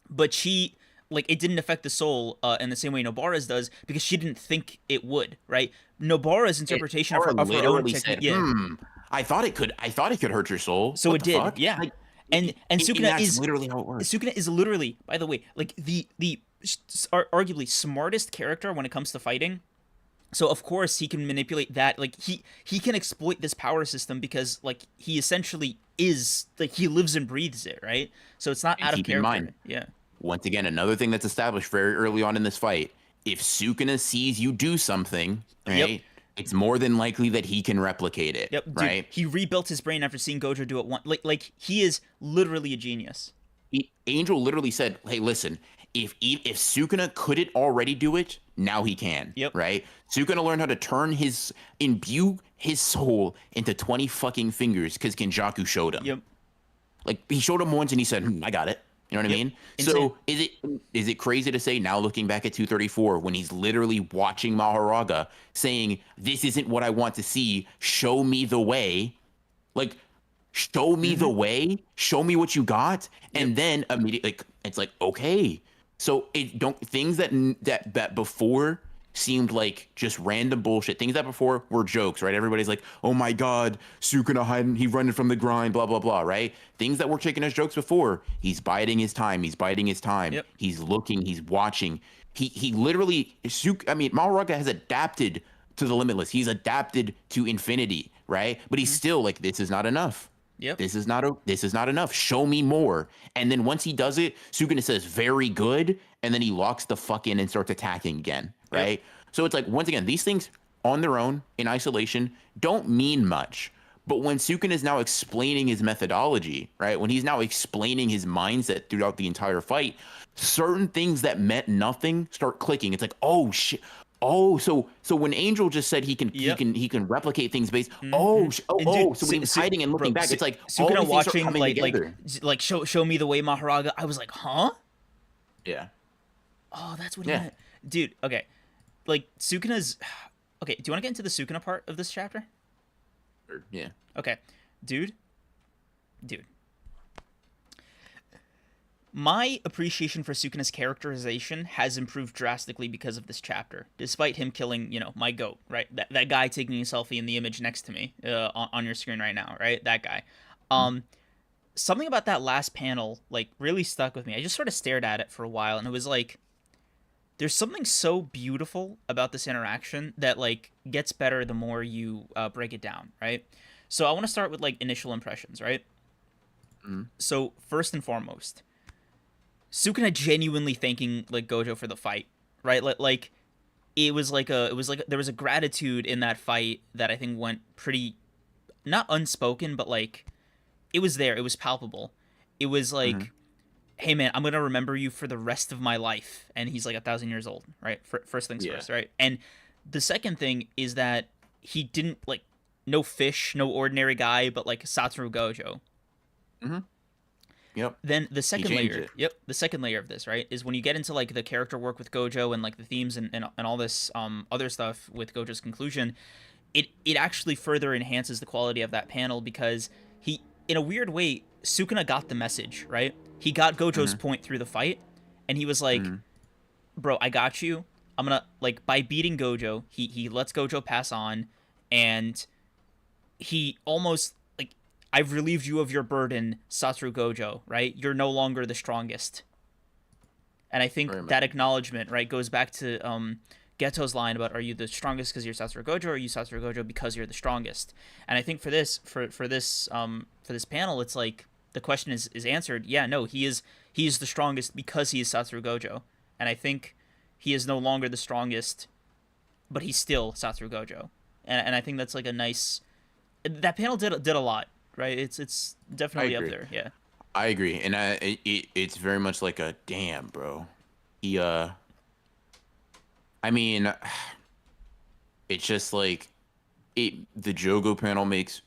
but she like it didn't affect the soul in the same way Nobara's does because she didn't think it would, right? Nobara's interpretation of her own technique, I thought it could hurt your soul. So what it did, fuck? yeah. Like, and Sukuna that's is literally how it works. Sukuna is literally, by the way, like the arguably smartest character when it comes to fighting. So of course he can manipulate that. Like he can exploit this power system because like he essentially is like he lives and breathes it, right? So it's not And out of keep in character. mind, Yeah. Once again, another thing that's established very early on in this fight: if Sukuna sees you do something, right? It's more than likely that he can replicate it. Yep. Dude, right? he rebuilt his brain after seeing Gojo do it once. Like he is literally a genius. Angel literally said, "Hey, listen, if Sukuna couldn't already do it, now he can." Yep. Right? Sukuna learned how to imbue his soul into 20 fucking fingers because Kenjaku showed him. Yep. Like he showed him once and he said, "I got it." You know what I mean? Insane. So is it crazy to say now, looking back at 234, when he's literally watching Mahoraga saying, "This isn't what I want to see. Show me the way." Like, show me the way. Show me what you got, and then immediately, like, it's like, okay. So things that before seemed like just random bullshit. Things that before were jokes, right? Everybody's like, "Oh my god, Sukuna hiding, he running from the grind, blah blah blah," right? Things that were taken as jokes before, he's biding his time. He's biding his time. Yep. He's looking. He's watching. He literally, Mahoraga has adapted to the limitless. He's adapted to infinity, right? But he's still like, this is not enough. Yep. This is not enough. Show me more. And then once he does it, Sukuna says, "Very good," and then he locks the fuck in and starts attacking again, right? Yep. So it's like, once again, these things on their own in isolation don't mean much. But when Sukuna is now explaining his methodology, right? When he's now explaining his mindset throughout the entire fight, certain things that meant nothing start clicking. It's like, oh shit. Oh, so when Angel just said Yep. he can replicate things based. Mm-hmm. And dude, So when he was hiding and looking back, it's like all Sukuna these things are watching coming together. show me the way Maharaga. I was like, huh? Yeah. Oh, that's what he Yeah. meant, dude. Okay, like Sukuna's. Okay, do you want to get into the Sukuna part of this chapter? Yeah. Okay, dude, dude. My appreciation for Sukuna's characterization has improved drastically because of this chapter, despite him killing, my goat, right? That guy taking a selfie in the image next to me on your screen right now, right? That guy. Um, Something about that last panel, like, really stuck with me. I just sort of stared at it for a while, and it was like, there's something so beautiful about this interaction that, like, gets better the more you break it down, right? So I want to start with, like, initial impressions, right? So, first and foremost, Sukuna genuinely thanking like Gojo for the fight, right? Like there was a gratitude in that fight that I think went pretty not unspoken, but like it was there. It was palpable. It was Mm-hmm. like, hey man, I'm gonna remember you for the rest of my life. And he's like 1,000 years old, right? First things Yeah. first, right? And the second thing is that he didn't like no fish, no ordinary guy, but like Satoru Gojo. Mm-hmm. Yep. Then the second changed layer, it. yep, the second layer of this, right, is when you get into like the character work with Gojo and like the themes and all this other stuff with Gojo's conclusion, it actually further enhances the quality of that panel because he, in a weird way, Sukuna got the message, right? He got Gojo's Mm-hmm. point through the fight, and he was like, Mm-hmm. "Bro, I got you. I'm gonna like by beating Gojo, he lets Gojo pass on, and he almost like I've relieved you of your burden, Satoru Gojo, right? You're no longer the strongest." And I think Very much. that acknowledgement, right, goes back to Geto's line about are you the strongest because you're Satoru Gojo, or are you Satoru Gojo because you're the strongest? And I think for this panel, it's like the question is answered. Yeah, no, he is the strongest because he is Satoru Gojo, and I think he is no longer the strongest, but he's still Satoru Gojo, and I think that's like a nice. That panel did a lot, right? It's definitely up agree. there. Yeah. I agree, and it's very much like a damn, bro. He I mean, it's just like the Jogo panel makes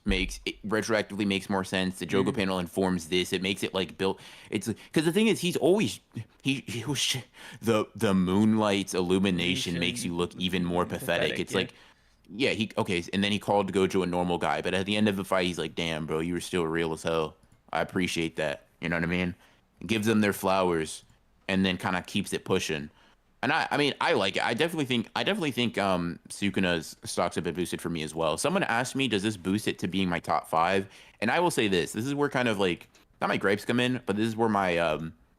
it retroactively makes more sense. The Jogo panel informs this. It makes it like built. It's because the thing is he's always he was the moonlight's illumination makes you look even more pathetic. It's yeah. like yeah, he okay, and then he called Gojo a normal guy, but at the end of the fight he's like, "Damn, bro, you were still real as hell. I appreciate that." You know what I mean? Gives them their flowers and then kind of keeps it pushing. And I mean, I like it. I definitely think Sukuna's stocks have been boosted for me as well. Someone asked me, does this boost it to being my top 5? And I will say this. This is where kind of like not my gripes come in, but this is where my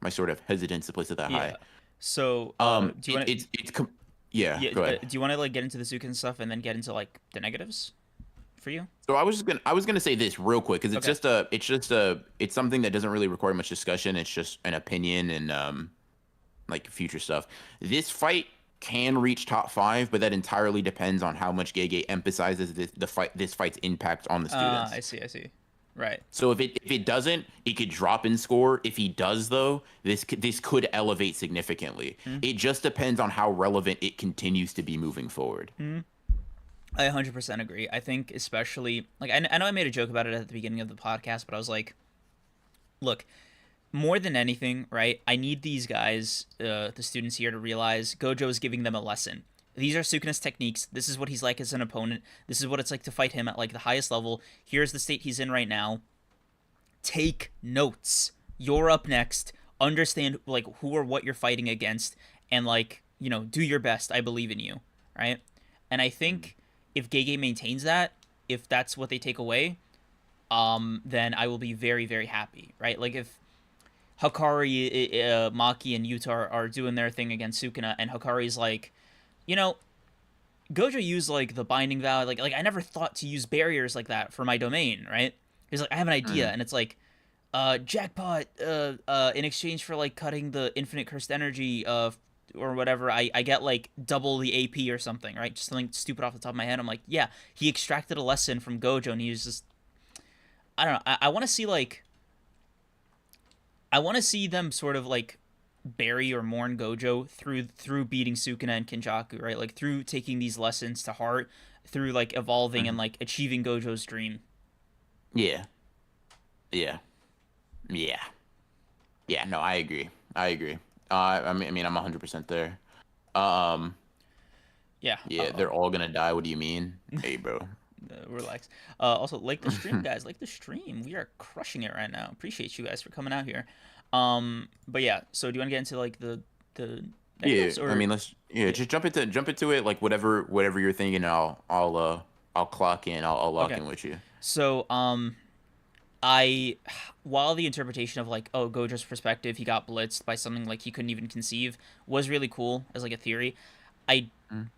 sort of hesitance to place it that Yeah. high. So, do you want to? Yeah, Yeah. go ahead. Do you want to like get into the Sukin stuff and then get into like the negatives for you? So I was gonna say this real quick because Okay. it's something that doesn't really require much discussion. It's just an opinion and like future stuff. This fight can reach top 5, but that entirely depends on how much Gege emphasizes this fight's impact on the students. I see. I see. Right. So if it doesn't, it could drop in score. If he does though, this could elevate significantly. It just depends on how relevant it continues to be moving forward. I 100% agree. I think especially like I know I made a joke about it at the beginning of the podcast, but I was like, look, more than anything, right? I need these guys, the students here, to realize Gojo is giving them a lesson. These are Sukuna's techniques. This is what he's like as an opponent. This is what it's like to fight him at like the highest level. Here's the state he's in right now. Take notes. You're up next. Understand like who or what you're fighting against, and like do your best. I believe in you, right? And I think if Gege maintains that, if that's what they take away, then I will be very very happy, right? Like if Hakari, Maki, and Yuta are doing their thing against Sukuna, and Hakari's like, Gojo used like the binding vow, like I never thought to use barriers like that for my domain, right? He's like, I have an idea, and it's like, jackpot, in exchange for like cutting the infinite cursed energy or whatever, I get like double the AP or something, right? Just something stupid off the top of my head. I'm like, yeah, he extracted a lesson from Gojo, and he was just, I don't know. I want to see like. I want to see them sort of like bury or mourn Gojo through beating Sukuna and Kinjaku, right? Like through taking these lessons to heart, through like evolving and like achieving Gojo's dream. Yeah. Yeah. Yeah. Yeah. No, I agree. I agree. I mean, I'm 100% there. Um, Yeah. yeah, they're all gonna die. What do you mean? Hey, bro. Relax. Also, like the stream, guys. Like the stream. We are crushing it right now. Appreciate you guys for coming out here. But yeah. So do you want to get into like the Yeah, negatives or I mean, just jump into it, like whatever you're thinking. I'll clock in. I'll lock okay. in with you. So I while the interpretation of like Gojo's perspective, he got blitzed by something like he couldn't even conceive was really cool as like a theory. I Mm.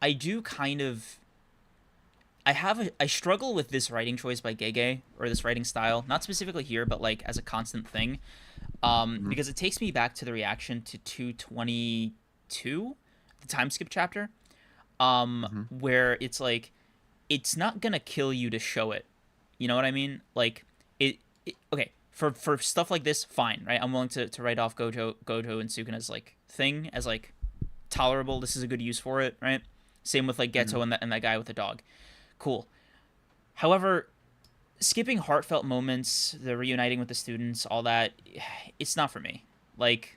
I do kind of I struggle with this writing choice by Gege or this writing style, not specifically here, but like as a constant thing, because it takes me back to the reaction to 222, the time skip chapter, where it's like it's not gonna kill you to show it. You know what I mean? Like okay, for stuff like this, fine, right? I'm willing to write off Gojo and Sukuna's like thing as like tolerable. This is a good use for it, right? Same with like Geto and that guy with the dog. Cool. However, skipping heartfelt moments, the reuniting with the students, all that, it's not for me. Like,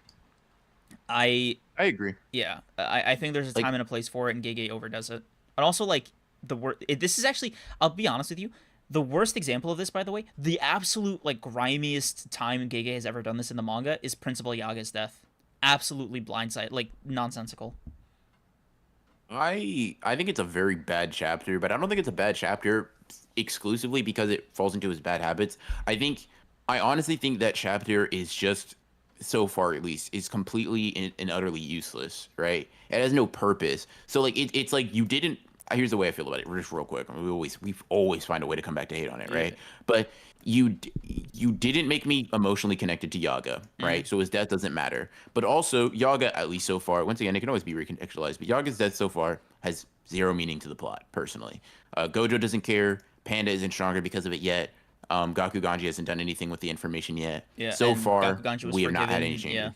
I agree. yeah, I think there's a Like, time and a place for it, and Gege overdoes it. And also, like, this is actually, I'll be honest with you, the worst example of this, by the way, the absolute, like, grimiest time Gege has ever done this in the manga is Principal Yaga's death. Absolutely blindside, like, nonsensical. I think it's a very bad chapter, but I don't think it's a bad chapter exclusively because it falls into his bad habits. I honestly think that chapter is just, so far at least, is completely and utterly useless, right? It has no purpose. So like it's like you didn't. Here's the way I feel about it, just real quick. We always find a way to come back to hate on it, right? Yeah. But you didn't make me emotionally connected to Yaga, right? So his death doesn't matter. But also Yaga, at least so far, once again, it can always be recontextualized. But Yaga's death so far has zero meaning to the plot, personally. Gojo doesn't care. Panda isn't stronger because of it yet. Gaku Ganji hasn't done anything with the information yet. Yeah, So and far, Gaku Ganji was we have not had forgiven, any changes. yeah.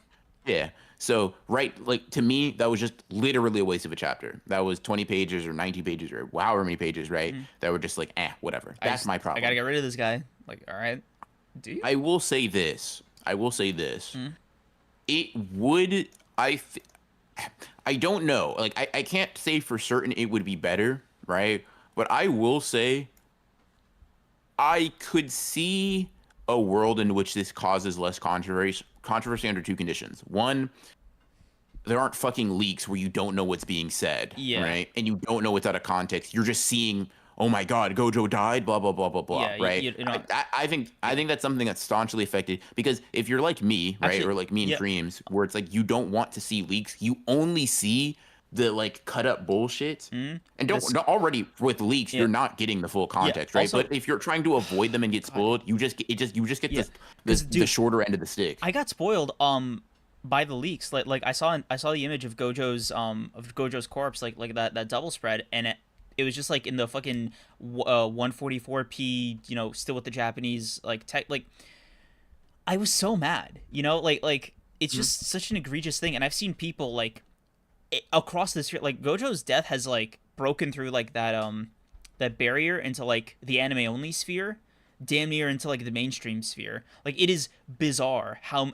Yeah. So, right, like, to me, that was just literally a waste of a chapter. That was 20 pages or 90 pages or however many pages, right? That were just like, whatever. That's my problem. I gotta get rid of this guy. Like, all right, do you? I will say this. It would, I don't know. Like, I can't say for certain it would be better, right? But I will say I could see a world in which this causes less controversy under two conditions. One, there aren't fucking leaks where you don't know what's being said, right? And you don't know what's out of context. You're just seeing, oh my god, Gojo died, blah blah blah blah blah, Yeah, right? you know, I think that's something that's staunchly affected, because if you're like me, right, Actually, or like me in Dreams, where it's like you don't want to see leaks, you only see the like cut up bullshit, and don't already with leaks you're not getting the full context, right? Also, but if you're trying to avoid them and get spoiled, you just get the shorter end of the stick. I got spoiled by the leaks. Like I saw the image of Gojo's corpse, like that double spread, and it was just like in the fucking 144p, you know, still with the Japanese like tech. Like I was so mad, you know, like it's just such an egregious thing. And I've seen people like across the sphere, like Gojo's death has like broken through like that barrier into like the anime only sphere, damn near into like the mainstream sphere. Like it is bizarre how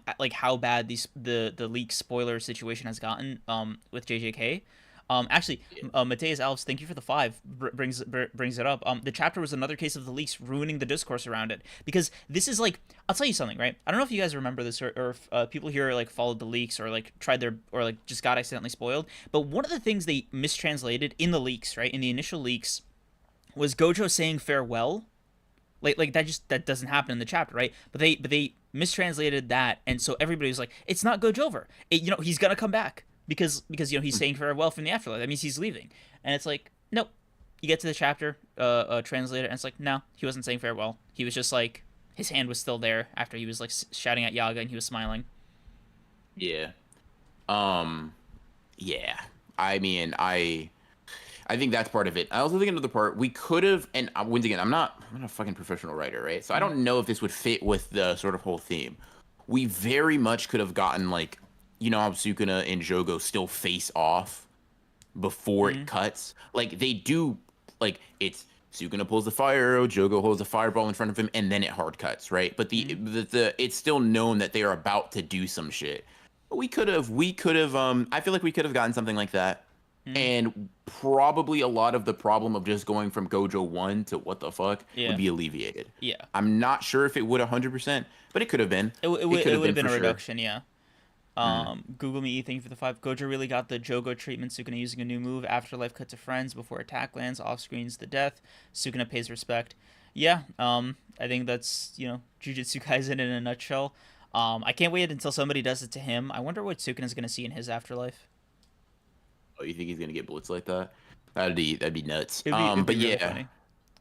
bad the leak spoiler situation has gotten with JJK. Actually, Mateus Alves, thank you for the 5. Brings it up. The chapter was another case of the leaks ruining the discourse around it, because this is like, I'll tell you something, right? I don't know if you guys remember this, or if people here like followed the leaks or like tried or like just got accidentally spoiled. But one of the things they mistranslated in the leaks, right, in the initial leaks, was Gojo saying farewell. Like that doesn't happen in the chapter, right? But they mistranslated that, and so everybody was like, it's not Gojo over. You know, he's gonna come back. Because you know he's saying farewell from the afterlife. That means he's leaving, and it's like, nope. You get to the chapter, translate it, and it's like, no, he wasn't saying farewell. He was just like, his hand was still there after he was like shouting at Yaga and he was smiling. Yeah. Yeah. I mean, I think that's part of it. I also think another part we could have, and once again, I'm not a fucking professional writer, right? So I don't know if this would fit with the sort of whole theme. we very much could have gotten like, you know how Sukuna and Jogo still face off before it cuts. Like they do, like it's Sukuna pulls the fire arrow, Jogo holds a fireball in front of him, and then it hard cuts, right? But the it's still known that they are about to do some shit. We could have I feel like we could have gotten something like that. And probably a lot of the problem of just going from Gojo 1 to what the fuck would be alleviated. Yeah. I'm not sure if it would 100%, but it could have been. It would have been a for sure. reduction, yeah. Google Me, thank you for the 5. Gojo really got the Jogo treatment. Sukuna using a new move. Afterlife cut to friends before attack lands. Off screens the death. Sukuna pays respect. Yeah. I think that's, you know, Jujutsu Kaisen in a nutshell. I can't wait until somebody does it to him. I wonder what Sukuna's gonna see in his afterlife. Oh, you think he's gonna get blitzed like that? That'd be nuts. It'd be but really yeah.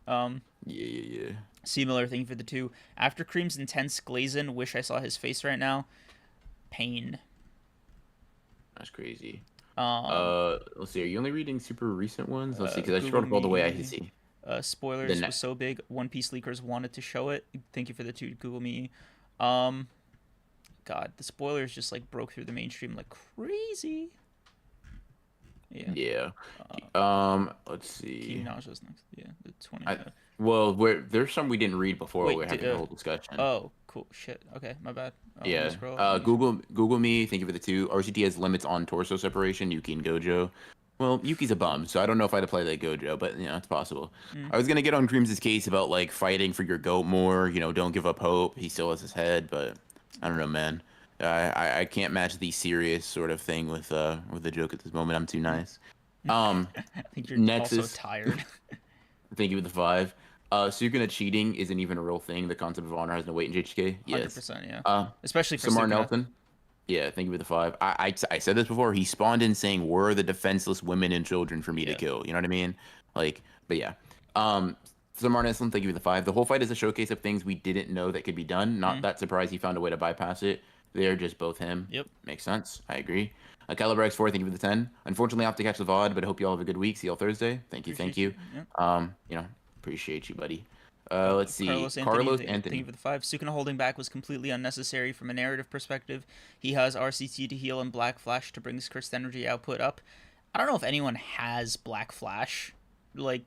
funny. Yeah. Similar thing for the 2. After Kream's intense glazing, wish I saw his face right now. Pain. That's crazy. Let's see. Are you only reading super recent ones? Let's see, because I Google scrolled up all the way I Me. can see. Spoilers was so big. One Piece leakers wanted to show it. Thank you for the 2. Google Me. God, the spoilers just like broke through the mainstream like crazy. Yeah. Let's see. Team Nausea next. Yeah, the 20. Well, there's some we didn't read before we're having the whole discussion. Oh, cool. Shit. Okay, my bad. Yeah. Google Me. Thank you for the 2. RCT has limits on torso separation. Yuki and Gojo. Well, Yuki's a bum, so I don't know if I'd play that Gojo, but you know it's possible. I was gonna get on Cream's case about like fighting for your goat more. You know, don't give up hope. He still has his head, but I don't know, man. I can't match the serious sort of thing with the joke at this moment. I'm too nice. I think you're Nexus. also tired. Thank you for the 5. Sukuna cheating isn't even a real thing. The concept of honor has no weight in JJK. Yes. 100%, yeah. Especially for Samar Sukuna. Nelson. Yeah, thank you for the 5. I said this before. He spawned in saying, "Where are the defenseless women and children for me to kill?" You know what I mean? Like, but yeah. Samar Nelson, thank you for the 5. The whole fight is a showcase of things we didn't know that could be done. Not that surprised he found a way to bypass it. They're just both him. Yep. Makes Makes sense. I agree. Caliber X4, thank you for the 10. Unfortunately, I have to catch the VOD, but I hope you all have a good week. See you all Thursday. Thank you. Yep. You know, appreciate you, buddy. Let's see. Carlos Anthony. Thank you for the 5. Sukuna holding back was completely unnecessary from a narrative perspective. He has RCT to heal and Black Flash to bring his cursed energy output up. I don't know if anyone has Black Flash, like,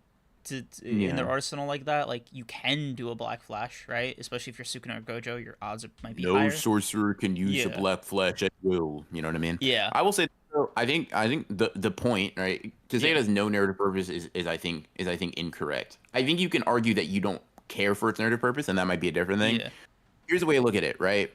in their arsenal like that. Like, you can do a Black Flash, right? Especially if you're Sukuna or Gojo, your odds might be higher. No sorcerer can use a Black Flash at will. You know what I mean? Yeah. I will say, I think the point, right, to say it has no narrative purpose is I think incorrect. I think you can argue that you don't care for its narrative purpose, and that might be a different thing. Yeah. Here's the way I look at it, right?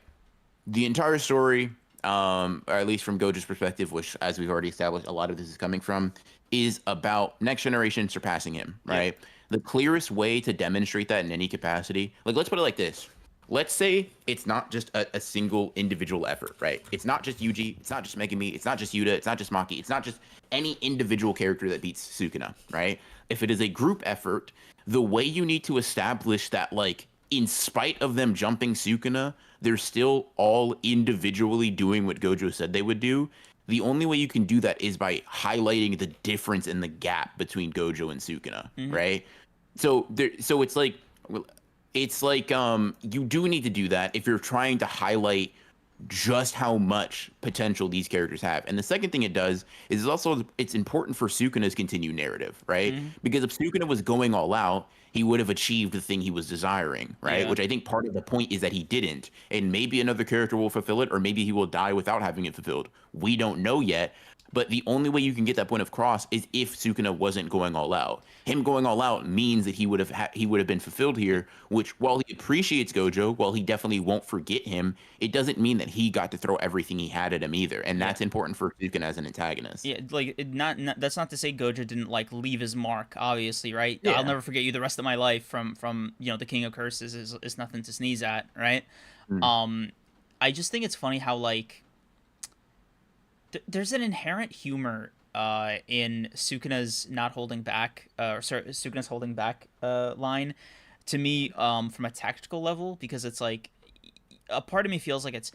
The entire story, or at least from Gojo's perspective, which, as we've already established, a lot of this is coming from, is about next generation surpassing him, right? Yeah. The clearest way to demonstrate that in any capacity, like, let's put it like this. Let's say it's not just a single individual effort, right? It's not just Yuji, it's not just Megumi, it's not just Yuta, it's not just Maki, it's not just any individual character that beats Sukuna, right? If it is a group effort, the way you need to establish that, like, in spite of them jumping Sukuna, they're still all individually doing what Gojo said they would do. The only way you can do that is by highlighting the difference in the gap between Gojo and Sukuna, right? So it's like you do need to do that if you're trying to highlight just how much potential these characters have. And the second thing it does is also it's important for Sukuna's continued narrative, right? Because if Sukuna was going all out, he would have achieved the thing he was desiring, right? Yeah. Which I think part of the point is that he didn't. And maybe another character will fulfill it, or maybe he will die without having it fulfilled. We don't know yet. But the only way you can get that point of cross is if Sukuna wasn't going all out. Him going all out means that he would have been fulfilled here, which, while he appreciates Gojo, while he definitely won't forget him, it doesn't mean that he got to throw everything he had at him either. And that's important for Sukuna as an antagonist. Yeah, like, that's not to say Gojo didn't, like, leave his mark, obviously, right? Yeah. I'll never forget you the rest of my life from you know, the King of Curses is nothing to sneeze at, right? I just think it's funny how, like, there's an inherent humor in Sukuna's not holding back, Sukuna's holding back line, to me, from a tactical level, because it's like, a part of me feels like it's,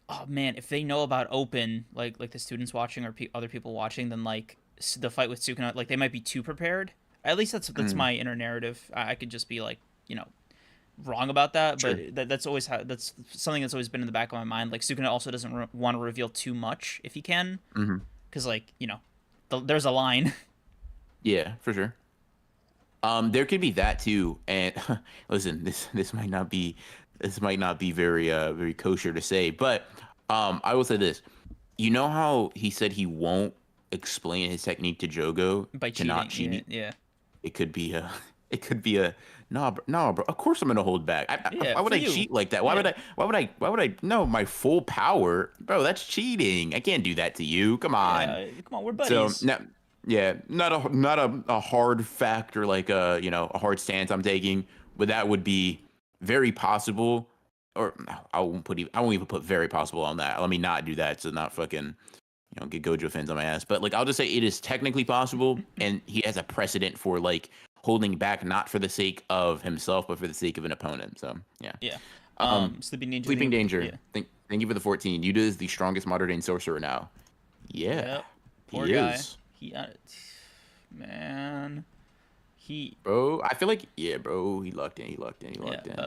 oh man, if they know about open, like the students watching or other people watching, then like the fight with Sukuna, like they might be too prepared. At least that's my inner narrative. I could just be like, you know, wrong about that, Sure. but that's always that's something that's always been in the back of my mind. Like Sukuna also doesn't want to reveal too much if he can, Hmm. because there's a line. Yeah, for sure. There could be that too. And listen, this might not be very very kosher to say, but I will say this. You know how he said he won't explain his technique to Jogo By to not cheating. Yeah, cheat? yeah, It could be a it could be a no, bro. Of course I'm gonna hold back. yeah. Why would For I you. cheat like that? Why would Yeah, I? Why would I? Why would I? No, my full power, bro. That's cheating. I can't do that to you. Come on. yeah. Come on, we're So buddies. now, yeah, not a hard fact or like a hard stance I'm taking, but that would be very possible. Or no, I won't even put very possible on that. Let me not do that to not fucking get Gojo fans on my ass. But like I'll just say it is technically possible, and he has a precedent for like holding back not for the sake of himself, but for the sake of an opponent. So yeah. Yeah. Um, Sleeping Danger. Sleeping Danger. Yeah. Thank you for the 14. Yuta is the strongest modern day sorcerer now. Yeah, Yep. Poor he guy. is. Man. He Bro, I feel like bro, he lucked in. He lucked in. He Yeah, lucked in.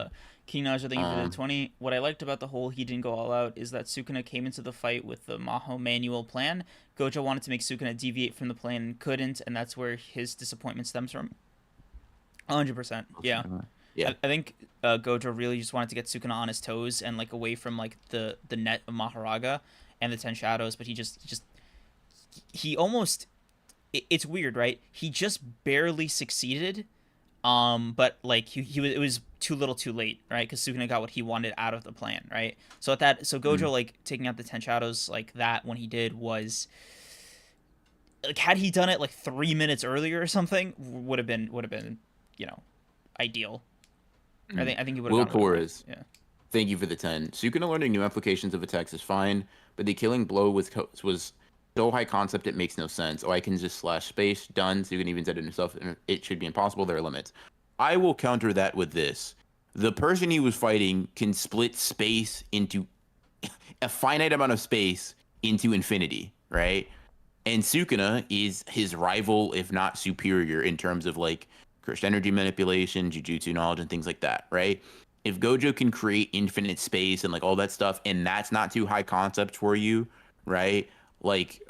King Naja, thank you for the Um, 20. What I liked about the whole he didn't go all out is that Sukuna came into the fight with the Maho manual plan. Gojo wanted to make Sukuna deviate from the plan and couldn't, and that's where his disappointment stems from. 100%. Yeah. yeah. I think Gojo really just wanted to get Sukuna on his toes and like away from like the net of Maharaga and the Ten Shadows, but he almost it's weird, right? He just barely succeeded. But like it was too little too late, right? Because Sukuna got what he wanted out of the plan, right? So Gojo like taking out the Ten Shadows like that when he did was like, had he done it like 3 minutes earlier or something, would have been ideal. I think he would Will have gone a bit more. Torres, Yeah. thank you for the 10. Sukuna learning new applications of attacks is fine, but the killing blow was so high concept it makes no sense. Oh, I can just slash space, done. Sukuna even said it himself, it should be impossible. There are limits. I will counter that with this. The person he was fighting can split space into a finite amount of space into infinity, right? And Sukuna is his rival, if not superior, in terms of like cursed energy manipulation, jujutsu knowledge, and things like that, right? If Gojo can create infinite space and like all that stuff, and that's not too high concept for you, right? Like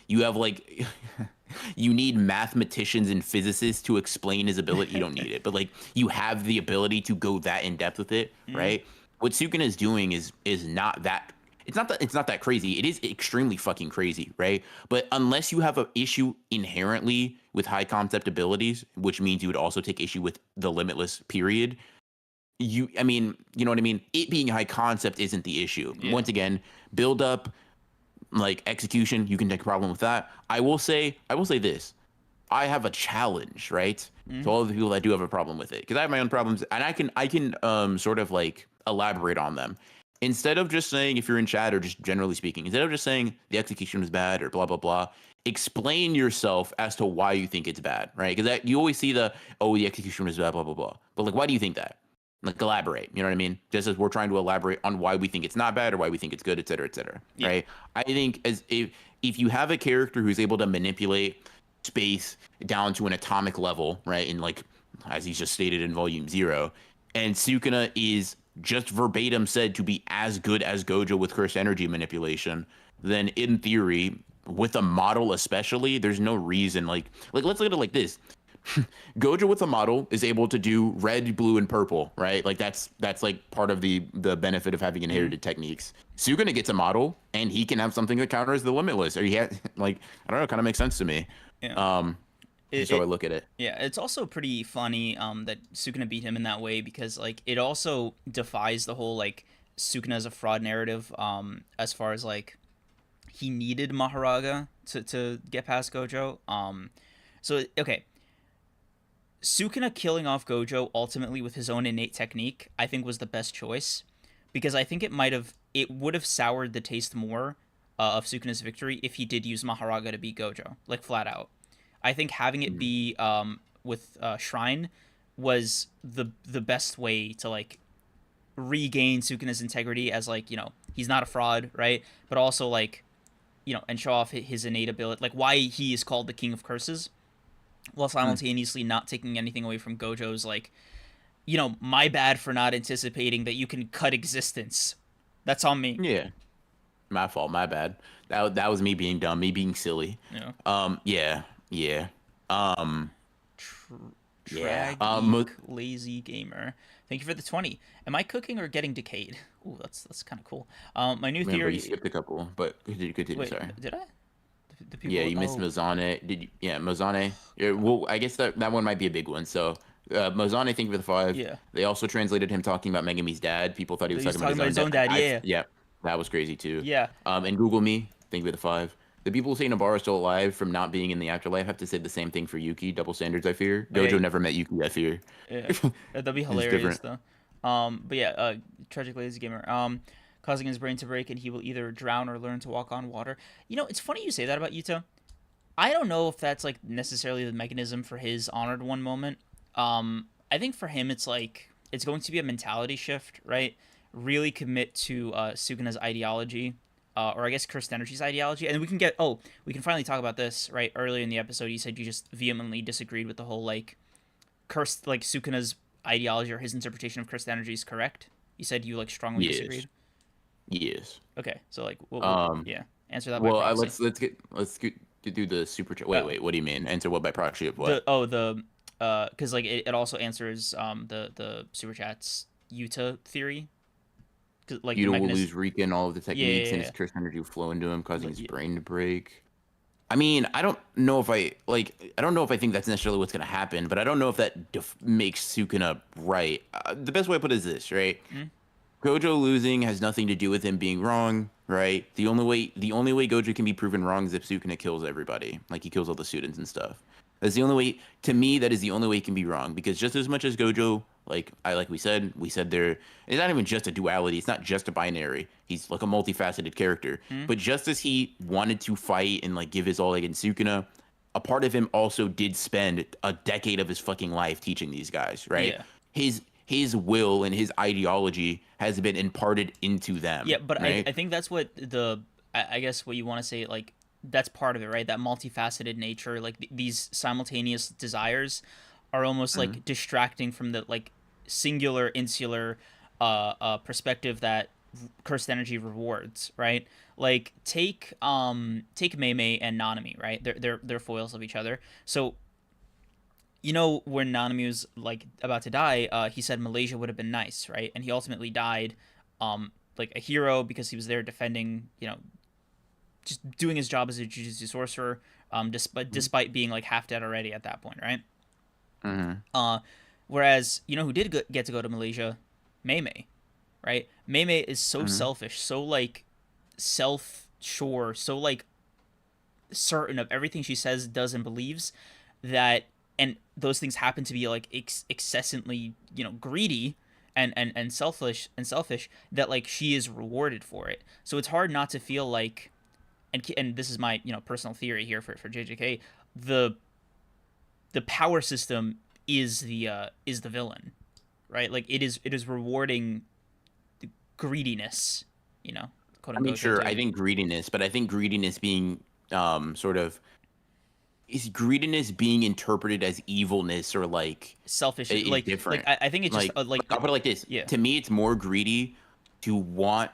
you have like you need mathematicians and physicists to explain his ability. You don't need it, but like you have the ability to go that in depth with it, right? What Sukuna is doing is not that it's not that crazy. It is extremely fucking crazy, right? But unless you have an issue inherently with high concept abilities, which means you would also take issue with the limitless period, I mean, you know what I mean? It being high concept isn't the issue. Yeah. Once again, build up, like execution, you can take a problem with that. I will say this. I have a challenge, right? To all of the people that do have a problem with it. Because I have my own problems and I can sort of like elaborate on them. Instead of just saying if you're in chat or just generally speaking, instead of just saying the execution was bad or blah blah blah, explain yourself as to why you think it's bad, right? Because you always see the execution was bad, blah blah blah. But like why do you think that? Like elaborate, you know what I mean? Just as we're trying to elaborate on why we think it's not bad or why we think it's good, et cetera, Yeah. right? I think as if you have a character who's able to manipulate space down to an atomic level, right? And like as he's just stated in volume 0, and Sukuna is just verbatim said to be as good as Gojo with cursed energy manipulation, then in theory, with a model especially, there's no reason like let's look at it like this. Gojo with a model is able to do red, blue, and purple, right? Like that's like part of the benefit of having inherited techniques. Sukuna gets a model, and he can have something that counters the limitless, or he has like I don't know, it kind of makes sense to me. Yeah. So I look at it. Yeah, it's also pretty funny that Sukuna beat him in that way because like it also defies the whole like Sukuna is a fraud narrative as far as like he needed Maharaga to get past Gojo. So okay, Sukuna killing off Gojo ultimately with his own innate technique, I think was the best choice because I think it would have soured the taste more of Sukuna's victory if he did use Maharaga to beat Gojo, like flat out. I think having it be with Shrine was the best way to like regain Sukuna's integrity as like he's not a fraud, right? But also like and show off his innate ability, like why he is called the King of Curses, while simultaneously not taking anything away from Gojo's like my bad for not anticipating that you can cut existence. That's on me. Yeah, my fault, my bad. That was me being dumb, me being silly. Yeah. Yeah, yeah. Um, yeah. Trag Eek Lazy Gamer. Thank you for the 20. Am I cooking or getting decayed? Ooh, that's kind of cool. My new Remember, theory. you skipped a couple, but continue. Wait, Sorry. did I? The people. Yeah, you missed Mozane. Did you? Yeah, Mozane. Yeah, well, I guess that one might be a big one. So, Mozane, thank you for the 5. Yeah. They also translated him talking about Megami's dad. People thought he was talking about his own dad. Yeah. Yeah, that was crazy too. Yeah. And Google Me, thank you for the 5. The people who say Nobara is still alive from not being in the afterlife have to say the same thing for Yuki. Double standards, I fear. Gojo never met Yuki, I fear. Yeah, that'd be hilarious though. But yeah, Tragic Lazy Gamer. Causing his brain to break, and he will either drown or learn to walk on water. It's funny you say that about Yuta. I don't know if that's like necessarily the mechanism for his honored one moment. I think for him it's going to be a mentality shift, right? Really commit to Sukuna's ideology, or I guess Cursed Energy's ideology, and we can finally talk about this, right? Earlier in the episode, you said you just vehemently disagreed with the whole cursed, Sukuna's ideology or his interpretation of Cursed Energy is correct. You said you strongly disagreed. Yes. Okay, so yeah, answer that. Well, let's get to do the super chat. Wait, what do you mean? Answer what by proxy of what? Because it also answers the super chats Yuta theory. Yuta will lose Rika and all of the techniques, and his cursed energy will flow into him, causing his brain to break. I mean, I don't know if I think that's necessarily what's gonna happen, but I don't know if that makes Sukuna right. The best way to put it is this, right? Mm-hmm. Gojo losing has nothing to do with him being wrong, right? The only way Gojo can be proven wrong is if Sukuna kills everybody, he kills all the students and stuff. That's the only way. To me, that is the only way it can be wrong, because just as much as Gojo, we said there, it's not even just a duality. It's not just a binary. He's a multifaceted character. Mm-hmm. But just as he wanted to fight and give his all against Sukuna, a part of him also did spend a decade of his fucking life teaching these guys, right? Yeah. His will and his ideology has been imparted into them. Yeah, but right? I think that's what I guess what you want to say, that's part of it, right? That multifaceted nature, these simultaneous desires are almost mm-hmm. Distracting from the singular, insular perspective that Cursed Energy rewards, right? Take Mei and Nanami, right? They're foils of each other. So when Nanami was about to die, he said Malaysia would have been nice, right? And he ultimately died a hero because he was there defending, just doing his job as a Jujutsu sorcerer, despite being half dead already at that point, right? Mm-hmm. Whereas who did get to go to Malaysia? Mei, right? Mei is so mm-hmm. selfish, so self-sure, so certain of everything she says, does, and believes, that, and those things happen to be excessively greedy and selfish, that she is rewarded for it. So it's hard not to feel and this is my personal theory here for JJK, the power system is the villain, right? It is rewarding the greediness, I mean, sure, I think greediness, but I think greediness being is greediness being interpreted as evilness or selfish, different. I think it's just I'll put it like this. Yeah. To me, it's more greedy to want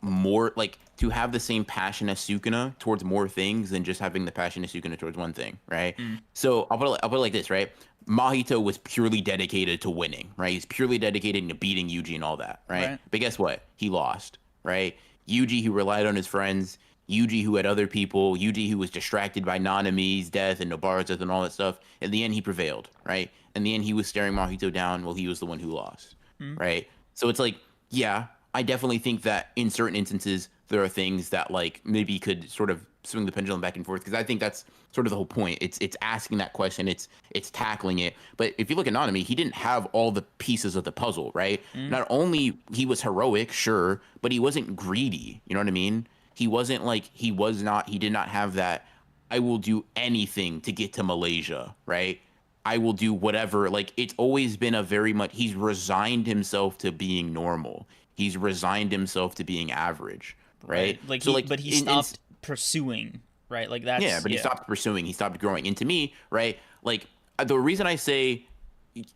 more, to have the same passion as Sukuna towards more things than just having the passion as Sukuna towards one thing, right? Mm. So I'll put it like this, right? Mahito was purely dedicated to winning, right? He's purely dedicated to beating Yuji and all that, right? But guess what? He lost, right? Yuji, who relied on his friends, Yuji, who had other people, Yuji, who was distracted by Nanami's death and Nobara's death and all that stuff. In the end, he prevailed, right? In the end, he was staring Mahito down while he was the one who lost, right? So it's yeah, I definitely think that in certain instances, there are things that maybe could sort of swing the pendulum back and forth, because I think that's sort of the whole point. It's asking that question, it's tackling it. But if you look at Nanami, he didn't have all the pieces of the puzzle, right? Not only he was heroic, sure, but he wasn't greedy. You know what I mean? He wasn't he did not have that, I will do anything to get to Malaysia, right? I will do whatever. It's always been a very much, he's resigned himself to being normal. He's resigned himself to being average, right? But he stopped pursuing, right? That's... Yeah, but he stopped pursuing. He stopped growing. And to me, right, the reason I say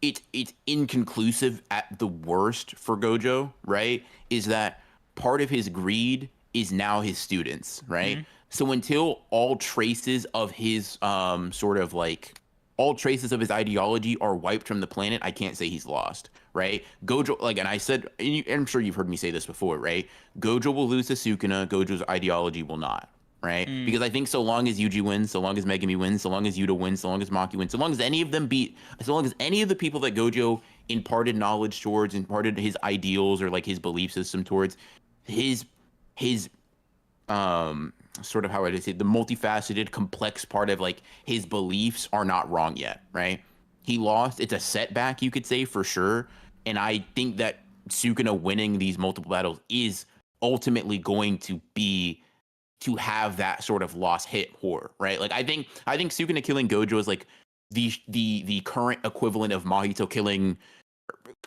it's inconclusive at the worst for Gojo, right? Is that part of his greed is now his students, right? So until all traces of his sort of like all traces of his ideology are wiped from the planet, I can't say he's lost, right? Gojo, like, and I said, and I'm sure you've heard me say this before, right? Gojo will lose to Sukuna, Gojo's ideology will not, right? Because I think so long as Yuji wins, so long as Megumi wins, so long as Yuta wins, so long as Maki wins, so long as any of them beat, so long as any of the people that Gojo imparted knowledge towards, imparted his ideals or like his belief system towards, his sort of how I say the multifaceted, complex part of like his beliefs are not wrong yet, right? He lost. It's a setback, you could say, for sure. And I think that Sukuna winning these multiple battles is ultimately going to be to have that sort of loss hit horror, right? Like I think Sukuna killing Gojo is like the current equivalent of Mahito killing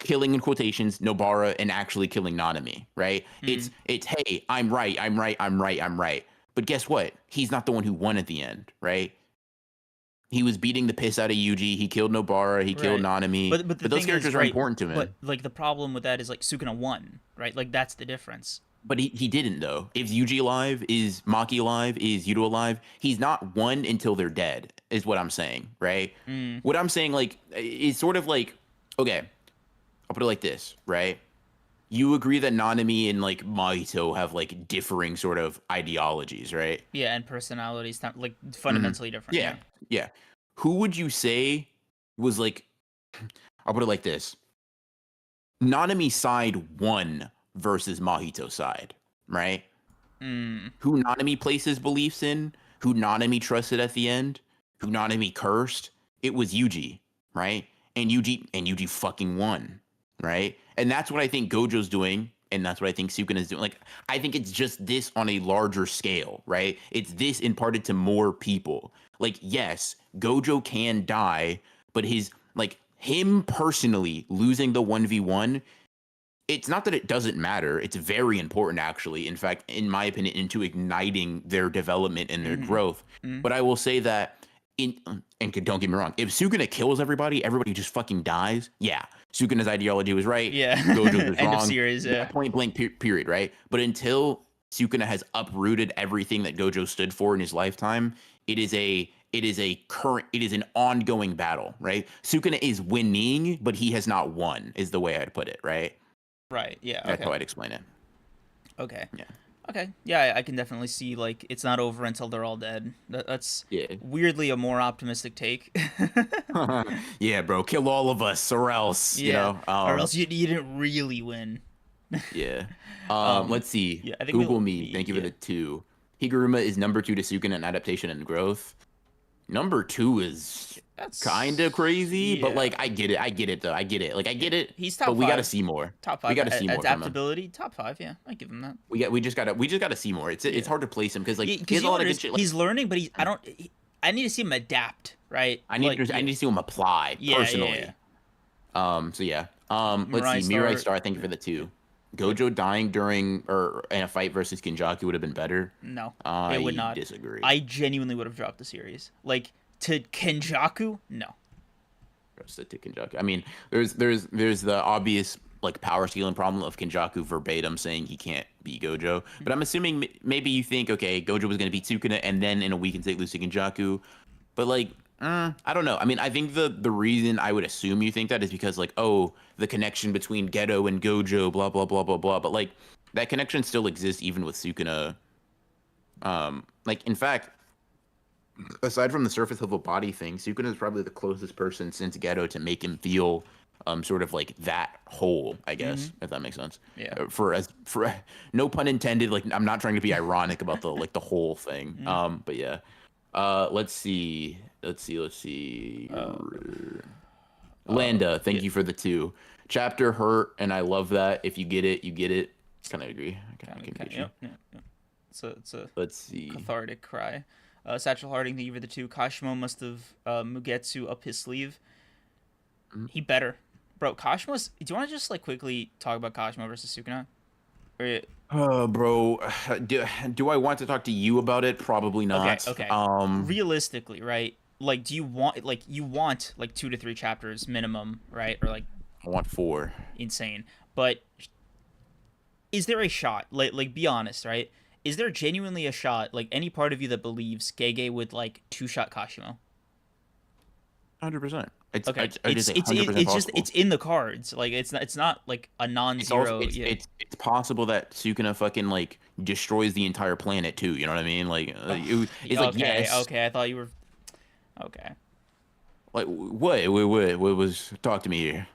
in quotations Nobara and actually killing Nanami, right? It's hey, I'm right. But guess what? He's not the one who won at the end, right? He was beating the piss out of Yuji. He killed Nobara. He killed Nanami. But those characters are important to him. But like the problem with that is like Sukuna won, right? Like that's the difference. But he didn't though. If Yuji alive, is Maki alive, is Yuta alive, he's not won until they're dead, is what I'm saying, right? What I'm saying like is sort of like, okay, I'll put it like this, right? You agree that Nanami and like Mahito have like differing sort of ideologies, right? Yeah, and personalities, not like fundamentally different. Yeah. Who would you say was like? I'll put it like this: Nanami side won versus Mahito side, right? Who Nanami places beliefs in, who Nanami trusted at the end, who Nanami cursed. It was Yuji, right? And Yuji fucking won, right? And that's what I think Gojo's doing, and that's what I think Sukuna's doing. Like, I think it's just this on a larger scale, right? It's this imparted to more people. Like, yes, Gojo can die, but him personally losing the 1v1, it's not that it doesn't matter. It's very important, actually. In fact, in my opinion, into igniting their development and their growth. But I will say that, and don't get me wrong, if Sukuna kills everybody just fucking dies. Yeah, Sukuna's ideology was right. Yeah, Gojo was end wrong. of series. Yeah, point blank period. Right. But until Sukuna has uprooted everything that Gojo stood for in his lifetime, it is an ongoing battle. Right. Sukuna is winning, but he has not won. Is the way I'd put it. Right. Right. Yeah. That's how I'd explain it. Okay. Yeah. Okay. Yeah, I can definitely see like it's not over until they're all dead. That's weirdly a more optimistic take. Yeah, bro, kill all of us, or else you know, or else you didn't really win. Yeah. Let's see. Yeah, I think Google me. Thank you for the 2. Higuruma is number 2 to Sukuna in adaptation and growth. Number 2 is kind of crazy, but like I get it though. I get it. Like I get it. He's top but 5. We got to see more. Top 5. We got to see more. Adaptability, top 5. Yeah, I give him that. We just gotta see more. It's hard to place him because like he has a lot of good shit. Like, he's learning, but I need to see him adapt, right? I need to see him apply personally. So yeah. Let's see. Mirai Star. Thank you for the 2. Gojo dying during or in a fight versus Kenjaku would have been better. No, it would not. Disagree. I genuinely would have dropped the series. Like to Kenjaku, no. To Kenjaku. I mean, there's the obvious like power stealing problem of Kenjaku verbatim saying he can't beat Gojo. But I'm assuming maybe you think, okay, Gojo was going to beat Sukuna and then in a week and say lose to Kenjaku. But like, I don't know. I mean, I think the reason I would assume you think that is because like, oh, the connection between Geto and Gojo, blah, blah, blah, blah, blah. But like that connection still exists even with Sukuna. Like, in fact, aside from the surface level body thing, Sukuna is probably the closest person since Geto to make him feel sort of like that whole, I guess, if that makes sense. Yeah. For no pun intended, like I'm not trying to be ironic about the like the whole thing. But yeah. Let's see. Landa, thank you for the 2. Chapter hurt, and I love that. If you get it, you get it. Kind of agree. I can get you. Yeah. It's a Let's see. cathartic cry. Satchel Harding, thank you for the 2. Kashimo must have Mugetsu up his sleeve. He better. Bro, Kashima's... Do you want to just, like, quickly talk about Kashimo versus Sukuna? Oh, bro. Do I want to talk to you about it? Probably not. Okay. Realistically, right? like, do you want like 2 to 3 chapters minimum, right? Or like I want 4. insane. But is there a shot? Like be honest, right? Is there genuinely a shot? Like any part of you that believes Gege would like two-shot Kashimo? 100%. Okay, It is it's 100% just possible. it's in the cards. Like it's not like a non-zero. It's possible that Sukuna fucking like destroys the entire planet too. You know what I mean? Like it's like Okay, yes. okay. I thought you were okay. Like what was talk to me here?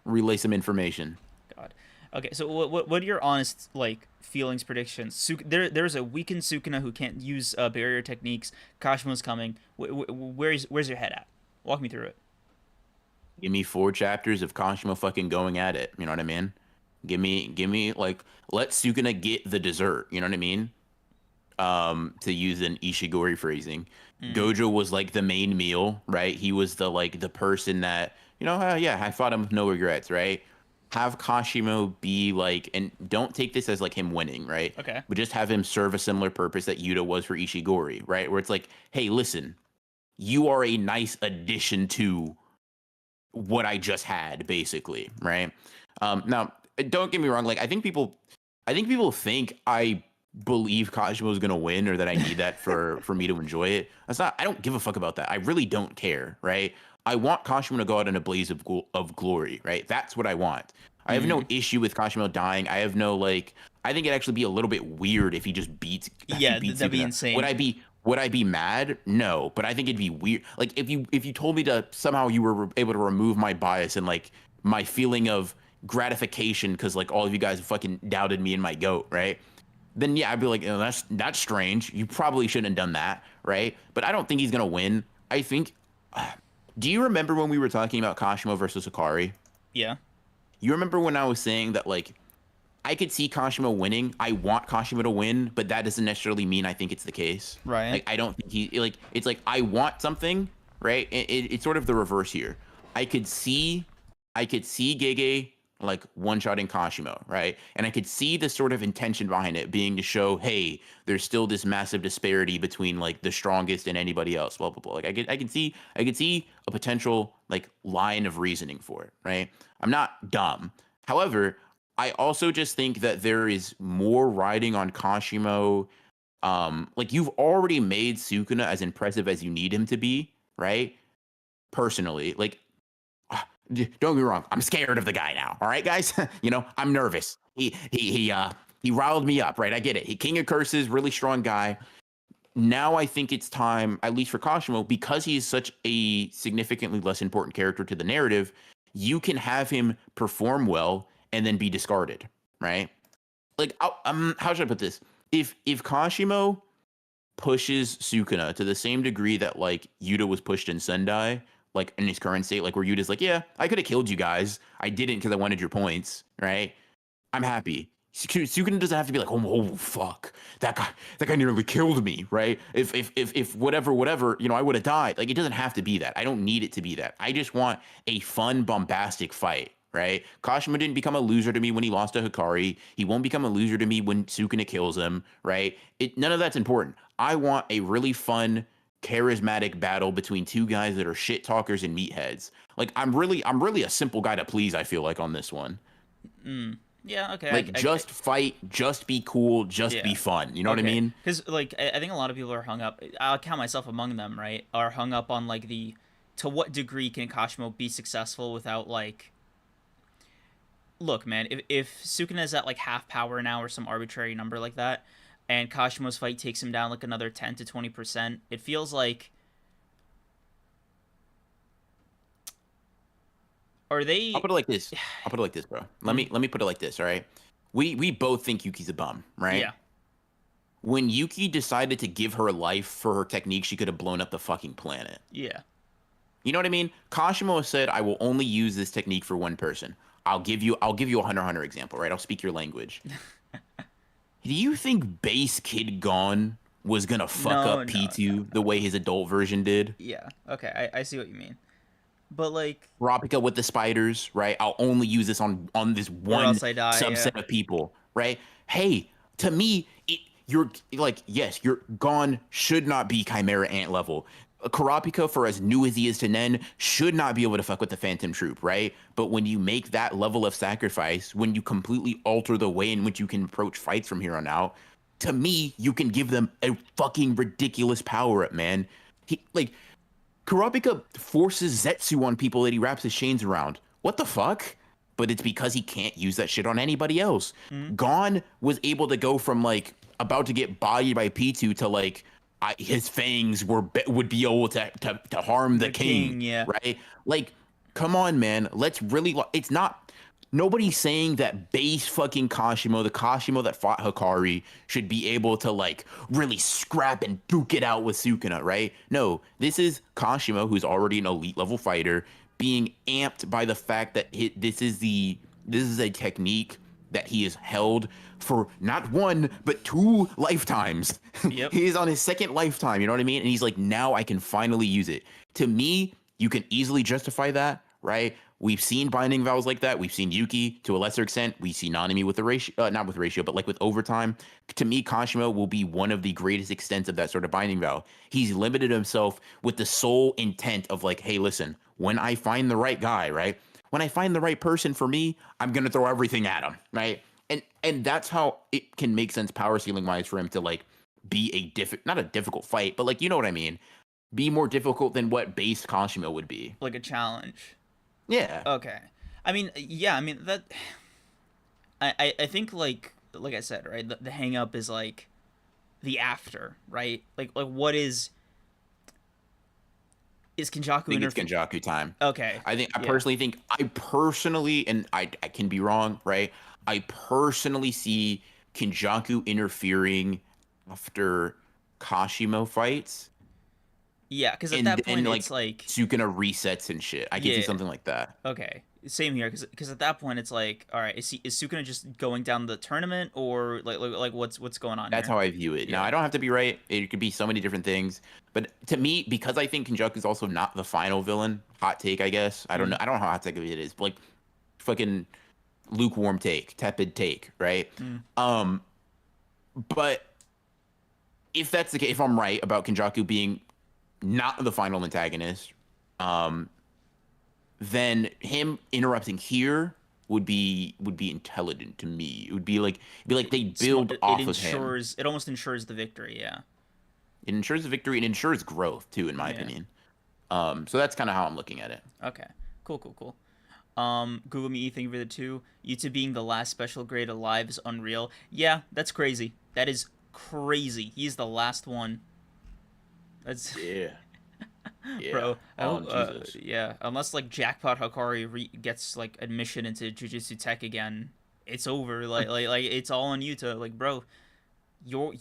Relay some information. God. Okay, so what are your honest like feelings, predictions? There's a weakened Sukuna who can't use barrier techniques. Kashimo's coming. Where's your head at? Walk me through it. Give me 4 chapters of Kashimo fucking going at it. You know what I mean? Give me like let Sukuna get the dessert. You know what I mean? To use an Ishigori phrasing. Mm. Gojo was like the main meal, right? He was the person that, yeah, I fought him with no regrets, right? Have Kashimo be like, and don't take this as like him winning, right? Okay. But just have him serve a similar purpose that Yuta was for Ishigori, right? Where it's like, hey, listen, you are a nice addition to what I just had, basically, right? Now, don't get me wrong. Like, I think people think I believe Kashimo is gonna win or that I need that for me to enjoy it. That's not. I don't give a fuck about that. I really don't care, right? I want Kashimo to go out in a blaze of glory, right? That's what I want. I have no Mm. issue with Kashimo dying. I have no like. I think it'd actually be a little bit weird if he just beats Yeah, that'd be Sukuna. insane. Would I be mad? No, but I think it'd be weird. Like if you told me to somehow you were able to remove my bias and like my feeling of gratification because like all of you guys fucking doubted me and my goat, right? Then yeah, I'd be like, oh, that's strange. You probably shouldn't have done that, right? But I don't think he's gonna win. I think. Do you remember when we were talking about Kashimo versus Akari? Yeah. You remember when I was saying that like I could see Kashimo winning. I want Kashimo to win, but that doesn't necessarily mean I think it's the case. Right. Like I don't think he like it's like I want something, right? It's sort of the reverse here. I could see Gege like one-shotting Kashimo, right? And I could see the sort of intention behind it being to show, hey, there's still this massive disparity between like the strongest and anybody else, blah blah blah. Like I could see a potential like line of reasoning for it, right? I'm not dumb. However, I also just think that there is more riding on Kashimo. Like you've already made Sukuna as impressive as you need him to be, right? Personally, like don't get me wrong, I'm scared of the guy now. All right, guys, I'm nervous. He riled me up, right? I get it. He King of Curses, really strong guy. Now I think it's time, at least for Kashimo, because he's such a significantly less important character to the narrative. You can have him perform well and then be discarded, right? Like, how should I put this? If Kashimo pushes Sukuna to the same degree that like Yuta was pushed in Sendai, like in his current state, like where Yuta's like, yeah, I could have killed you guys. I didn't because I wanted your points, right? I'm happy. Sukuna doesn't have to be like, oh fuck, that guy nearly killed me, right? If whatever, I would have died. Like it doesn't have to be that. I don't need it to be that. I just want a fun, bombastic fight, right? Kashima didn't become a loser to me when he lost to Hikari. He won't become a loser to me when Sukuna kills him, right? None of that's important. I want a really fun, charismatic battle between two guys that are shit talkers and meatheads. Like I'm really a simple guy to please, I feel like, on this one. Yeah. Okay. Like just fight, just be cool, just be Yeah. fun. You know what I mean? Because like I think a lot of people are hung up. I'll count myself among them, right? Are hung up on like the to what degree can Kashimo be successful without like. Look, man, if Sukuna's at like half power now or some arbitrary number like that, and Kashimo's fight takes him down like another 10 to 20%, it feels like. Are they? I'll put it like this. Bro. Let me put it like this. All right. We both think Yuki's a bum, right? Yeah. When Yuki decided to give her life for her technique, she could have blown up the fucking planet. Yeah. You know what I mean? Kashimo said, "I will only use this technique for one person. I'll give you a Hunter example, right? I'll speak your language." Do you think base Kid Gone was gonna fuck up P2 the way his adult version did? Yeah. Okay. I see what you mean. But like Ropika with the spiders, right? I'll only use this on this one else I die, subset yeah. of people, right? Hey, to me, you're like, yes, your Gone should not be Chimera Ant level. Kurapika, for as new as he is to Nen, should not be able to fuck with the Phantom Troop, right? But when you make that level of sacrifice, when you completely alter the way in which you can approach fights from here on out, to me, you can give them a fucking ridiculous power up, man. Kurapika forces Zetsu on people that he wraps his chains around. What the fuck? But it's because he can't use that shit on anybody else. Gon was able to go from like about to get bodied by P2 to like his fangs would be able to harm the king, yeah. right? Like, come on, man. Let's really. It's not. Nobody's saying that base fucking Kashimo, the Kashimo that fought Hikari, should be able to like really scrap and duke it out with Sukuna, right? No, this is Kashimo, who's already an elite level fighter, being amped by the fact that this is a technique that he has held for not one but 2 lifetimes. Yep. He is on his 2nd lifetime, you know what I mean? And he's like, now I can finally use it. To me, you can easily justify that, right? We've seen binding vows like that. We've seen Yuki to a lesser extent. We see Nanami with the ratio, not with ratio, but like with overtime. To me, Kashimo will be one of the greatest extents of that sort of binding vow. He's limited himself with the sole intent of like, hey, listen, when I find the right guy, right? When I find the right person for me, I'm going to throw everything at him, right? And that's how it can make sense power ceiling wise for him to like be not a difficult fight, but like, you know what I mean? Be more difficult than what base Kashimo would be. Like a challenge. Yeah. Okay. I mean, yeah, I mean, that... I think, like I said, right, the hang-up is, like, the after, right? Like what is... Is Kenjaku... I think it's Kenjaku time. Okay. I personally, and I can be wrong, right? I personally see Kenjaku interfering after Kashimo fights. Yeah, because at that point, it's like... Sukuna resets and shit. I can see something like that. Okay. Same here, because at that point, it's like, all right, is Sukuna just going down the tournament, or like what's going on That's here? how I view it. Yeah. Now, I don't have to be right. It could be so many different things. But to me, because I think Kenjaku is also not the final villain, hot take, I guess. I don't know. I don't know how hot take it is. But like, fucking lukewarm take, tepid take, right? But if that's the case, if I'm right about Kenjaku being not the final antagonist, then him interrupting here would be intelligent to me. It would be like they build off of him. It almost ensures the victory, yeah. It ensures the victory and ensures growth too, in my opinion. So that's kind of how I'm looking at it. Okay, cool. Google Me, thank you for the 2. Yuta being the last special grade alive is unreal. Yeah, that's crazy. That is crazy. He's the last one. That's yeah. Bro. Yeah, unless like Jackpot Hikari gets like admission into Jujutsu Tech again, it's over. Like it's all on Yuta. Like, bro, you're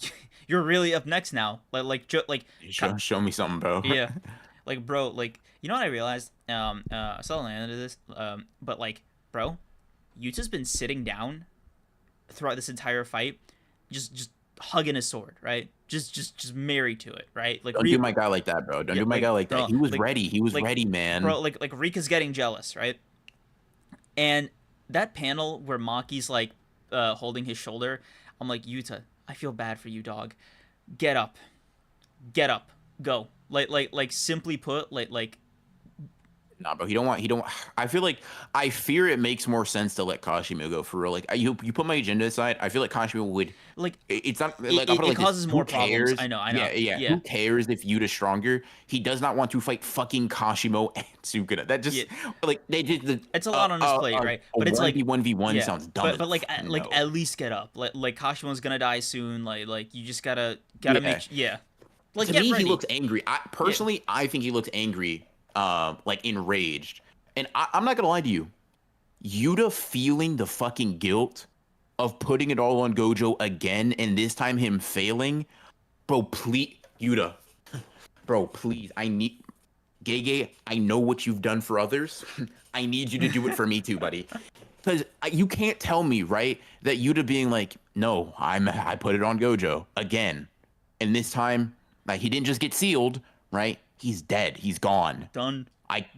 really up next now. Show me something, bro. Yeah. Like, bro, like, you know what I realized? I saw the end of this, but like, bro, Yuta's been sitting down throughout this entire fight, just hugging his sword, right? Just married to it, right? Like, don't do my guy like that, bro. Don't do my guy like that. He was ready. He was ready, man. Bro, like Rika's getting jealous, right? And that panel where Maki's like holding his shoulder, I'm like, Yuta, I feel bad for you, dog. Get up, go. Like simply put, like. Nah, bro. He don't. I fear it makes more sense to let Kashimo go for real. Like, you put my agenda aside. I feel like Kashimo would. Like, it's not like it causes more problems. I know. Yeah. Who cares if Yuta's stronger? He does not want to fight fucking Kashimo and Sukuna. That just like they did. It's a lot on his plate, right? But it's like 1v1 sounds dumb. But like at least get up. Like Kashimo's gonna die soon. Like you just gotta make Like, to me, he looks angry. I think he looks angry. Like enraged. And I'm not gonna lie to you, Yuta feeling the fucking guilt of putting it all on Gojo again, and this time him failing, bro. Please, Yuta, bro, please. I need Gege. I know what you've done for others. I need you to do it for me too, buddy. Because you can't tell me, right, that Yuta being like, no, I put it on Gojo again, and this time, like, he didn't just get sealed, right? He's dead. He's gone. Done.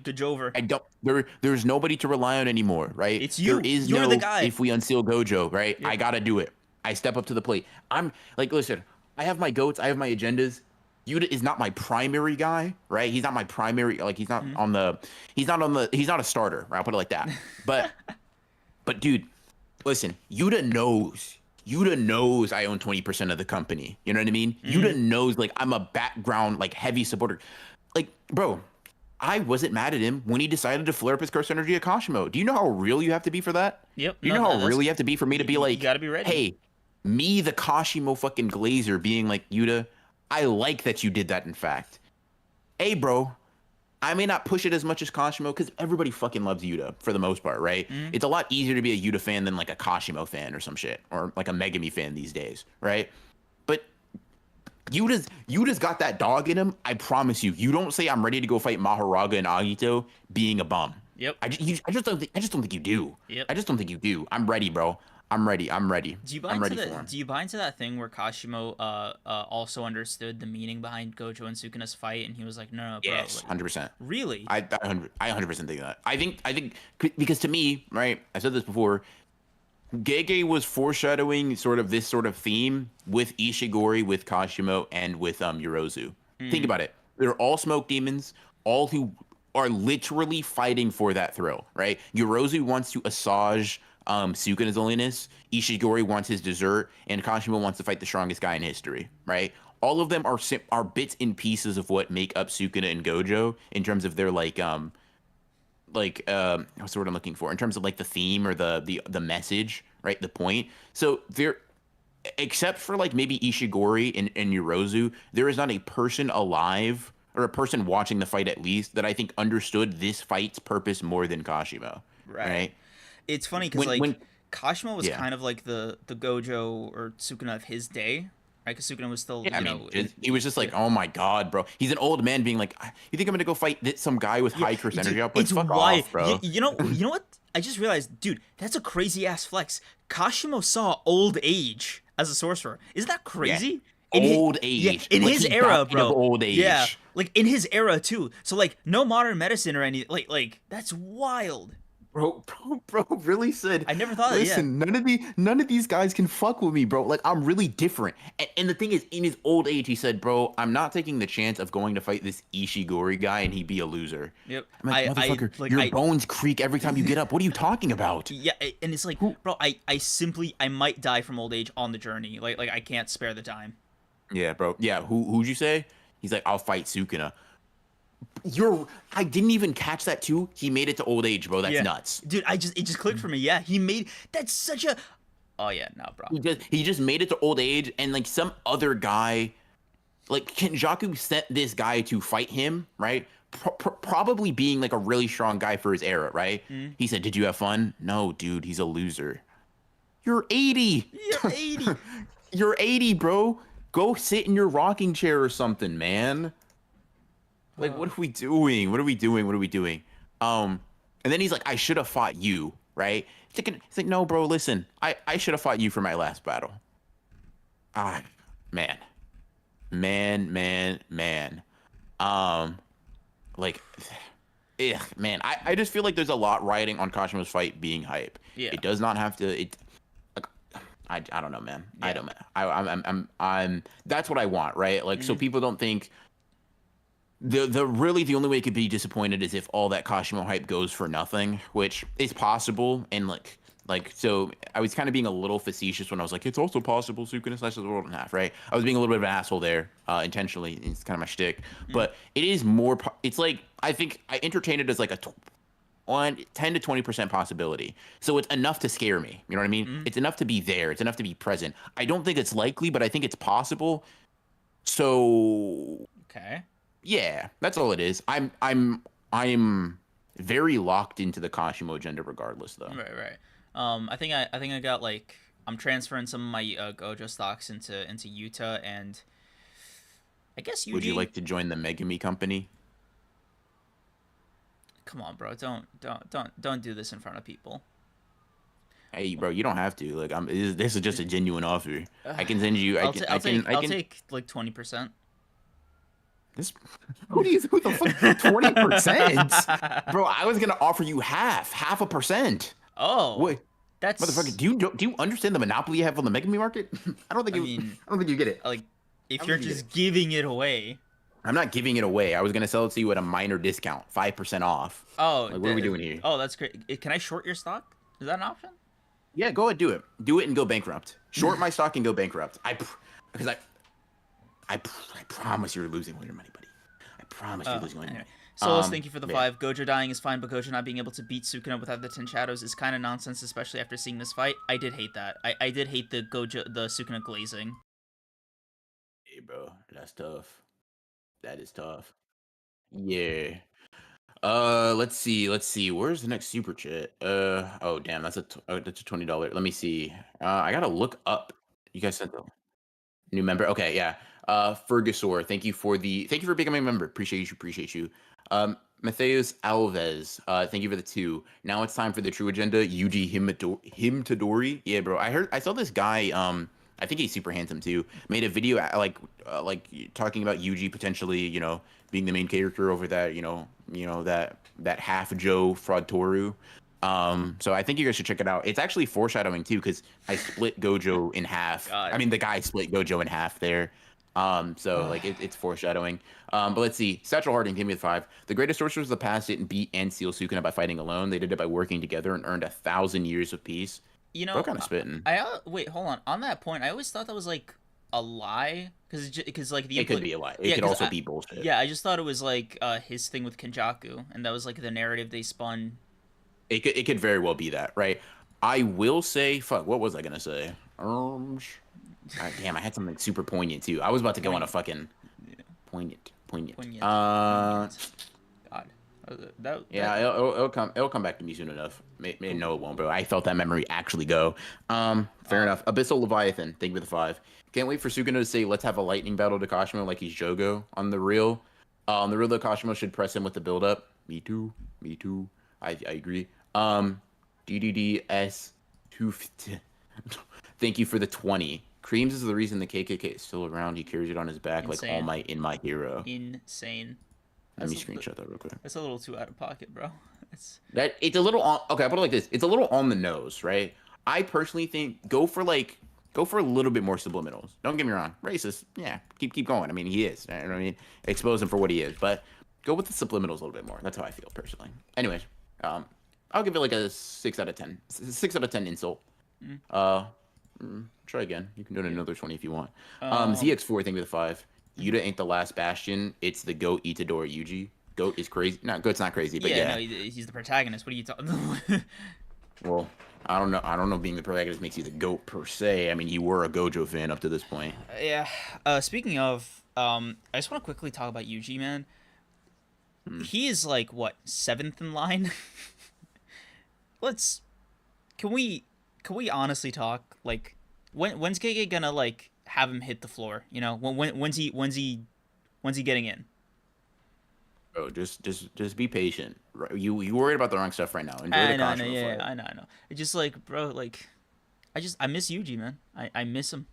Good over. I don't. There's nobody to rely on anymore, right? It's you. There is You're no the guy. if we unseal Gojo, right? Yeah. I gotta do it. I step up to the plate. I'm like, listen. I have my goats. I have my agendas. Yuta is not my primary guy, right? He's not my primary, like he's not he's not a starter, right? I'll put it like that. But dude, listen, Yuta knows I own 20% of the company. You know what I mean? Yuta knows like I'm a background like heavy supporter. Like, bro, I wasn't mad at him when he decided to flare up his curse energy at Kashimo. Do you know how real you have to be for that? Yep. Do you know how real you have to be for me to be like, you gotta be ready. Hey, me, the Kashimo fucking Glazer, being like, Yuta, I like that you did that, in fact. Hey, bro, I may not push it as much as Kashimo because everybody fucking loves Yuta for the most part, right? It's a lot easier to be a Yuta fan than like a Kashimo fan or some shit, or like a Megami fan these days, right? But Yuta's got that dog in him. I promise you. You don't say I'm ready to go fight Maharaga and Agito being a bum. Yep. I just don't think you do. Yep. I just don't think you do. I'm ready, bro. I'm ready. Do you buy into that thing where Kashimo also understood the meaning behind Gojo and Sukuna's fight, and he was like, no, bro. Yes, 100%. Really? I 100% think that. I think because to me, right? I said this before. Gege was foreshadowing sort of this sort of theme with Ishigori, with Kashimo, and with Yorozu. Think about it. They're all smoke demons, all who are literally fighting for that thrill, right? Yorozu wants to assuage Sukuna's loneliness, Ishigori wants his dessert, and Kashimo wants to fight the strongest guy in history, right? All of them are bits and pieces of what make up Sukuna and Gojo in terms of their what's the word I'm looking for? In terms of like the theme or the message, right? The point. So they're, except for like maybe Ishigori and Yorozu, there is not a person alive or a person watching the fight at least that I think understood this fight's purpose more than Kashimo. Right? It's funny because Kashimo was kind of like the Gojo or Sukuna of his day, right? Because Sukuna was still, he was just like, oh my god, bro. He's an old man being like, you think I'm gonna go fight some guy with high curse energy output? Fuck off, bro. You know what? I just realized, dude, that's a crazy ass flex. Kashimo saw old age as a sorcerer. Isn't that crazy? Yeah. Old age. In his era, bro. Old age. Yeah, like in his era too. So like no modern medicine or any like that's wild. Bro, really said. I never thought. Listen, none of these guys can fuck with me, bro. Like I'm really different. And the thing is, in his old age, he said, "Bro, I'm not taking the chance of going to fight this Ishigori guy and he'd be a loser." Yep. I'm like, motherfucker, your bones creak every time you get up. What are you talking about? Yeah, and it's like, bro, I might die from old age on the journey. Like I can't spare the time. Yeah, bro. Yeah, who'd you say? He's like, I'll fight Sukuna. I didn't even catch that too. He made it to old age, bro. That's nuts. Dude, it just clicked for me. Yeah, that's such a. Oh yeah, no, bro. He just made it to old age, and like some other guy, like Kenjaku sent this guy to fight him, right? Probably being like a really strong guy for his era, right? He said, "Did you have fun?" No, dude, he's a loser. You're 80. You're 80. You're 80, bro. Go sit in your rocking chair or something, man. Like, what are we doing? And then he's like, I should have fought you, right? It's like, no, bro, listen. I should have fought you for my last battle. Man. Man. I just feel like there's a lot riding on Kashimo's fight being hype. Yeah. It does not have to. I don't know, man. Yeah. I don't know. I'm that's what I want, right? Like, so people don't think the only way it could be disappointed is if all that Kashimo hype goes for nothing, which is possible. And like so I was kind of being a little facetious when I was like, it's also possible Sukuna slashes the world in half, right? I was being a little bit of an asshole there, intentionally. It's kind of my shtick. But it is more, it's like, I think I entertain it as like a 10 to 20% possibility. So it's enough to scare me. You know what I mean? It's enough to be there. It's enough to be present. I don't think it's likely, but I think it's possible. So okay. Yeah, that's all it is. I'm very locked into the Kashimo agenda regardless though. Right. I think I got like, I'm transferring some of my Gojo stocks into Yuta, and I guess Would you like to join the Megami company? Come on, bro. Don't do this in front of people. Hey, bro, you don't have to. Like, this is just a genuine offer. I can send you. I'll take like 20%. Who the fuck 20%? Bro, I was gonna offer you half a percent. Oh, wait, that's motherfucker. Do you understand the monopoly you have on the Megami market? I don't think you get it. Like, If How you're much you just giving it away. I'm not giving it away. I was gonna sell it to you at a minor discount, 5% off. Oh, Like, what are we doing here? Oh, that's great. Can I short your stock? Is that an option? Yeah, go ahead, do it. Do it and go bankrupt. Short my stock and go bankrupt. Because I promise you're losing all your money, buddy. I promise you're losing all your money. Solus, thank you for the yeah. 5. Gojo dying is fine, but Gojo not being able to beat Sukuna without the 10 shadows is kind of nonsense, especially after seeing this fight. I did hate that. I did hate the Sukuna glazing. Hey, bro, that's tough. That is tough. Yeah. Let's see. Where's the next super chat? Oh damn, that's that's a $20. Let me see. I gotta look up. You guys sent the new member. Okay, yeah. Fergusaur, thank you for becoming a member. Appreciate you. Matheus Alves, thank you for the 2. Now it's time for the true agenda. Yuji Himtadori. Yeah, bro. I saw this guy. I think he's super handsome too. Made a video like talking about Yuji potentially, being the main character over that, that half Joe Fraud Toru. So I think you guys should check it out. It's actually foreshadowing too, because I split Gojo in half. God. I mean, the guy split Gojo in half there. So like it's foreshadowing. But let's see. Satchel Harding gave me the 5. The greatest sorcerers of the past didn't beat and seal Sukuna by fighting alone. They did it by working together and earned 1,000 years of peace. Bro, kind of spitting. Wait, hold on. On that point, I always thought that was like a lie, because like it could be a lie. It could also be bullshit. Yeah, I just thought it was like his thing with Kenjaku, and that was like the narrative they spun. It could very well be that, right? I will say, fuck. What was I gonna say? God damn, I had something super poignant too. I was about to go on a fucking poignant. God. It'll come back to me soon enough. No, it won't, bro. I felt that memory actually go. Fair enough. Abyssal Leviathan, thank you for the 5. Can't wait for Sukuna to say, "Let's have a lightning battle to Kashimo like he's Jogo." On the real, though, Kashimo should press him with the build up. Me too. I agree. DDDS 250. Thank you for the 20. Creams is the reason the KKK is still around. He carries it on his back like All Might in My Hero. Insane. Let me screenshot that real quick. That's a little too out of pocket, bro. It's a little on. Okay, I put it like this. It's a little on the nose, right? I personally think go for a little bit more subliminals. Don't get me wrong, racist. Yeah, keep going. I mean, he is. I mean, expose him for what he is, but go with the subliminals a little bit more. That's how I feel personally. Anyways, I'll give it like a 6 out of 10. 6 out of 10 insult. Try again. You can do it another 20 if you want. ZX4, thank you for the 5. Yuta ain't the last bastion. It's the GOAT Itadori Yuji. GOAT is crazy. No, GOAT's not crazy, but yeah. No, he's the protagonist. What are you talking? Well, I don't know. Being the protagonist makes you the GOAT per se. I mean, you were a Gojo fan up to this point. Yeah. Speaking of, I just want to quickly talk about Yuji, man. He is like what, 7th in line? Can we honestly talk? Like, when's Gege gonna like have him hit the floor? When's he getting in? Bro, just be patient. You worried about the wrong stuff right now. Enjoy the Kashimo fight. I know. It's just like, bro, like, I miss Yuji, man. I miss him.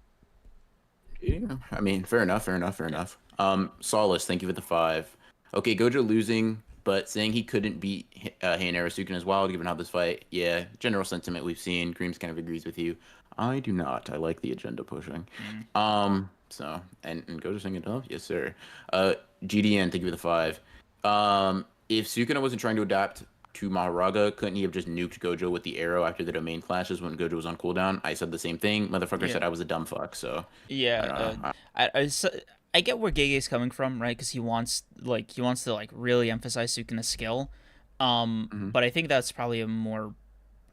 Yeah, I mean, fair enough. Solace, thank you for the 5. Okay, Gojo losing, but saying he couldn't beat Heianera Sukuna as well, given how this fight. Yeah, general sentiment we've seen. Kreams kind of agrees with you. I do not. I like the agenda pushing. So, and Gojo singing it up? Yes, sir. GDN, thank you for the 5. If Sukuna wasn't trying to adapt to Maharaga, couldn't he have just nuked Gojo with the arrow after the domain clashes when Gojo was on cooldown? I said the same thing. Motherfucker said I was a dumb fuck, so... Yeah, I get where Gege's coming from, right? Because he wants to like really emphasize Sukuna's skill. But I think that's probably a more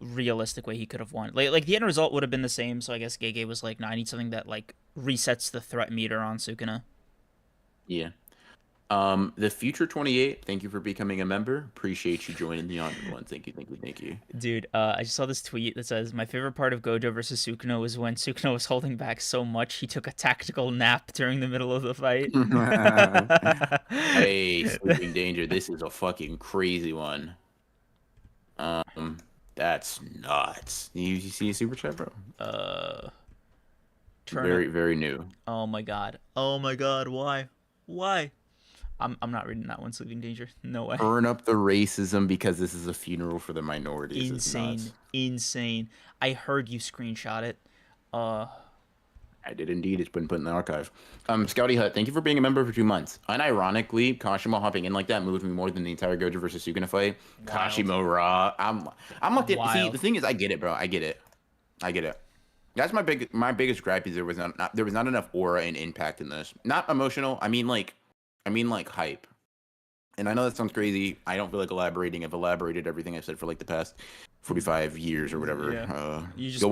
realistic way he could have won. Like the end result would have been the same, so I guess Gege was like, no, I need something that like resets the threat meter on Sukuna. Yeah. The Future 28, thank you for becoming a member. Appreciate you joining the Honored One. Thank you. Dude, I just saw this tweet that says, my favorite part of Gojo versus Sukuna was when Sukuna was holding back so much he took a tactical nap during the middle of the fight. Hey, Sleeping Danger, this is a fucking crazy one. That's nuts. You see a super chat, bro? Very, very new. Oh my god, why? I'm not reading that one, Sleeping Danger. No way. Burn up the racism because this is a funeral for the minorities. Insane. I heard you screenshot it. I did indeed. It's been put in the archive. Scouty Hut, thank you for being a member for 2 months. Unironically, Kashimo hopping in like that moved me more than the entire Gojo versus Sukuna fight. Wild. Kashimo raw. I'm looking. See, Wild. the thing is, I get it, bro. I get it. That's my biggest gripe is there was not enough aura and impact in this. Not emotional. I mean like hype. And I know that sounds crazy. I don't feel like elaborating. I've elaborated everything I've said for like the past 45 years or whatever. Yeah. Go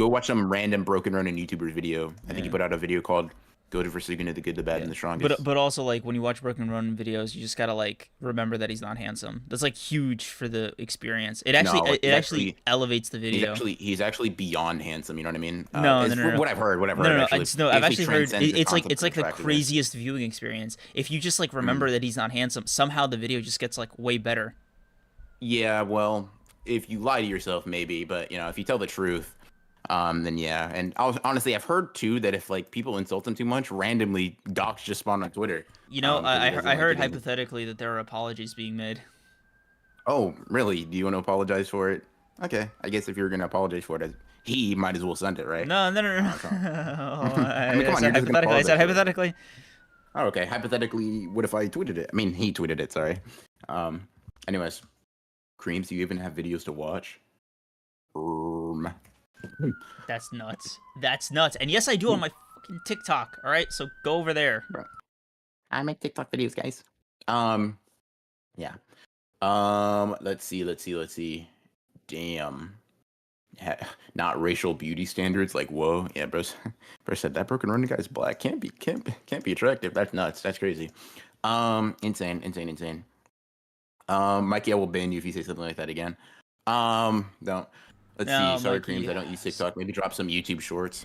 watch some random Broken Ronin YouTuber's video. I think he put out a video called "Gojo versus Sukuna: The Good, the Bad, and the Strongest." But also like when you watch Broken Ronin videos, you just gotta like remember that he's not handsome. That's like huge for the experience. It actually elevates the video. He's actually beyond handsome. You know what I mean? No. What I've heard. I've actually heard it's like the attractiveness. craziest viewing experience. If you just like remember that he's not handsome, somehow the video just gets like way better. Yeah, well, if you lie to yourself, maybe, but if you tell the truth, then yeah. And honestly, I've heard too that if like people insult him too much, randomly docs just spawn on Twitter. I heard hypothetically that there are apologies being made. Oh, really? Do you want to apologize for it? Okay, I guess if you're gonna apologize for it, he might as well send it, right? No. I mean, come on, I said hypothetically. Oh, okay. Hypothetically, what if I tweeted it? I mean, he tweeted it. Sorry. Anyways, Creams, do you even have videos to watch? That's nuts. And yes, I do on my fucking TikTok. All right, so go over there. Bro. I make TikTok videos, guys. Yeah. Let's see. Damn. Not racial beauty standards. Like, whoa. Yeah, bro said that Broken Ronin guy's black. Can't be attractive. That's nuts. That's crazy. Insane. Mikey, I will ban you if you say something like that again. Don't. Let's see. Sorry, Creams. I don't use TikTok. Maybe drop some YouTube shorts.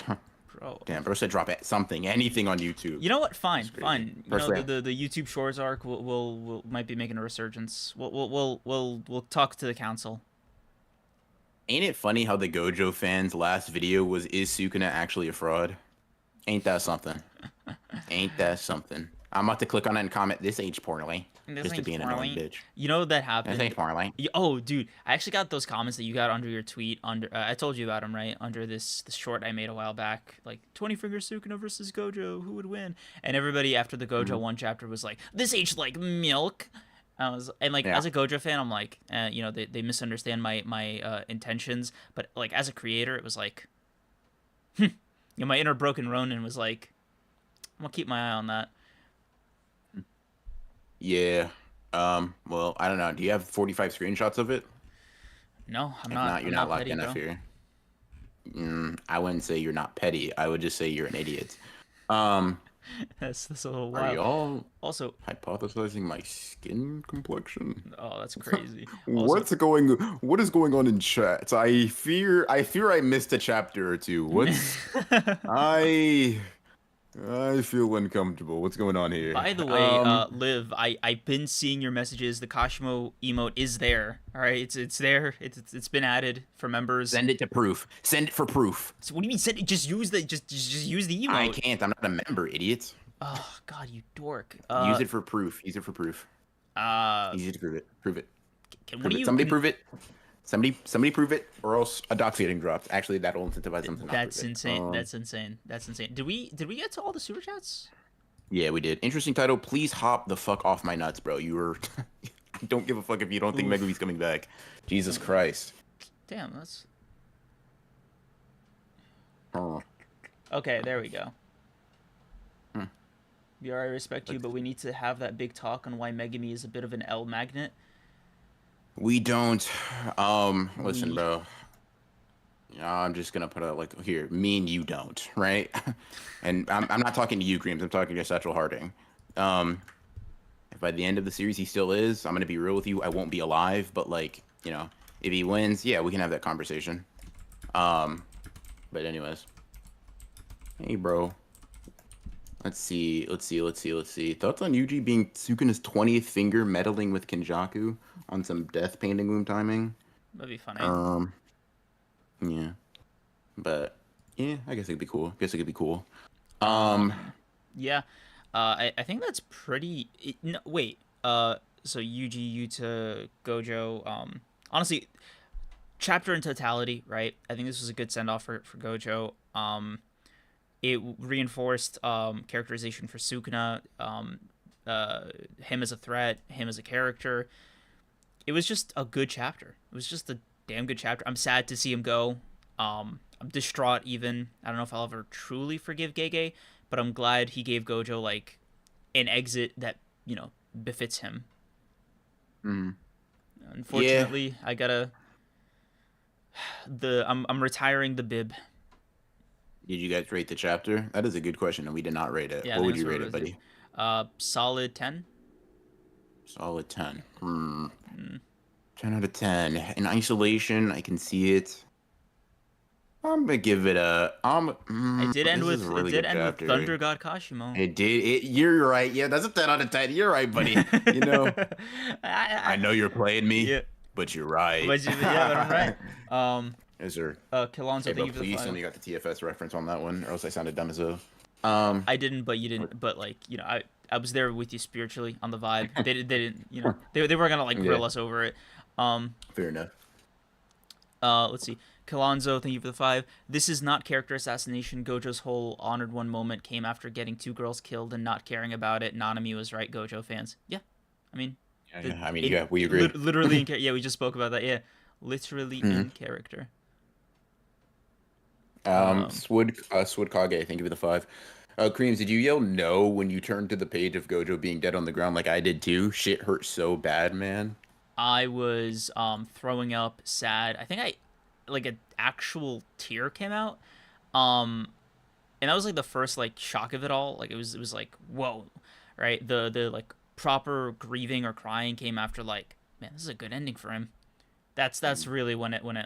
God, bro. Damn, bro said drop anything on YouTube. You know what? Fine. You know, Personally, the YouTube Shorts arc will might be making a resurgence. We'll talk to the council. Ain't it funny how the Gojo fans' last video was "Is Sukuna actually a fraud?" Ain't that something? I'm about to click on it and comment, "This aged poorly." Just to be an annoying bitch. You know that happened. This ain't poorly. Oh, dude, I actually got those comments that you got under your tweet. I told you about them, right? Under this short I made a while back, like 20 Finger Sukuna versus Gojo, who would win? And everybody after the Gojo one chapter was like, "This aged like milk." As a Gojo fan, I'm like, they misunderstand my intentions, but like as a creator, it was like, my inner Broken Ronin was like, I'm gonna keep my eye on that. Yeah. Well, I don't know. Do you have 45 screenshots of it? No, I'm if not. You're I'm not locked petty, enough bro. here. I wouldn't say you're not petty. I would just say you're an idiot. That's a little Are wild. you all Also, hypothesizing my skin complexion? oh, that's crazy. What is going on in chat? I fear I missed a chapter or two. I feel uncomfortable. What's going on here? By the way, Liv, I've been seeing your messages. The Kashimo emote is there. All right, it's there. It's been added for members. Send it to proof. Send it for proof. So what do you mean? Send it? Just use the emote. I can't. I'm not a member, idiot. Oh God, you dork. Use it for proof. Use it for proof. Easy to prove it. Prove it. Somebody prove it. Somebody prove it, or else a dox getting dropped. Actually, that'll incentivize them to not That's prove it. insane. That's insane. Did we get to all the super chats? Yeah, we did. Interesting title. Please hop the fuck off my nuts, bro. You were. I don't give a fuck if you don't think Megumi's coming back. Jesus Christ. Damn, that's. Oh. Okay, there we go. BR, I respect you, but we need to have that big talk on why Megumi is a bit of an L magnet. We don't. Listen, bro. I'm just gonna put it like here. Me and you don't, right? And I'm not talking to you, Creams. I'm talking to Satchel Harding. If by the end of the series he still is, I'm gonna be real with you. I won't be alive, but like, if he wins, yeah, we can have that conversation. But anyways, hey, bro. Let's see. Thoughts on Yuji being Sukuna's 20th finger meddling with Kenjaku on some death painting room timing? That'd be funny. Yeah. But yeah, I guess it'd be cool. Yeah. I think that's pretty. Wait. So Yuji, Yuta, Gojo. Honestly, chapter in totality, right? I think this was a good send off for Gojo. It reinforced characterization for Sukuna, him as a threat, him as a character. It was just a good chapter. It was just a damn good chapter. I'm sad to see him go. I'm distraught even. I don't know if I'll ever truly forgive Gege, but I'm glad he gave Gojo like an exit that, befits him. Mm. Unfortunately, I gotta I'm retiring the bib. Did you guys rate the chapter? That is a good question, and we did not rate it. Yeah, What would you rate it, buddy? Solid 10. Solid 10. 10 out of 10. In isolation, I can see it. I'm gonna give it a. It did end with chapter. Thunder God Kashimo. It did. You're right. Yeah, that's a 10 out of 10. You're right, buddy. I know you're playing me, yeah, but you're right. but I'm right. Yes, sir. Kilonzo, Hey, thank you for the please final. tell me you got the TFS reference on that one, or else I sounded dumb as hell. I didn't, but you didn't. But I was there with you spiritually on the vibe. They didn't, they were gonna grill us over it. Fair enough. Let's see. Kilonzo, thank you for the 5. This is not character assassination. Gojo's whole honored one moment came after getting 2 girls killed and not caring about it. Nanami was right, Gojo fans. Yeah, I mean. We agree. Literally yeah, we just spoke about that. Yeah, literally in character. Sword Kage, thank you for the 5. Creams, did you yell no when you turned to the page of Gojo being dead on the ground like I did too? Shit hurt so bad, man. I was throwing up, sad. I think an actual tear came out. And that was the first shock of it all. It was like, whoa, right? The proper grieving or crying came after man, this is a good ending for him. That's really when it went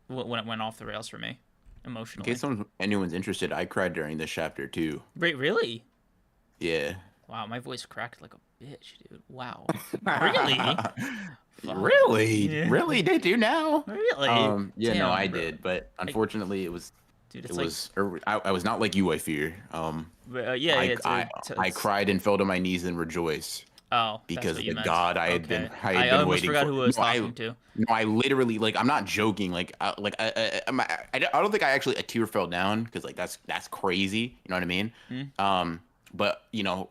off the rails for me. Emotionally. In case anyone's interested, I cried during this chapter too. Wait, really? Yeah. Wow, my voice cracked like a bitch, dude. Wow. Really? Really? Yeah. Really? Did you now? Really? Yeah, Damn, no, I bro. did, but unfortunately, it was. Dude, It was. I was not like you. I fear. I cried and fell to my knees and rejoiced. Oh, because that's what you meant. God I had been waiting almost forgot for. who I was talking to. No, I literally I'm not joking. I don't think I actually a tear fell down because that's crazy. You know what I mean? But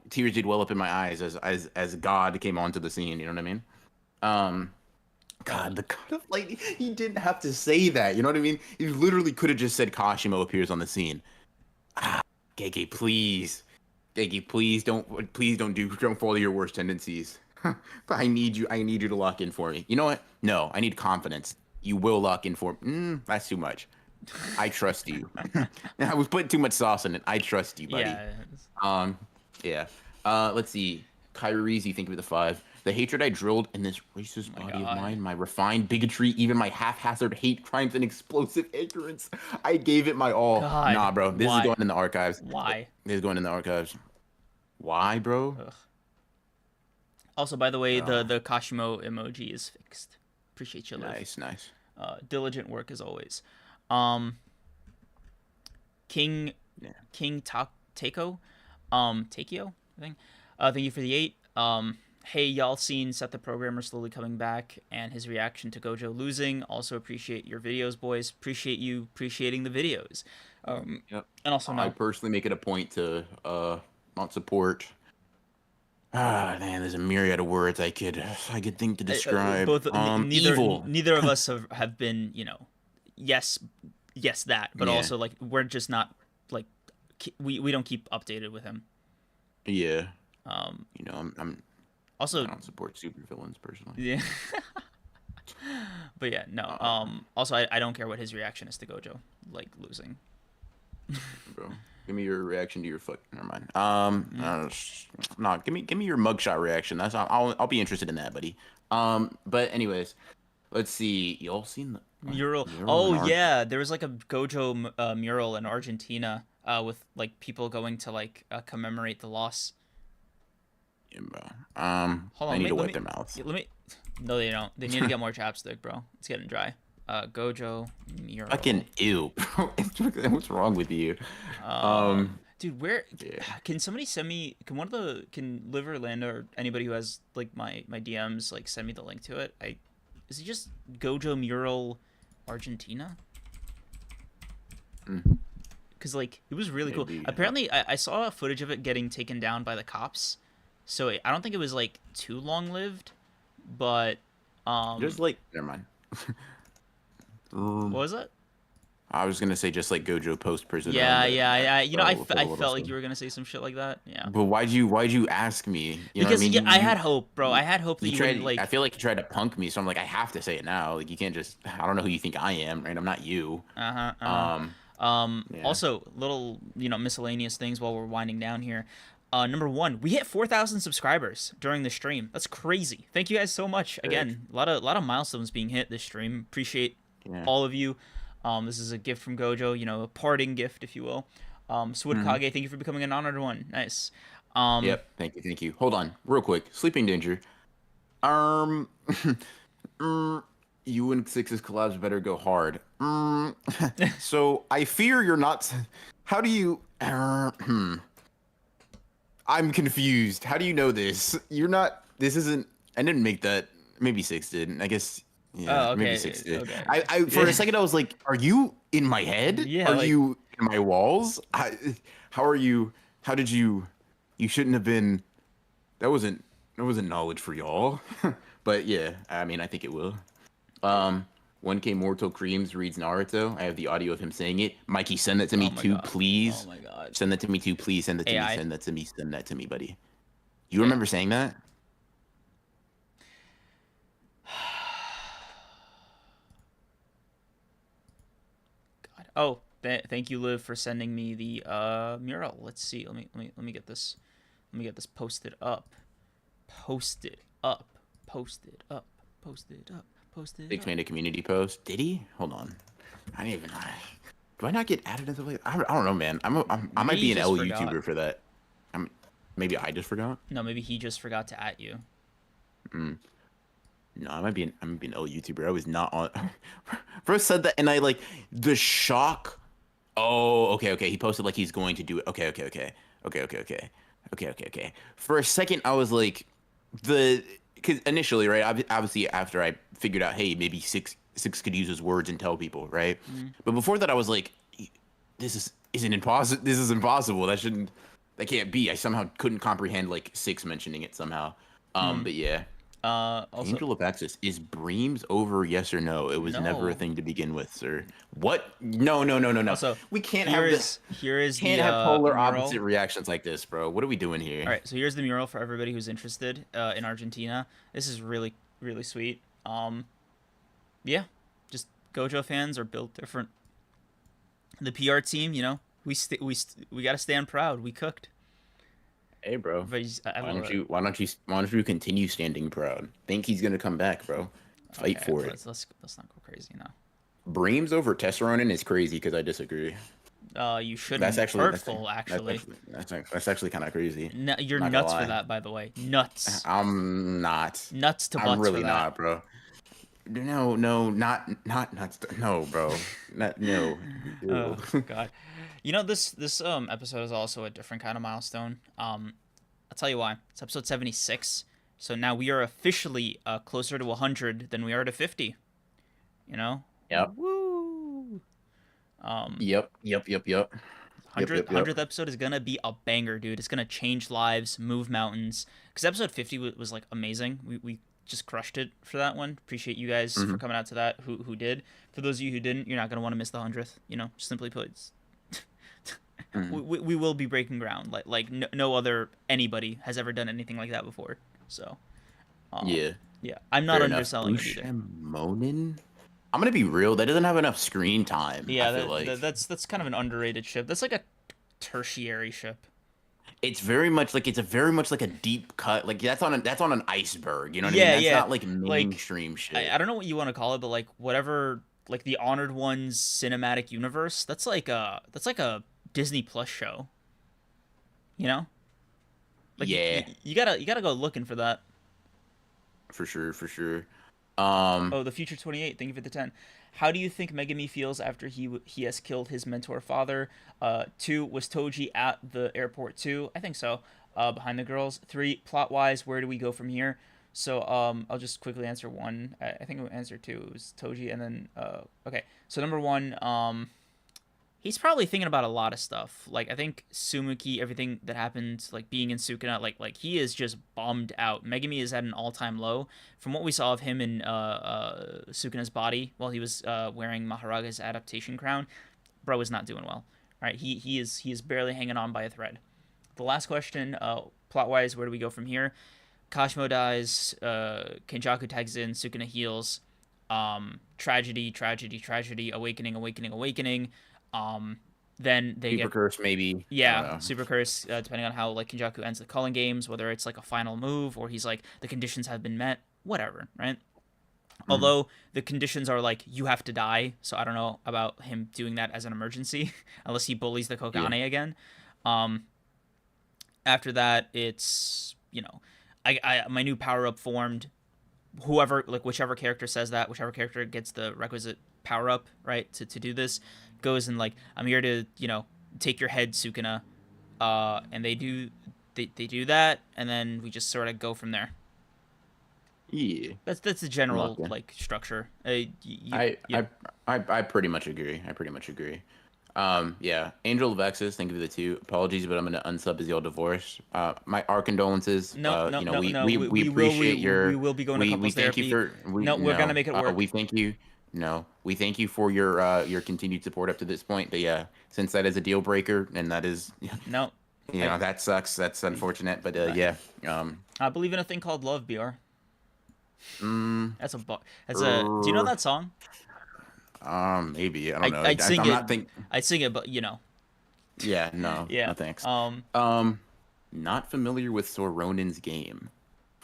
tears did well up in my eyes as God came onto the scene. You know what I mean? God, the God of Light. He didn't have to say that. You know what I mean? He literally could have just said Kashimo appears on the scene. Gege, please. Gege, please don't follow your worst tendencies. I need you to lock in for me. You know what? No, I need confidence. You will lock in for me. That's too much. I trust you. I was putting too much sauce in it. I trust you, buddy. Yeah. Let's see. Kyrie's, you think of the 5. The hatred I drilled in this racist body of mine, my refined bigotry, even my haphazard hate crimes and explosive ignorance, I gave it my all. God, nah, bro, this is going in the archives. Why? This is going in the archives. Why, bro? Ugh. Also, by the way, the Kashimo emoji is fixed. Appreciate you, Liv. Nice. Diligent work as always. King Takeo, Takeo, I think. Thank you for the 8. Hey, y'all seen Seth the Programmer slowly coming back and his reaction to Gojo losing. Also appreciate your videos, boys. Appreciate you appreciating the videos. Yep. And also I personally make it a point to not support. Man, there's a myriad of words I could think to describe. Neither of us have been, yes that, but also we're just not we don't keep updated with him. Yeah. I'm also I don't support supervillains personally. Yeah. But yeah, no. Also, I don't care what his reaction is to Gojo losing. Bro, give me your reaction to your foot. Never mind. No, give me your mugshot reaction. I'll be interested in that, buddy. But anyways, let's see. Y'all seen the mural? Oh yeah, there was a Gojo mural in Argentina with people going to commemorate the loss. Yeah, bro. Hold on, I need to wipe their mouths. No, they don't. They need to get more chapstick, bro. It's getting dry. Gojo mural. Fucking ew, bro. What's wrong with you? Dude, where can somebody send me? Can Liv or Landa or anybody who has my DMs send me the link to it? Is it just Gojo mural Argentina? because like it was really cool. Maybe. Apparently, I saw footage of it getting taken down by the cops, so I don't think it was like too long lived, but Just like, never mind. what was it? I was gonna say just like Gojo post prison. Yeah, yeah. You know, I felt felt like you were gonna say some shit like that. Yeah. But why'd you ask me? You know Because what I mean? I had hope, bro. I had hope that You you tried. wouldn't like. I feel like you tried to punk me, so I'm like, I have to say it now. Like, you can't just. I don't know who you think I am, right? I'm not you. Yeah. Also, little miscellaneous things while we're winding down here. Number one, we hit 4,000 subscribers during the stream. That's crazy. Thank you guys so much. Again, a lot of milestones being hit this stream. Appreciate all of you. This is a gift from Gojo, a parting gift, if you will. Sword Kage, thank you for becoming an honored one. Nice. Yep. Thank you. Hold on, real quick. Sleeping Danger. You and Six's collabs better go hard. So I fear you're not. How do you? I'm confused. How do you know this? You're not. This isn't. I didn't make that. Maybe Six did. I guess. Yeah. Oh, okay. Maybe Six did. Okay. I for a second I was like, are you in my head? Yeah, Are like- you in my walls? How are you? How did you? You shouldn't have been. That wasn't knowledge for y'all. But yeah, I mean, I think it will. 1K Mortal Creams reads Naruto. I have the audio of him saying it. Mikey, send that to me too, please. Oh my god. Send that to me too, please. Send that to AI. me. Send that to me. Send that to me, buddy. You remember saying that? God. Oh, thank you, Liv, for sending me the mural. Let's see. Let me get this. Let me get this posted up. Posted up. Posted up. Posted up. Posted Six up. made a community post. Did he? Hold on. I didn't even. Do I not get added into the? I don't know, man. I might Maybe be you an just L forgot. YouTuber for that. Maybe I just forgot. No, maybe he just forgot to at you. No, I might be an L YouTuber. I was not on. First said that, and I like the shock. Oh, okay. He posted like he's going to do it. Okay. For a second, I was like, because initially, right? Obviously, after I figured out, hey, maybe six could use his words and tell people, right? But before that, I was like, this is impossible. That can't be. I somehow couldn't comprehend like Six mentioning it somehow. But yeah. Also, Angel of Access, is Breams over? Yes or no? It was never No. a thing to begin with, sir. What? No. Also, We can't here have is this. here is Can't the have polar mural. opposite reactions like this, bro. What are we doing here? All right, so here's the mural for everybody who's interested in Argentina. This is really sweet. Yeah, just Gojo fans are built different. The PR team, we gotta stand proud. We cooked. Hey, bro. But I Why love don't it. you continue standing proud? Think he's gonna come back, bro. Fight for it. Let's not go crazy now. Breams over Ronin is crazy because I disagree. You shouldn't. That's actually hurtful, actually. That's actually kind of crazy. No, you're Not gonna nuts for lie. that, by the way. Nuts. I'm not. Nuts to butts I'm really for that. not, bro. No, not nuts. No, bro. No. Oh God. This episode is also a different kind of milestone. I'll tell you why. It's episode 76. So now we are officially closer to 100 than we are to 50. Yep. Woo. Yep. 100th episode is gonna be a banger, dude. It's gonna change lives, move mountains. Because episode 50 was like amazing. We just crushed it for that one. Appreciate you guys for coming out to that. Who did? For those of you who didn't, you're not gonna want to miss the 100th. Simply put, we will be breaking ground. Like no other anybody has ever done anything like that before. So Yeah. I'm not Fair enough. underselling it either. Monin? I'm gonna be real. That doesn't have enough screen time. Yeah, I feel like that's kind of an underrated ship. That's like a tertiary ship. it's very much like a deep cut. Like that's on an iceberg. You know what I Yeah, mean? That's yeah. not like mainstream shit. I don't know what you want to call it, but like whatever, like the Honored One's cinematic universe. That's like a Disney Plus show. Like Yeah. you gotta go looking for that. For sure. Oh, the Future 28. Thank you for the 10. How do you think Megami feels after he has killed his mentor father? 2, was Toji at the airport too? I think so. Behind the girls. 3, plot wise, where do we go from here? So I'll just quickly answer 1. I think I'll answer 2. It was Toji, and then okay. So number 1, He's probably thinking about a lot of stuff. Like I think Sumuki, everything that happened, like being in Sukuna, like he is just bummed out. Megumi is at an all-time low. From what we saw of him in Sukuna's body while he was wearing Maharaga's adaptation crown, bro is not doing well. All right, he is barely hanging on by a thread. The last question, plot-wise, where do we go from here? Kashimo dies. Kenjaku tags in. Sukuna heals. Tragedy, tragedy, tragedy. Awakening, awakening, awakening. Then they Super get curse, maybe. yeah, super curse. Depending on how like Kenjaku ends the Culling games, whether it's like a final move or he's like the conditions have been met, whatever, right? Although the conditions are like you have to die, so I don't know about him doing that as an emergency unless he bullies the Kokane again. After that, it's I my new power up formed. Whoever like whichever character says that, whichever character gets the requisite power up right to do this, goes and like I'm here to take your head, Sukuna, and they do that, and then we just sort of go from there. Yeah, That's the general like structure. I pretty much agree. Yeah, Angel of X's, thank you for the 2. Apologies, but I'm gonna unsub as y'all divorce. Our condolences. No, we appreciate your. We will be going to couples therapy. We're gonna make it work. We thank you. No, we thank you for your continued support up to this point. But yeah, since that is a deal breaker, and that is no, that sucks. That's unfortunate. But yeah, I believe in a thing called love, BR. That's a. Do you know that song? Maybe I don't know. I'd sing it. I'd sing it, but Yeah, no. Yeah. No, thanks. Not familiar with Ronin's game.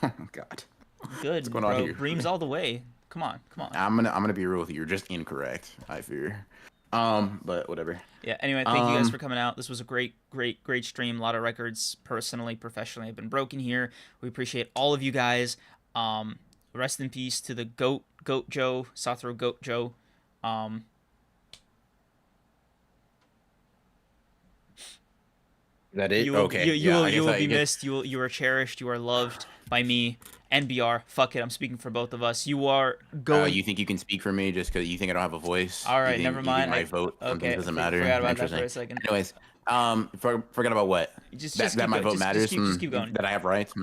Oh God. Good. What's going on here? Dreams all the way. Come on. I'm gonna be real with you. You're just incorrect, I fear. But whatever. Yeah. Anyway, thank you guys for coming out. This was a great stream. A lot of records, personally, professionally, have been broken here. We appreciate all of you guys. Rest in peace to the Gojo, Satoru Gojo. That it? You will be missed. You are cherished. You are loved by me and BR. Fuck it, I'm speaking for both of us. You are going. You think you can speak for me just because you think I don't have a voice? All right, never mind. My vote something doesn't matter. Forgot about that for a second. Anyways, forgot about what? That my vote matters. Just keep going. That I have rights.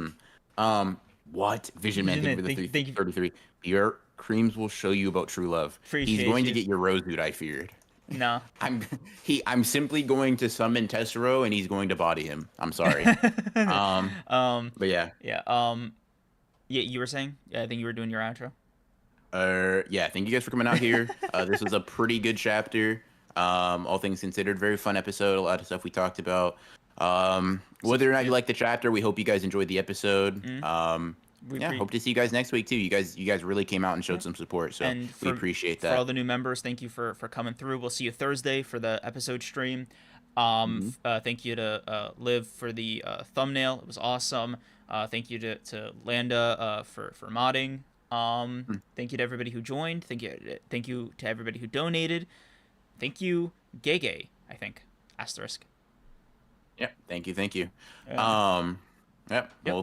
What? Vision Man, thank you for the 33. Your creams will show you about true love. He's going to get your rose dude, I feared. No. I'm simply going to summon Tessero and he's going to body him. I'm sorry. But yeah. Yeah. Yeah, you were saying? Yeah, I think you were doing your outro. Yeah, thank you guys for coming out here. This was a pretty good chapter. All things considered, very fun episode. A lot of stuff we talked about. Whether or not you like the chapter, we hope you guys enjoyed the episode. Hope to see you guys next week too. You guys really came out and showed some support, so we appreciate that. For all the new members, thank you for coming through. We'll see you Thursday for the episode stream. Thank you to Liv for the thumbnail. It was awesome. Thank you to Landa for modding. Thank you to everybody who joined. Thank you to everybody who donated. Thank you, Gege, I think. Asterisk. Yep. Thank you. Yeah. Yep. We'll